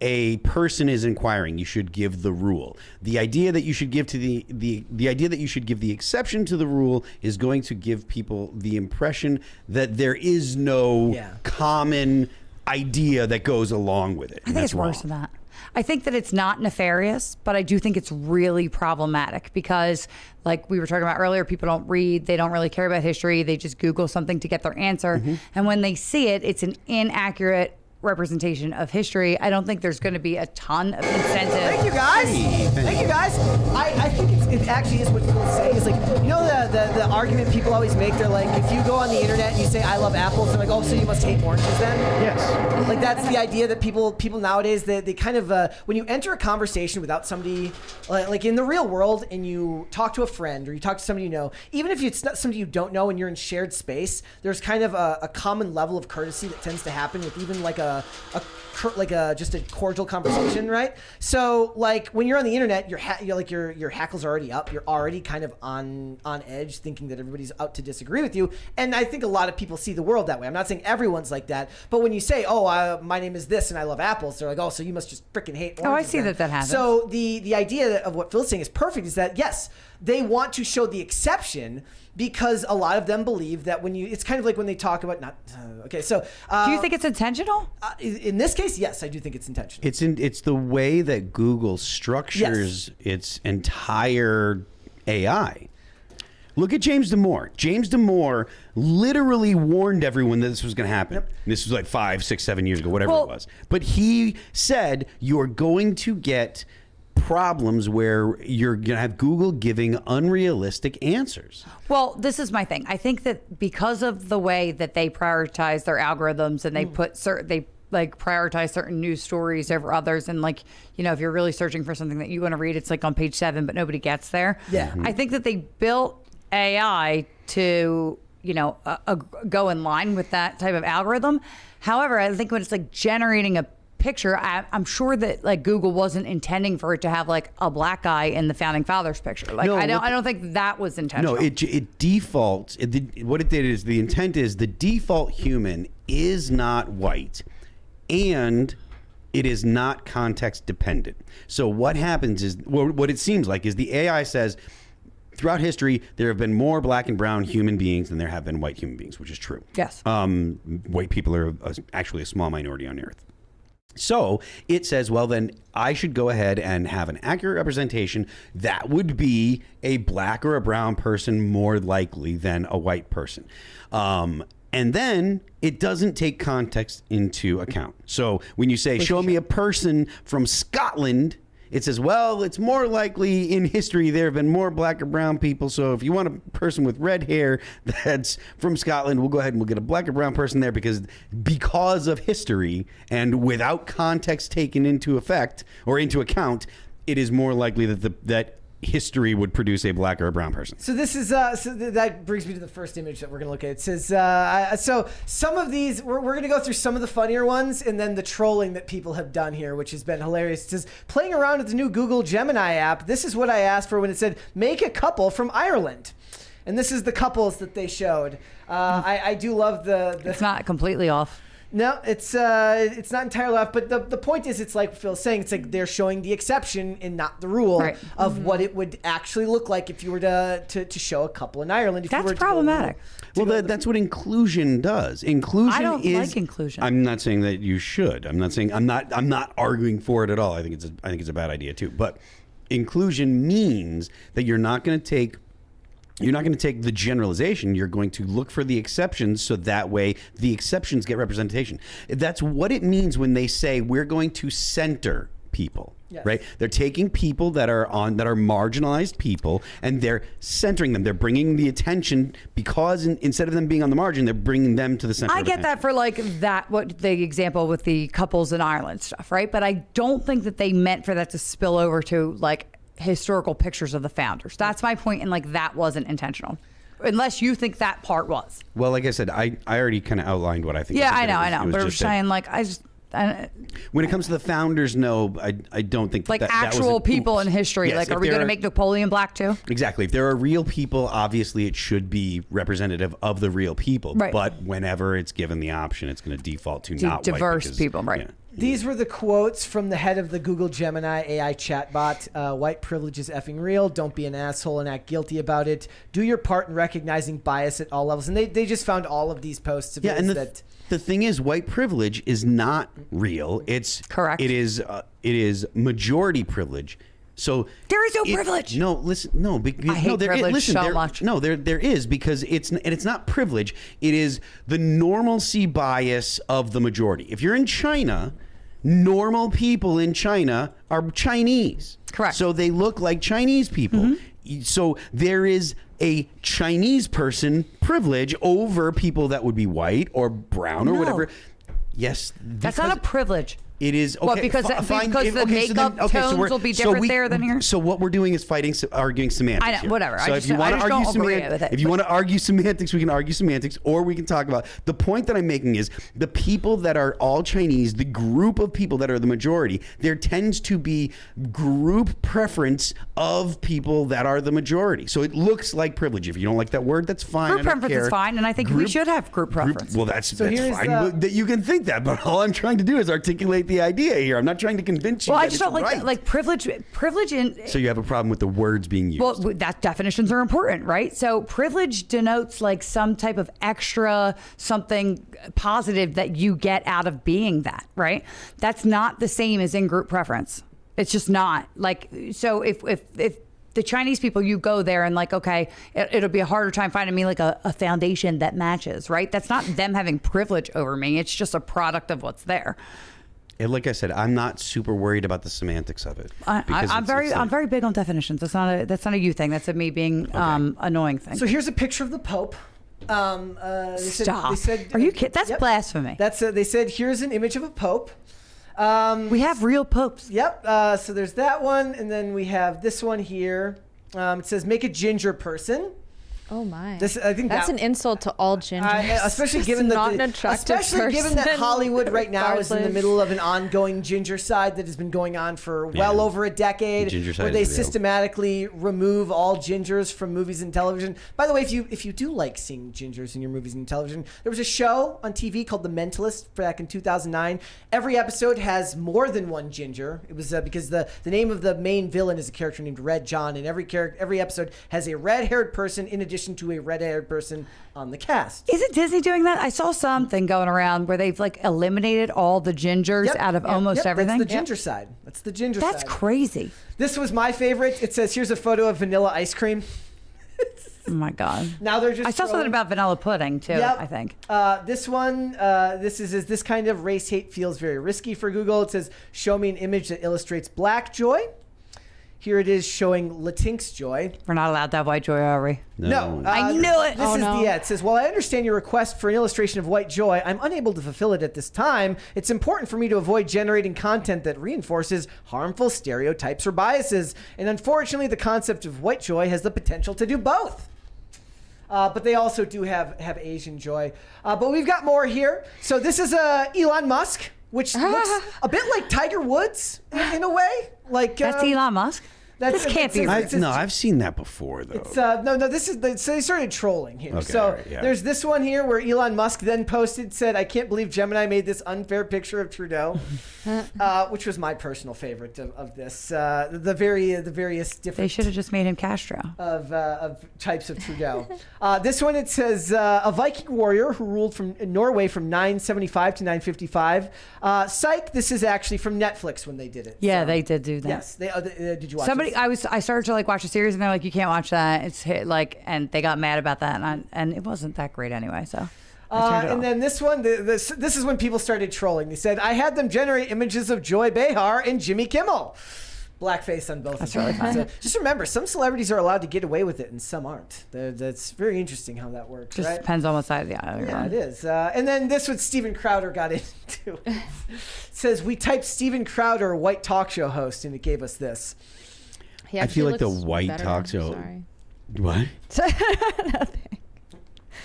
Speaker 3: a person is inquiring, you should give the rule. The idea that you should give to the idea that you should give the exception to the rule is going to give people the impression that there is no common idea that goes along with it.
Speaker 4: I think it's worse than that. I think that it's not nefarious, but I do think it's really problematic because, like we were talking about earlier, people don't read, they don't really care about history, they just Google something to get their answer. And when they see it, it's an inaccurate representation of history. I don't think there's going to be a ton of incentive.
Speaker 1: Thank you guys. Thank you guys. I think it actually is what people say. Is like, you know, the argument people always make. They're like, if you go on the internet and you say I love apples, they're like, oh, so you must hate oranges then?
Speaker 3: Yes.
Speaker 1: Like that's the idea that people nowadays they kind of when you enter a conversation without somebody like in the real world and you talk to a friend or you talk to somebody you know, even if it's not somebody you don't know and you're in shared space, there's kind of a common level of courtesy that tends to happen with even like just a cordial conversation, right? So like when you're on the internet, your hackles are already up. You're already kind of on edge, thinking that everybody's out to disagree with you. And I think a lot of people see the world that way. I'm not saying everyone's like that, but when you say, "Oh, my name is this and I love apples," they're like, "Oh, so you must just freaking hate oranges."
Speaker 4: Oh, I see
Speaker 1: then.
Speaker 4: that happens.
Speaker 1: So the idea of what Phil's saying is perfect. Is that yes, they want to show the exception. Because a lot of them believe that it's kind of like when they talk about okay. So
Speaker 4: do you think it's intentional?
Speaker 1: In this case, yes, I do think it's intentional.
Speaker 3: It's the way that Google structures its entire AI. Look at James Damore. James Damore literally warned everyone that this was going to happen.
Speaker 1: Yep.
Speaker 3: This was like 5, 6, 7 years ago, whatever it was. But he said you're going to get problems where you're going to have Google giving unrealistic answers.
Speaker 4: Well, this is my thing. I think that because of the way that they prioritize their algorithms and they prioritize certain news stories over others, and like, you know, if you're really searching for something that you want to read, it's like on page 7, but nobody gets there.
Speaker 1: Yeah.
Speaker 4: I think that they built AI to, you know, go in line with that type of algorithm. However, I think when it's like generating a picture, I'm sure that like Google wasn't intending for it to have like a black guy in the founding fathers picture. Like, no, I don't think that was intentional.
Speaker 3: No, it defaults. What it did is the intent is the default human is not white, and it is not context dependent. So what happens is, what it seems like is the AI says, throughout history, there have been more black and brown human beings than there have been white human beings, which is true.
Speaker 4: Yes.
Speaker 3: White people are actually a small minority on Earth. So it says, well, then I should go ahead and have an accurate representation that would be a black or a brown person more likely than a white person. And then it doesn't take context into account. So when you say, show me a person from Scotland, it says, well, it's more likely in history there have been more black or brown people. So if you want a person with red hair that's from Scotland, we'll go ahead and we'll get a black or brown person there because of history and without context taken into effect or into account, it is more likely that history would produce a black or a brown person.
Speaker 1: So this is that brings me to the first image that we're going to look at. It says so some of these we're going to go through some of the funnier ones and then the trolling that people have done here, which has been hilarious. It says, playing around with the new Google Gemini app, this is what I asked for when it said make a couple from Ireland. And this is the couples that they showed. I do love the
Speaker 4: It's not completely off.
Speaker 1: No, it's not entirely off, but the point is, it's like Phil's saying, it's like they're showing the exception and not the rule of what it would actually look like if you were to show a couple in Ireland. If
Speaker 4: That's
Speaker 1: you were to
Speaker 4: problematic.
Speaker 3: That's what inclusion does. Inclusion
Speaker 4: I don't like inclusion.
Speaker 3: I'm not saying that you should. I'm not arguing for it at all. I think it's a bad idea too. But inclusion means that you're not going to take the generalization. You're going to look for the exceptions so that way the exceptions get representation. That's what it means when they say we're going to center people. Yes. Right? They're taking people that are marginalized people and they're centering them. They're bringing the attention because instead of them being on the margin, they're bringing them to the center.
Speaker 4: I get that for like what the example with the couples in Ireland stuff, right? But I don't think that they meant for that to spill over to like historical pictures of the founders. That's my point, and like that wasn't intentional, unless you think that part was.
Speaker 3: Well, like I said, I already kind of outlined what I think.
Speaker 4: Yeah, I know, but I'm saying like
Speaker 3: when it comes to the founders, no, I don't think
Speaker 4: like
Speaker 3: that
Speaker 4: actual
Speaker 3: was
Speaker 4: people in history.
Speaker 3: Yes,
Speaker 4: like, are we going to make Napoleon black too?
Speaker 3: Exactly. If there are real people, obviously it should be representative of the real people.
Speaker 4: Right.
Speaker 3: But whenever it's given the option, it's going to default to not
Speaker 4: diverse
Speaker 3: white
Speaker 4: people, right?
Speaker 1: These were the quotes from the head of the Google Gemini AI chatbot. White privilege is effing real. Don't be an asshole and act guilty about it. Do your part in recognizing bias at all levels. And they just found all of these posts of his that...
Speaker 3: The thing is, white privilege is not real. It's
Speaker 4: correct.
Speaker 3: It is majority privilege. So
Speaker 4: there is no privilege.
Speaker 3: No, listen, no.
Speaker 4: I hate privilege so much.
Speaker 3: No, there is, because it's not privilege. It is the normalcy bias of the majority. If you're in China, normal people in China are Chinese.
Speaker 4: Correct.
Speaker 3: So they look like Chinese people. So there is a Chinese person privilege over people that would be white or brown or whatever. Yes.
Speaker 4: That's not a privilege.
Speaker 3: It is okay.
Speaker 4: Well, because the makeup tones will be different there than here.
Speaker 3: So what we're doing is arguing semantics.
Speaker 4: I know,
Speaker 3: here.
Speaker 4: whatever.
Speaker 3: So
Speaker 4: I just don't agree with it.
Speaker 3: If you want to argue semantics, we can argue semantics, or we can talk about the point that I'm making is the people that are all Chinese, the group of people that are the majority. There tends to be group preference of people that are the majority. So it looks like privilege. If you don't like that word, that's fine.
Speaker 4: Group preference is fine, and I think we should have group preference.
Speaker 3: Well, that's fine. That you can think that, but all I'm trying to do is articulate the idea here. I'm not trying to convince you.
Speaker 4: Well,
Speaker 3: that
Speaker 4: I just
Speaker 3: it's
Speaker 4: don't
Speaker 3: right.
Speaker 4: like privilege in.
Speaker 3: So you have a problem with the words being used.
Speaker 4: Well, that definitions are important, right? So privilege denotes like some type of extra something positive that you get out of being that, right? That's not the same as in-group preference. It's just not. Like, so if the Chinese people, you go there and like, okay, it'll be a harder time finding me like a foundation that matches, right? That's not them having privilege over me. It's just a product of what's there.
Speaker 3: And like I said, I'm not super worried about the semantics of it.
Speaker 4: I'm very big on definitions. That's not a you thing. That's a me being annoying thing.
Speaker 1: So here's a picture of the Pope.
Speaker 4: Stop. They said, are you kidding? That's blasphemy.
Speaker 1: They said here's an image of a Pope.
Speaker 4: We have real popes.
Speaker 1: Yep. So there's that one, and then we have this one here. It says make a ginger person.
Speaker 2: Oh my!
Speaker 1: I think
Speaker 2: that's an insult to all gingers.
Speaker 1: Especially given that Hollywood right now is in the middle of an ongoing gingercide that has been going on for well over a decade, where they systematically remove all gingers from movies and television. By the way, if you do like seeing gingers in your movies and television, there was a show on TV called The Mentalist back in 2009. Every episode has more than one ginger. It was because the name of the main villain is a character named Red John, and every episode has a red-haired person in addition to a red-haired person on the cast.
Speaker 4: Isn't Disney doing that? I saw something going around where they've like eliminated all the gingers out of almost everything.
Speaker 1: That's the ginger side. That's the ginger side.
Speaker 4: That's crazy.
Speaker 1: This was my favorite. It says, here's a photo of vanilla ice cream.
Speaker 4: Oh my God.
Speaker 1: Now they're just
Speaker 4: I saw something about vanilla pudding too, I think.
Speaker 1: This one, this kind of race hate feels very risky for Google. It says, show me an image that illustrates black joy. Here it is showing Latink's joy.
Speaker 4: We're not allowed to have white joy, are we?
Speaker 1: No.
Speaker 4: I knew it.
Speaker 1: It says, while I understand your request for an illustration of white joy, I'm unable to fulfill it at this time. It's important for me to avoid generating content that reinforces harmful stereotypes or biases. And unfortunately, the concept of white joy has the potential to do both. But they also do have Asian joy. But we've got more here. So this is Elon Musk, which looks a bit like Tiger Woods in a way. Like
Speaker 4: that's Elon Musk.
Speaker 1: This
Speaker 4: can't be.
Speaker 3: I've seen that before though.
Speaker 1: So they started trolling here. Okay, there's this one here where Elon Musk then said, "I can't believe Gemini made this unfair picture of Trudeau," which was my personal favorite of this. The various different.
Speaker 4: They should have just made him Castro
Speaker 1: of types of Trudeau. This one it says a Viking warrior who ruled from Norway from 975 to 955. Psych. This is actually from Netflix when they did it.
Speaker 4: Yeah, they did do that.
Speaker 1: Yes, did you watch?
Speaker 4: Somebody. I started to like watch a series and they're like, you can't watch that. It's and they got mad about that and it wasn't that great anyway. So.
Speaker 1: And then this one, this is when people started trolling. They said, I had them generate images of Joy Behar and Jimmy Kimmel. Blackface on both. That's really fun. So just remember, some celebrities are allowed to get away with it and some aren't. That's very interesting how that works.
Speaker 4: Just depends on what side of the aisle you're on.
Speaker 1: It is. And then this what Steven Crowder got into. It says, we typed Steven Crowder, white talk show host, and it gave us this.
Speaker 3: I feel like the white talk show.
Speaker 2: Sorry.
Speaker 3: What?
Speaker 4: Nothing.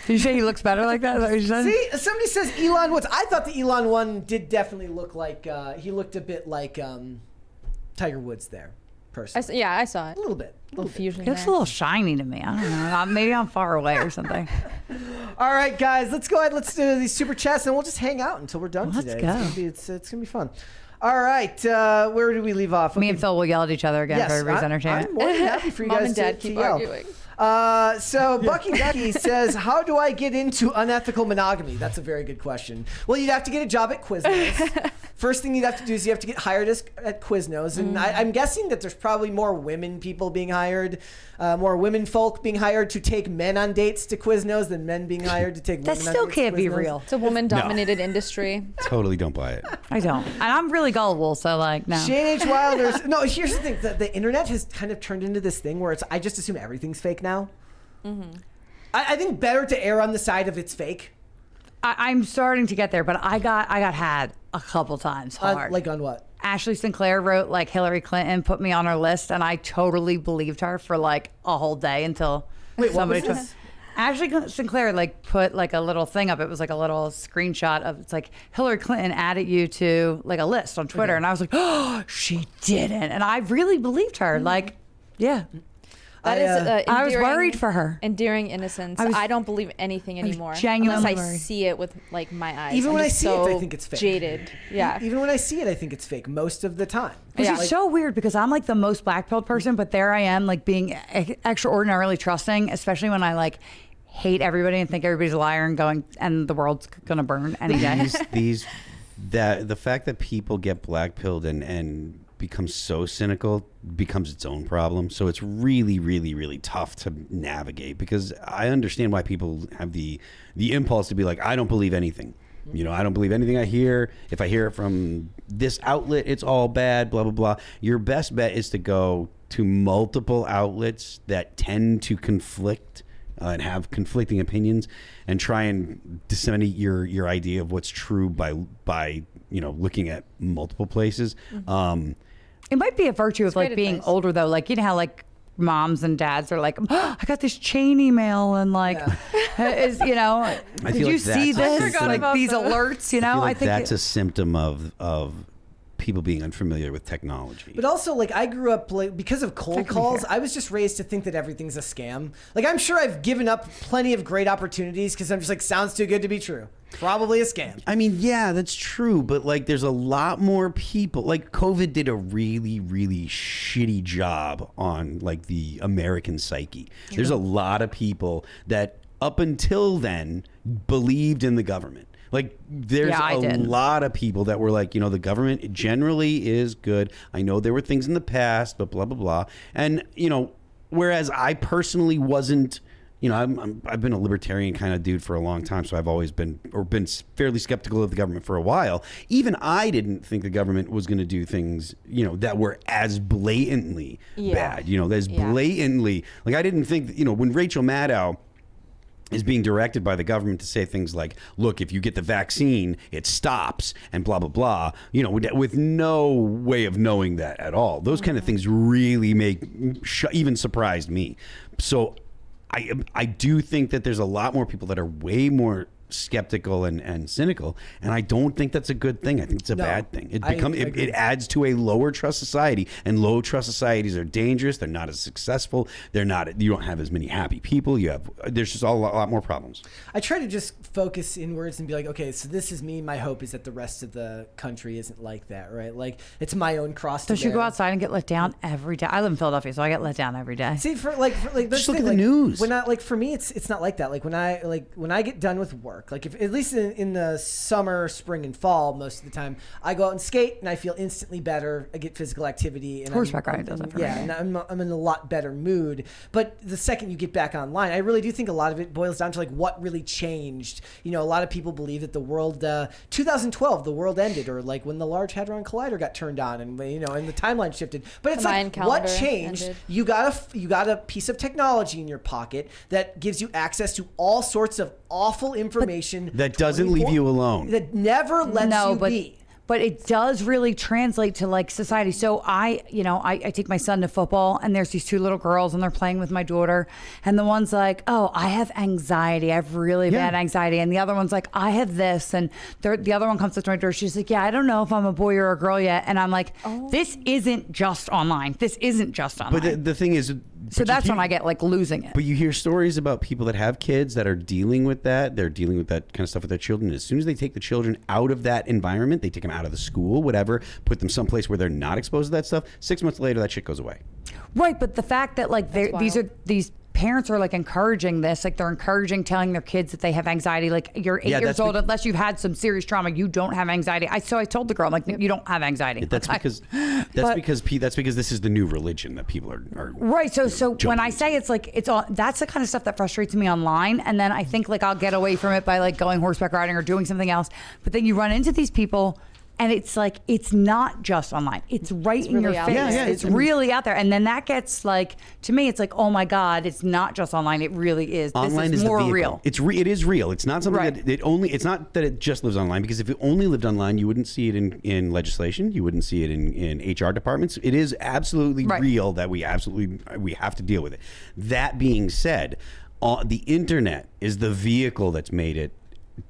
Speaker 4: Did you say he looks better like that? Is that what you said?
Speaker 1: See, somebody says Elon Woods. I thought the Elon one did definitely look like he looked a bit like Tiger Woods there. personally.
Speaker 2: Yeah, I saw it.
Speaker 1: A little bit.
Speaker 2: Little fusion
Speaker 4: It looks a
Speaker 2: there.
Speaker 4: little shiny to me. I don't know. Maybe I'm far away or something.
Speaker 1: All right, guys, let's go ahead. Let's do these super chats, and we'll just hang out until we're done
Speaker 4: Let's
Speaker 1: today.
Speaker 4: go.
Speaker 1: It's gonna be fun. All right, where do we leave off?
Speaker 4: Me and Phil will yell at each other again
Speaker 1: Yes,
Speaker 4: for everybody's entertainment.
Speaker 1: I'm more than happy for you
Speaker 2: Mom
Speaker 1: guys
Speaker 2: and Dad
Speaker 1: to
Speaker 2: keep
Speaker 1: yell.
Speaker 2: arguing.
Speaker 1: So Bucky Ducky says, how do I get into unethical monogamy? That's a very good question. Well, you'd have to get a job at Quiznos. First thing you'd have to do is you have to get hired at Quiznos. And I'm guessing that there's probably more women people being hired, more women folk being hired to take men on dates to Quiznos than men being hired to take women
Speaker 4: That
Speaker 1: on
Speaker 4: still
Speaker 1: dates
Speaker 4: can't
Speaker 1: to
Speaker 4: be
Speaker 1: Quiznos.
Speaker 4: real.
Speaker 2: It's a woman-dominated industry.
Speaker 3: Totally don't buy it.
Speaker 4: I don't. And I'm really gullible, so like, no.
Speaker 1: Shane H. Wilder's. No, here's the thing. The internet has kind of turned into this thing where I just assume everything's fake now. I think better to err on the side of it's fake.
Speaker 4: I'm starting to get there, but I got had a couple times hard.
Speaker 1: Like on what?
Speaker 4: Ashley Sinclair wrote like Hillary Clinton put me on her list, and I totally believed her for like a whole day until somebody
Speaker 1: what was this?
Speaker 4: Ashley Sinclair like put like a little thing up. It was like a little screenshot of it's like Hillary Clinton added you to like a list on Twitter, and I was like, oh, she didn't, and I really believed her. Like, yeah.
Speaker 2: That is
Speaker 4: I was
Speaker 2: endearing-
Speaker 4: worried for her.
Speaker 2: Endearing innocence.
Speaker 4: I was-
Speaker 2: I don't believe anything anymore.
Speaker 4: genuinely
Speaker 2: unless I
Speaker 4: worried.
Speaker 2: see it with like my eyes.
Speaker 1: Even
Speaker 2: I'm
Speaker 1: when I
Speaker 2: just
Speaker 1: see it, I
Speaker 2: so
Speaker 1: think it's fake.
Speaker 2: Jaded. Yeah.
Speaker 1: Even when I see it, I think it's fake most of the time.
Speaker 4: Which
Speaker 2: Yeah.
Speaker 4: is so weird because I'm like the most black-pilled person, but there I am like being extraordinarily trusting, especially when I like hate everybody and think everybody's a liar and going and the world's gonna burn any day.
Speaker 3: The fact that people get black pilled and become so cynical becomes its own problem. So it's really, really, really tough to navigate, because I understand why people have the impulse to be like, I don't believe anything. You know, I don't believe anything I hear. If I hear it from this outlet, it's all bad, blah, blah, blah. Your best bet is to go to multiple outlets that tend to conflict and have conflicting opinions, and try and disseminate your idea of what's true by you know, looking at multiple places.
Speaker 4: It might be a virtue of
Speaker 2: great
Speaker 4: like being
Speaker 2: advice.
Speaker 4: older though. Like, you know how like moms and dads are like, oh, I got this chain email and like, is, you know, did
Speaker 3: feel
Speaker 4: you
Speaker 3: like
Speaker 4: see
Speaker 3: that's- I
Speaker 4: this?
Speaker 2: forgot
Speaker 4: Like
Speaker 2: about
Speaker 4: these
Speaker 2: that.
Speaker 4: alerts, you know,
Speaker 3: I feel like
Speaker 4: think
Speaker 3: that's a symptom of people being unfamiliar with technology.
Speaker 1: But also, like, I grew up, like, because of cold calls, I was just raised to think that everything's a scam. Like, I'm sure I've given up plenty of great opportunities because I'm just like, sounds too good to be true. Probably a scam.
Speaker 3: I mean, yeah, that's true, but like there's a lot more people. Like COVID did a really, really shitty job on like the American psyche. There's a lot of people that up until then believed in the government. Like there's a lot of people that were like, you know, the government generally is good. I know there were things in the past, but blah, blah, blah. And, you know, whereas I personally wasn't, you know, I've been a libertarian kind of dude for a long time, so I've always been fairly skeptical of the government for a while. Even I didn't think the government was going to do things, you know, that were as blatantly bad, you know, as blatantly, like I didn't think, you know, when Rachel Maddow is being directed by the government to say things like, look, if you get the vaccine, it stops and blah, blah, blah, you know, with no way of knowing that at all. Those kind of things really even surprised me. So I do think that there's a lot more people that are way more skeptical and cynical, and I don't think that's a good thing. I think it's a bad thing. It adds to a lower trust society, and low trust societies are dangerous. They're not as successful. You don't have as many happy people. There's just a lot more problems.
Speaker 1: I try to just focus inwards and be like, okay, so this is me. My hope is that the rest of the country isn't like that, right? Like it's my own cross.
Speaker 4: Don't you go outside and get let down every day? I live in Philadelphia, so I get let down every day.
Speaker 1: See, for
Speaker 3: Just look at the news.
Speaker 1: When for me, it's not like that. Like when I get done with work, like if at least in the summer, spring, and fall, most of the time I go out and skate and I feel instantly better. I get physical activity and
Speaker 4: horseback riding does that for me.
Speaker 1: Yeah, and I'm in a lot better mood. But the second you get back online, I really do think a lot of it boils down to like what really changed. You know, a lot of people believe that the world, 2012, the world ended, or like when the Large Hadron Collider got turned on, and you know, and the timeline shifted. But it's
Speaker 2: Mayan
Speaker 1: like what
Speaker 2: calendar
Speaker 1: changed?
Speaker 2: ended.
Speaker 1: You got a piece of technology in your pocket that gives you access to all sorts of awful information
Speaker 3: That doesn't leave you alone.
Speaker 1: That never lets you be.
Speaker 4: but it does really translate to like society. So I take my son to football, and there's these two little girls, and they're playing with my daughter, and the one's like, oh, I have anxiety. I have really bad anxiety. And the other one's like, I have this. And the other one comes up to my door. She's like, yeah, I don't know if I'm a boy or a girl yet. And I'm like, this isn't just online. This isn't just online.
Speaker 3: But the thing is,
Speaker 4: so that's when I get like losing it.
Speaker 3: But you hear stories about people that have kids that are dealing with that. They're dealing with that kind of stuff with their children. As soon as they take the children out of that environment, they take them out of the school, whatever, put them someplace where they're not exposed to that stuff. 6 months later, that shit goes away.
Speaker 4: Right, but the fact that like these parents are like encouraging this, like they're encouraging telling their kids that they have anxiety. Like you're 8 years old, unless you've had some serious trauma, you don't have anxiety. So I told the girl, I'm like, you don't have anxiety.
Speaker 3: That's because this is the new religion that people are
Speaker 4: right. So when I say it's like it's all, that's the kind of stuff that frustrates me online, and then I think like I'll get away from it by like going horseback riding or doing something else. But then you run into these people. And it's like, it's not just online. It's right in your face.
Speaker 3: Yeah,
Speaker 4: it's really out there. And then that gets like, to me, it's like, oh my God, it's not just online. It really is.
Speaker 3: Online
Speaker 4: this is more real.
Speaker 3: It is real. It's not something that it's not that it just lives online, because if it only lived online, you wouldn't see it in legislation. You wouldn't see it in HR departments. It is absolutely real that we have to deal with it. That being said, the internet is the vehicle that's made it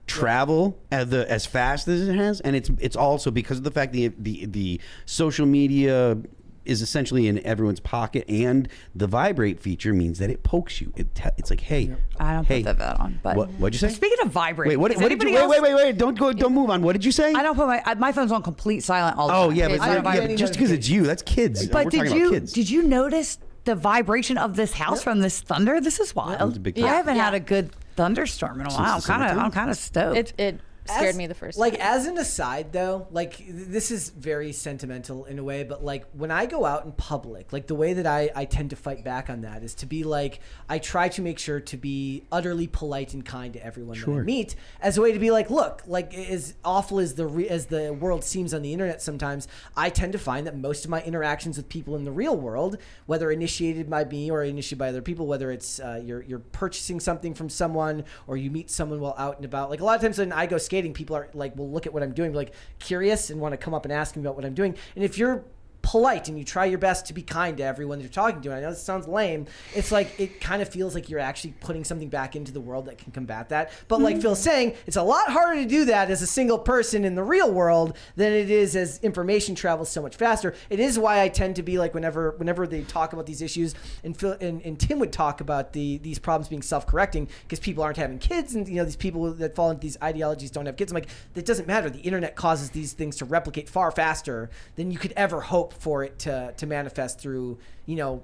Speaker 3: travel as fast as it has, and it's also because of the fact the social media is essentially in everyone's pocket, and the vibrate feature means that it pokes you. It's like, hey,
Speaker 4: I don't put that on. But
Speaker 3: what'd you say?
Speaker 4: Speaking of vibrate,
Speaker 3: wait, what did you? Wait! Don't move on. What did you say?
Speaker 4: I don't put my phone's on complete silent all the time.
Speaker 3: Oh yeah, but just because it's you, that's kids.
Speaker 4: But
Speaker 3: we're talking about kids.
Speaker 4: Did you notice the vibration of this house from this thunder? This is wild. I haven't had a good thunderstorm in a while. I'm kind of stoked.
Speaker 2: It scared me the first time.
Speaker 1: As an aside though, like this is very sentimental in a way, but like when I go out in public, like the way that I tend to fight back on that is to be like, I try to make sure to be utterly polite and kind to everyone that I meet, as a way to be like, look, like as awful as the world seems on the internet sometimes, I tend to find that most of my interactions with people in the real world, whether initiated by me or initiated by other people, whether it's you're purchasing something from someone or you meet someone while out and about, like a lot of times when I go skating, people are like, will look at what I'm doing, like curious and want to come up and ask me about what I'm doing. And if you're polite and you try your best to be kind to everyone that you're talking to, and I know this sounds lame, it's like it kind of feels like you're actually putting something back into the world that can combat that. But like Phil's saying, it's a lot harder to do that as a single person in the real world than it is as information travels so much faster. It is why I tend to be like, whenever they talk about these issues, and Phil and Tim would talk about these problems being self-correcting because people aren't having kids, and these people that fall into these ideologies don't have kids. I'm like, that doesn't matter. The internet causes these things to replicate far faster than you could ever hope for it to manifest through,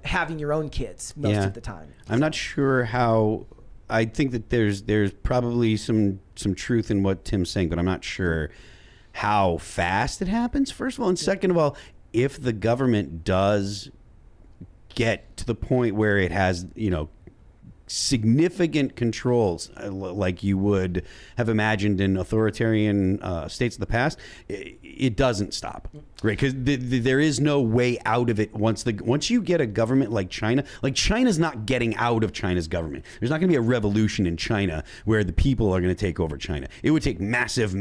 Speaker 1: having your own kids most of the time.
Speaker 3: I'm not sure how. I think that there's probably some truth in what Tim's saying, but I'm not sure how fast it happens, first of all. And second of all, if the government does get to the point where it has, significant controls like you would have imagined in authoritarian states of the past, it doesn't stop, right? Because there is no way out of it once you get a government like China's not getting out of China's government. There's not going to be a revolution in China where the people are going to take over China. It would take massive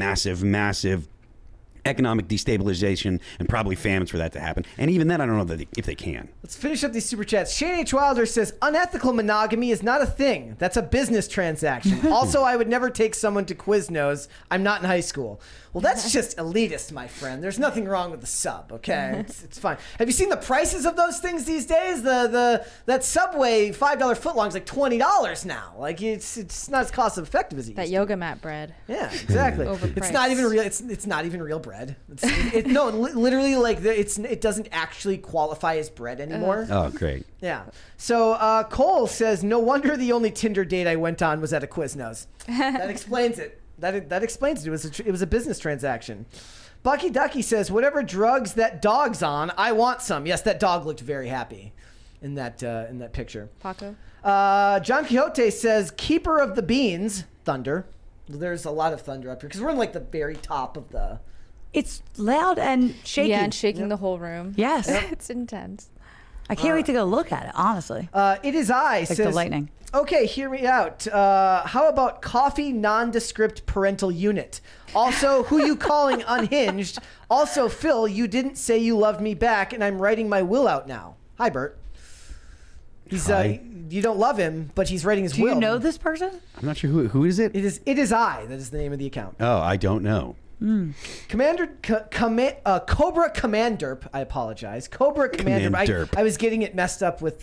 Speaker 3: economic destabilization and probably famines for that to happen. And even then, I don't know if they can.
Speaker 1: Let's finish up these super chats. Shane H. Wilder says, unethical monogamy is not a thing. That's a business transaction. Also, I would never take someone to Quiznos. I'm not in high school. Well, that's just elitist, my friend. There's nothing wrong with the sub, okay? It's fine. Have you seen the prices of those things these days? That Subway $5 footlong is like $20 now. Like it's not as cost effective as it used to be.
Speaker 2: That yoga mat bread.
Speaker 1: Yeah, exactly. It's not even real. It's not even real bread. Literally, like it doesn't actually qualify as bread anymore.
Speaker 3: Oh, great.
Speaker 1: Yeah. So Cole says, no wonder the only Tinder date I went on was at a Quiznos. That explains it. That explains it. It was a business transaction. Bucky Ducky says, whatever drugs that dog's on, I want some. Yes, that dog looked very happy in that picture.
Speaker 2: Paco.
Speaker 1: John Quixote says, keeper of the beans, thunder. There's a lot of thunder up here because we're in like the very top of the...
Speaker 4: It's loud and shaky.
Speaker 2: Yeah, and shaking the whole room.
Speaker 4: Yes.
Speaker 2: It's intense.
Speaker 4: I can't wait to go look at it, honestly.
Speaker 1: It is I,
Speaker 4: Like
Speaker 1: says,
Speaker 4: the lightning.
Speaker 1: Okay, hear me out. How about coffee nondescript parental unit? Also, who you calling unhinged? Also, Phil, you didn't say you loved me back, and I'm writing my will out now. Hi, Bert. He's you don't love him, but he's writing his will.
Speaker 4: Do you know this person?
Speaker 3: I'm not sure who is it.
Speaker 1: It is I. That is the name of the account.
Speaker 3: Oh, I don't know.
Speaker 1: Cobra Commanderp. I apologize. Cobra Commanderp.
Speaker 3: Commanderp.
Speaker 1: I was getting it mixed up with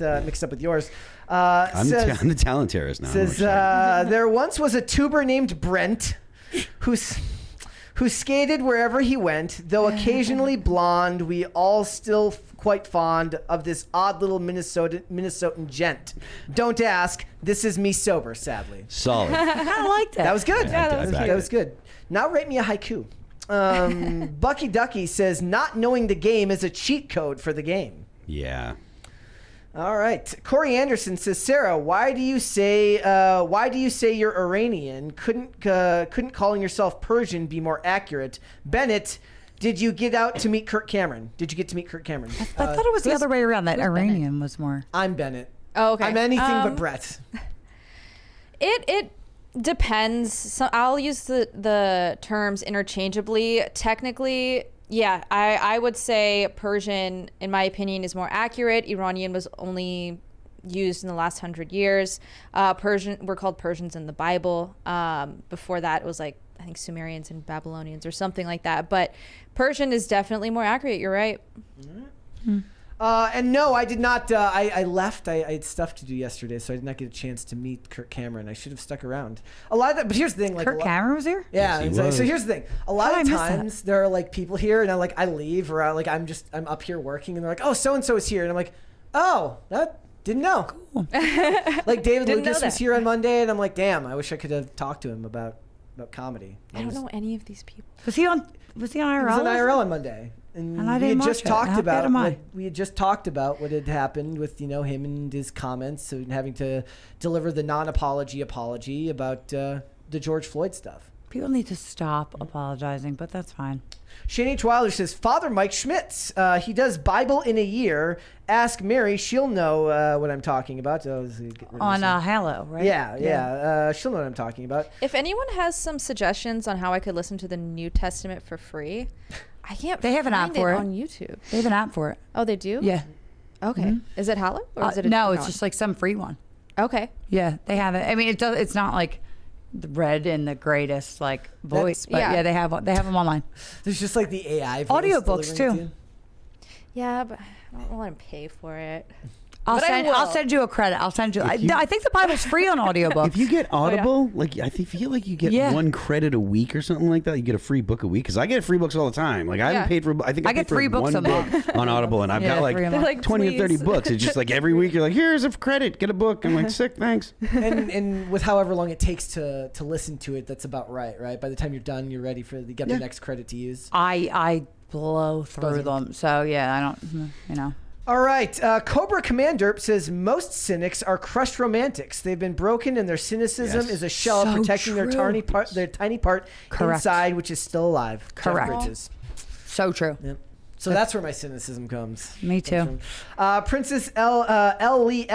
Speaker 1: yours.
Speaker 3: I'm the talent terrorist now.
Speaker 1: Says there once was a tuber named Brent, who skated wherever he went. Though occasionally blonde, we all still quite fond of this odd little Minnesotan gent. Don't ask. This is me sober, sadly.
Speaker 3: Solid.
Speaker 4: I kind of liked it.
Speaker 1: That was good.
Speaker 3: that
Speaker 1: was good. Now rate me a haiku. Bucky Ducky says, not knowing the game is a cheat code for the game.
Speaker 3: Yeah.
Speaker 1: All right. Corey Anderson says, Sarah, why do you say you're Iranian? Couldn't calling yourself Persian be more accurate? Bennett, did you get out to meet Kirk Cameron? Did you get to meet Kirk Cameron?
Speaker 4: I thought it was the other way around. That Iranian was more.
Speaker 1: I'm Bennett.
Speaker 2: Oh, okay.
Speaker 1: I'm anything but Brett.
Speaker 2: It depends. So I'll use the terms interchangeably. Technically, yeah, I would say Persian, in my opinion, is more accurate. Iranian was only used in the last 100 years. Persian, we're called Persians in the Bible. Before that, it was like, I think Sumerians and Babylonians or something like that. But Persian is definitely more accurate. You're right.
Speaker 1: And no, I did not. I left. I had stuff to do yesterday, so I did not get a chance to meet Kirk Cameron. I should have stuck around. A lot of that, but here's the thing: like
Speaker 4: Kirk Cameron was here?
Speaker 1: Yeah.
Speaker 3: Yes, he
Speaker 1: so,
Speaker 3: was.
Speaker 1: so here's the thing: a lot
Speaker 4: How
Speaker 1: of
Speaker 4: did I miss that?
Speaker 1: times there are like people here, and I leave, or I'm up here working, and they're like, "Oh, so and so is here," and I'm like, "Oh, that didn't know." Cool. Like David
Speaker 2: Didn't know
Speaker 1: Lucas was
Speaker 2: that.
Speaker 1: here on Monday, and I'm like, "Damn, I wish I could have talked to him about comedy."
Speaker 2: I don't know any of these people.
Speaker 4: Was he on IRL?
Speaker 1: He was on IRL on Monday. And
Speaker 4: I
Speaker 1: we
Speaker 4: didn't
Speaker 1: had just
Speaker 4: watch it.
Speaker 1: talked
Speaker 4: How
Speaker 1: about
Speaker 4: bad am I?
Speaker 1: we had just talked about what had happened with him and his comments and having to deliver the non-apology apology about the George Floyd stuff.
Speaker 4: People need to stop apologizing, but that's fine.
Speaker 1: Shane H. Wilder says, Father Mike Schmitz, he does Bible in a year. Ask Mary, she'll know what I'm talking about.
Speaker 4: On Halo, right?
Speaker 1: Yeah. She'll know what I'm talking about.
Speaker 2: If anyone has some suggestions on how I could listen to the New Testament for free, I can't.
Speaker 4: They have an app
Speaker 2: find
Speaker 4: for it
Speaker 2: on YouTube.
Speaker 4: They have an app for it.
Speaker 2: Oh, they do?
Speaker 4: Yeah.
Speaker 2: Okay. Is it Hallow or is it a
Speaker 4: no,
Speaker 2: different
Speaker 4: it's just like some free one.
Speaker 2: one? Okay.
Speaker 4: Yeah, they have it. I mean, it's not like the red and the greatest like voice, but
Speaker 2: yeah.
Speaker 4: yeah, they have them online.
Speaker 1: There's just like the AI voice
Speaker 4: Audiobooks,
Speaker 1: delivering it
Speaker 4: too.
Speaker 1: to you.
Speaker 2: Yeah, but I don't want to pay for it.
Speaker 4: I'll
Speaker 2: But I
Speaker 4: send. I'll
Speaker 2: will.
Speaker 4: send you a credit. I'll send you. I
Speaker 3: you-
Speaker 4: think the Bible's free on audiobook.
Speaker 3: If you get Audible, like I feel like you get
Speaker 4: Yeah.
Speaker 3: 1 credit a week or something like that. You get a free book a week because I get free books all the time. Like I haven't
Speaker 2: Yeah.
Speaker 3: paid for. I think I
Speaker 4: I get
Speaker 3: paid for
Speaker 4: 3 books
Speaker 3: one
Speaker 4: a
Speaker 3: book
Speaker 4: month.
Speaker 3: on Audible, and I've
Speaker 4: Yeah,
Speaker 3: got like
Speaker 4: 3 a
Speaker 2: They're
Speaker 4: month.
Speaker 2: like,
Speaker 3: 20 or 30
Speaker 2: please.
Speaker 3: books. It's just like every week you're like, here's a credit, get a book. I'm like, sick, thanks.
Speaker 1: and with however long it takes to listen to it, that's about right. By the time you're done, you're ready for you got the next credit to use.
Speaker 4: I blow through them. So yeah, I don't.
Speaker 1: All right. Cobra Commanderp says most cynics are crushed romantics. They've been broken, and their cynicism
Speaker 3: Yes.
Speaker 1: is a shell
Speaker 4: So
Speaker 1: protecting their
Speaker 4: true.
Speaker 1: tiny part
Speaker 4: Correct.
Speaker 1: inside, which is still alive. Jeff
Speaker 4: Correct.
Speaker 1: Bridges.
Speaker 4: So true.
Speaker 1: Yep. So that's where my cynicism comes.
Speaker 4: Me too.
Speaker 1: Princess L-E-N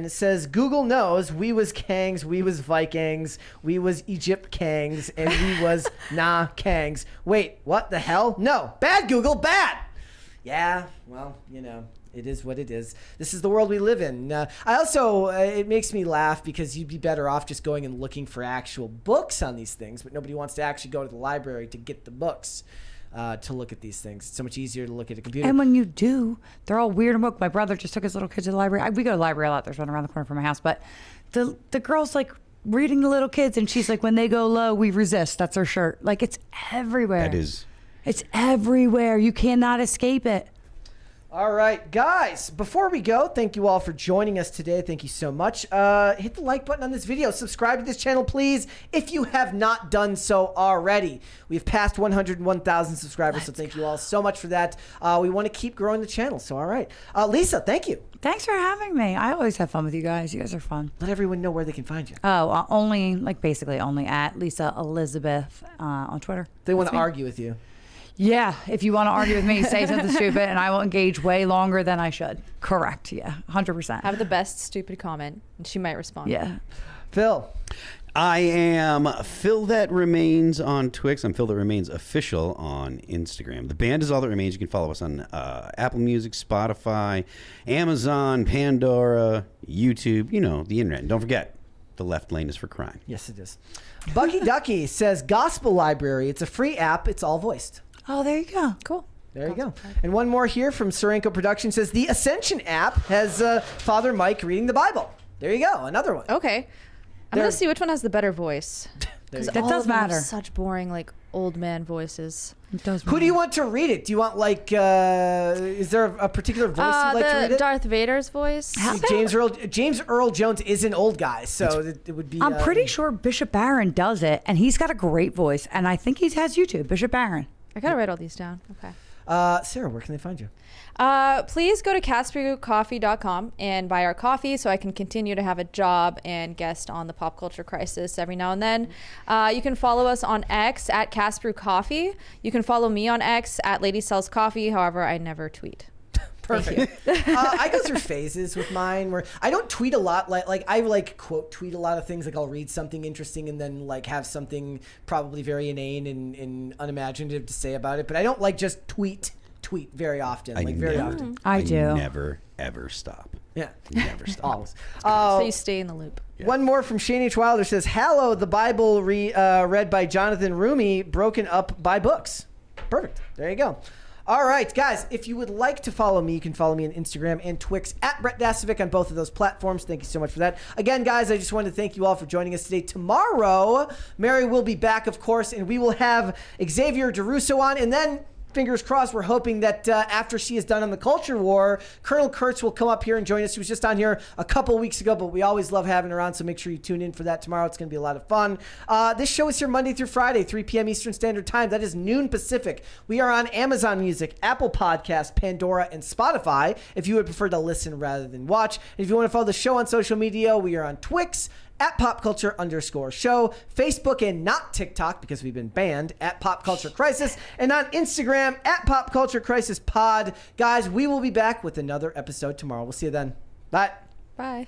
Speaker 1: says, Google knows we was Kangs, we was Vikings, we was Egypt Kangs, and we was Kangs. Wait, what the hell? No. Bad, Google, bad. Yeah, well, it is what it is. This is the world we live in. I also, it makes me laugh because you'd be better off just going and looking for actual books on these things, but nobody wants to actually go to the library to get the books to look at these things. It's so much easier to look at a computer.
Speaker 4: And when you do, they're all weird and woke. My brother just took his little kids to the library. We go to the library a lot. There's one around the corner from my house. But the girl's like reading the little kids, and she's like, when they go low, we resist. That's her shirt. Like, it's everywhere.
Speaker 3: That is.
Speaker 4: It's everywhere. You cannot escape it.
Speaker 1: All right, guys, before we go, thank you all for joining us today. Thank you so much. Hit the like button on this video. Subscribe to this channel, please, if you have not done so already. We've passed 101,000 subscribers, so thank you all so much for that. We want to keep growing the channel, so all right. Lisa, thank you.
Speaker 4: Thanks for having me. I always have fun with you guys. You guys are fun.
Speaker 1: Let everyone know where they can find you.
Speaker 4: Basically only at Lisa Elizabeth on Twitter.
Speaker 1: They want
Speaker 4: That's
Speaker 1: to
Speaker 4: me.
Speaker 1: argue with you.
Speaker 4: Yeah, if you want to argue with me, say something stupid, and I will engage way longer than I should. Correct. Yeah, 100%.
Speaker 2: Have the best stupid comment, and she might respond.
Speaker 4: Yeah.
Speaker 1: Phil.
Speaker 3: I am Phil That Remains on Twix. I'm Phil That Remains Official on Instagram. The band is All That Remains. You can follow us on Apple Music, Spotify, Amazon, Pandora, YouTube, you know, the internet. And don't forget, the left lane is for crime.
Speaker 1: Yes, it is. Bucky Ducky says Gospel Library. It's a free app. It's all voiced.
Speaker 4: Oh, there you go.
Speaker 2: Cool.
Speaker 1: There you go. And one more here from Serenco Production says the Ascension app has Father Mike reading the Bible. There you go. Another one.
Speaker 2: Okay. I'm going to see which one has the better voice.
Speaker 1: That
Speaker 4: does matter.
Speaker 2: Such boring, like, old man voices.
Speaker 4: It does
Speaker 1: Who do you want to read it? Do you want, like, is there a particular voice you'd like to read it?
Speaker 2: Darth Vader's voice.
Speaker 1: James Earl Jones is an old guy, so it would be...
Speaker 4: I'm pretty sure Bishop Barron does it, and he's got a great voice, and I think he has YouTube, Bishop Barron.
Speaker 2: I got to write all these down. Okay.
Speaker 1: Sarah, where can they find you?
Speaker 2: Please go to CasperCoffee.com and buy our coffee so I can continue to have a job and guest on the Pop Culture Crisis every now and then. You can follow us on X at Casper Coffee. You can follow me on X at Lady Sells Coffee. However, I never tweet.
Speaker 1: Perfect. I go through phases with mine where I don't tweet a lot. Like I quote tweet a lot of things. Like I'll read something interesting and then like have something probably very inane and unimaginative to say about it. But I don't like just tweet very often. Often.
Speaker 4: I do.
Speaker 3: Never ever stop.
Speaker 1: Yeah.
Speaker 3: Never stop.
Speaker 1: Always.
Speaker 2: So you stay in the loop.
Speaker 3: Yeah.
Speaker 1: One more from Shane H. Wilder says, Hallow, the Bible read by Jonathan Rumi, broken up by books. Perfect. There you go. All right, guys, if you would like to follow me, you can follow me on Instagram and Twix at Brett Dasovic on both of those platforms. Thank you so much for that. Again, guys, I just wanted to thank you all for joining us today. Tomorrow, Mary will be back, of course, and we will have Xavier DeRusso on, and then... fingers crossed, we're hoping that after she is done on the Culture War, Colonel Kurtz will come up here and join us. She was just on here a couple weeks ago, but we always love having her on, so make sure you tune in for that tomorrow. It's going to be a lot of fun. This show is here Monday through Friday, 3 p.m. Eastern Standard Time. That is noon Pacific. We are on Amazon Music, Apple Podcasts, Pandora, and Spotify, if you would prefer to listen rather than watch. And if you want to follow the show on social media, we are on Twix, at popculture_show, Facebook and not TikTok because we've been banned, at Pop Culture Crisis, and on Instagram at Pop Culture Crisis Pod. Guys, we will be back with another episode tomorrow. We'll see you then. Bye.
Speaker 2: Bye.